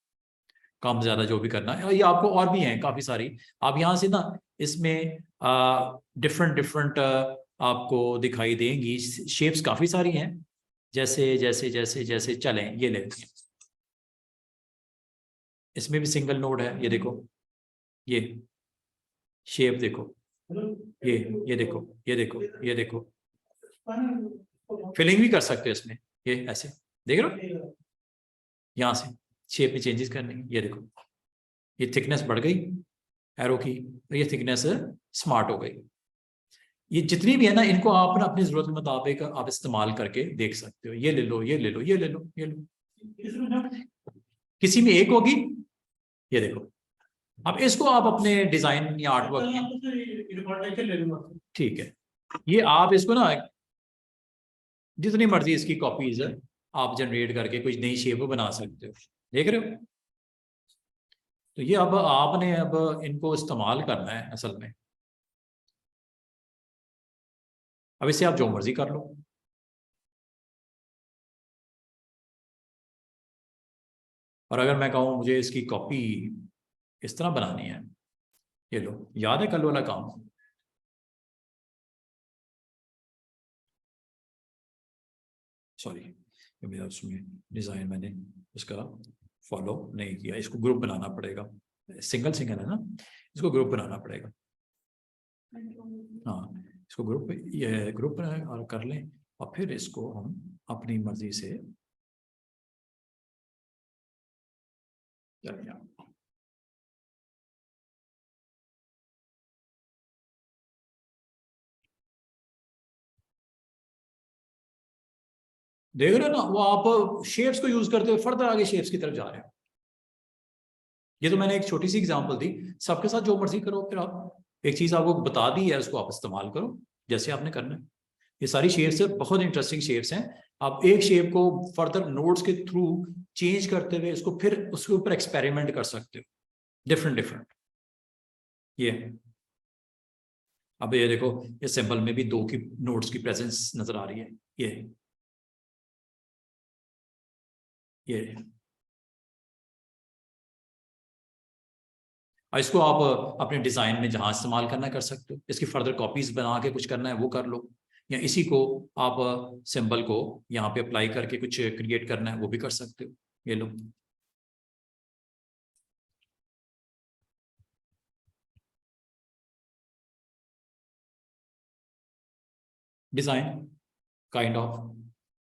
कम ज्यादा जो भी करना है। ये आपको और भी हैं काफी सारी, आप यहाँ से ना इसमें डिफरेंट डिफरेंट आपको दिखाई देंगी शेप्स, काफी सारी हैं। जैसे जैसे जैसे जैसे चलें, ये लेते हैं, इसमें भी सिंगल नोड है, ये देखो, ये शेप देखो, ये देखो, ये देखो, ये देखो, फिलिंग भी कर सकते हो इसमें, ये ऐसे देख रहे हो, यहाँ से शेप में चेंजेस करने, ये देखो, ये थिकनेस बढ़ गई एरो की, तो ये थिकनेस स्मार्ट हो गई। ये जितनी भी है ना, इनको आप ना अपनी जरूरत के मुताबिक आप इस्तेमाल करके देख सकते हो। ये ले लो, ये ले लो, ये ले लो, ये लो, किसी में एक होगी, ये देखो। अब इसको आप अपने डिजाइन या आर्ट वर्क, ठीक है, ये आप इसको ना जितनी मर्जी इसकी कॉपीज आप जनरेट करके कुछ नई शेप बना सकते हो, देख रहे हो। तो ये अब आपने अब इनको इस्तेमाल करना है असल में। अब इससे आप जो मर्जी कर लो। और अगर मैं कहूँ मुझे इसकी कॉपी इस तरह बनानी है, ये लो, याद है कल वाला काम, सॉरी मेरा उसमें डिजाइन मैंने उसका फॉलो नहीं किया, इसको ग्रुप बनाना पड़ेगा, सिंगल सिंगल है ना, इसको ग्रुप बनाना पड़ेगा। हाँ, इसको ग्रुप, ये ग्रुप और कर लें, और फिर इसको हम अपनी मर्जी से चलिए। देख रहे हो ना, वो आप शेप्स को यूज करते हुए फर्दर आगे शेप्स की तरफ जा रहे हो। ये तो मैंने एक छोटी सी एग्जांपल दी, सबके साथ जो मर्जी करो, फिर आप एक चीज आपको बता दी है, उसको आप इस्तेमाल करो जैसे आपने करना है। ये सारी शेप्स है, बहुत इंटरेस्टिंग शेप्स हैं। आप एक शेप को फर्दर नोट्स के थ्रू चेंज करते हुए इसको फिर उसके ऊपर एक्सपेरिमेंट कर सकते हो, डिफरेंट डिफरेंट। ये अब ये देखो, ये सिंबल में भी दो की नोट्स की प्रेजेंस नजर आ रही है, ये इसको आप अपने डिजाइन में जहां इस्तेमाल करना कर सकते हो। इसकी फर्दर कॉपीज बना के कुछ करना है वो कर लो, या इसी को आप सिंबल को यहाँ पे अप्लाई करके कुछ क्रिएट करना है वो भी कर सकते हो, ये लो। डिजाइन काइंड ऑफ,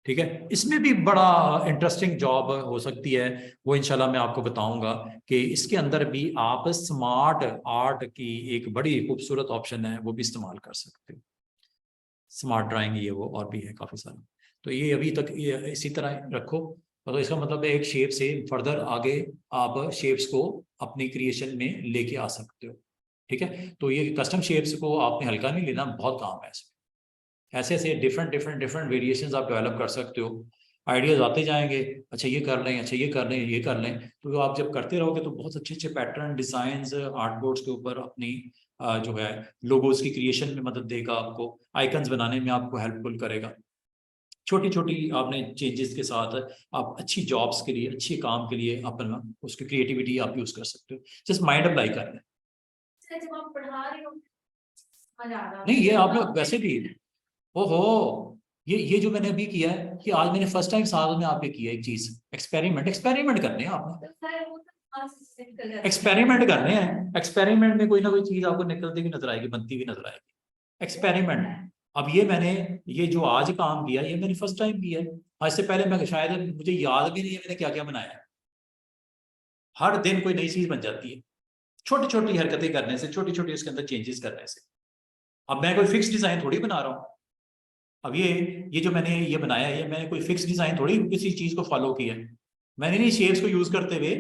ठीक है। इसमें भी बड़ा इंटरेस्टिंग जॉब हो सकती है, वो इंशाल्लाह मैं आपको बताऊंगा कि इसके अंदर भी आप स्मार्ट आर्ट की एक बड़ी खूबसूरत ऑप्शन है, वो भी इस्तेमाल कर सकते हो। स्मार्ट ड्राइंग ये वो और भी है काफ़ी सारा। तो ये अभी तक ये इसी तरह रखो, तो इसका मतलब एक शेप से फर्दर आगे आप शेप्स को अपनी क्रिएशन में लेके आ सकते हो, ठीक है। तो ये कस्टम शेप्स को आपने हल्का नहीं लेना, बहुत काम है इसमें। ऐसे ऐसे डिफरेंट डिफरेंट डिफरेंट वेरिएशंस आप डेवलप कर सकते हो, आइडियाज आते जाएंगे, अच्छा ये कर लें, अच्छा ये कर लें, ये कर लें। तो आप जब करते रहोगे तो बहुत अच्छे अच्छे पैटर्न डिजाइंस आर्ट बोर्ड्स के ऊपर अपनी जो है लोगोज की क्रिएशन में मदद देगा, आपको आइकन्स बनाने में आपको हेल्पफुल करेगा। छोटी छोटी आपने चेंजेस के साथ आप अच्छी जॉब्स के लिए, अच्छे काम के लिए अपना उसकी क्रिएटिविटी आप यूज कर सकते हो, जस्ट माइंड अप्लाई कर लें। जब आप पढ़ा रहे हो नहीं, ये आप लोग वैसे भी, ओहो ये जो मैंने अभी किया है, कि आज मैंने फर्स्ट टाइम साल में आपके किया एक चीज, एक्सपेरिमेंट करने हैं आपने, तो सर वो तो आज से निकल जाता है। एक्सपेरिमेंट करने हैं। एक्सपेरिमेंट में कोई ना कोई चीज आपको निकलती हुई नजर आएगी, बनती हुई नजर आएगी, एक्सपेरिमेंट। अब ये मैंने, ये जो आज काम किया, ये मैंने फर्स्ट टाइम किया है। आज से पहले मैं शायद, मुझे याद भी नहीं है मैंने क्या क्या बनाया है। हर दिन कोई नई चीज बन जाती है, छोटी छोटी हरकतें करने से, छोटी छोटी उसके अंदर चेंजेस करने से। अब मैं कोई फिक्स डिजाइन थोड़ी बना रहा हूँ। अब ये जो मैंने ये बनाया है, ये मैंने कोई फिक्स डिजाइन थोड़ी किसी चीज को फॉलो किया है। मैंने नहीं शेप्स को यूज करते हुए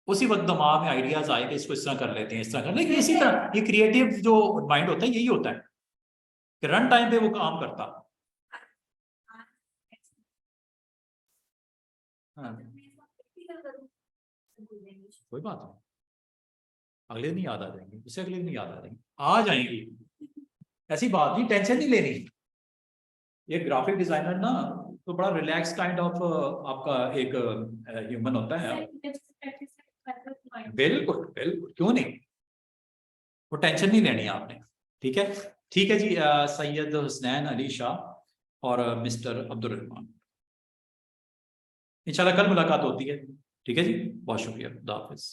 उसी वक्त दिमाग में आइडियाज आए कि इसको इस तरह कर लेते हैं, इस तरह कर लेकिन इसी तरह ये क्रिएटिव जो माइंड होता है यही होता है कि रन टाइम पे वो काम करता। हाँ, कोई बात नहीं, अगले दिन याद आ जाएंगे, उससे अगले दिन याद आ जाएंगे, आ जाएंगी, ऐसी बात नहीं, टेंशन नहीं लेनी। ये ग्राफिक डिजाइनर ना तो बड़ा रिलैक्स काइंड ऑफ आपका एक ह्यूमन होता है। बिल्कुल बिल्कुल, क्यों नहीं, वो टेंशन नहीं लेनी आपने। ठीक है, ठीक है जी। सैयद हुसनैन अली शाह और मिस्टर अब्दुल रहमान, इंशाल्लाह कल मुलाकात होती है। ठीक है जी, बहुत शुक्रिया, खुदा हाफिज।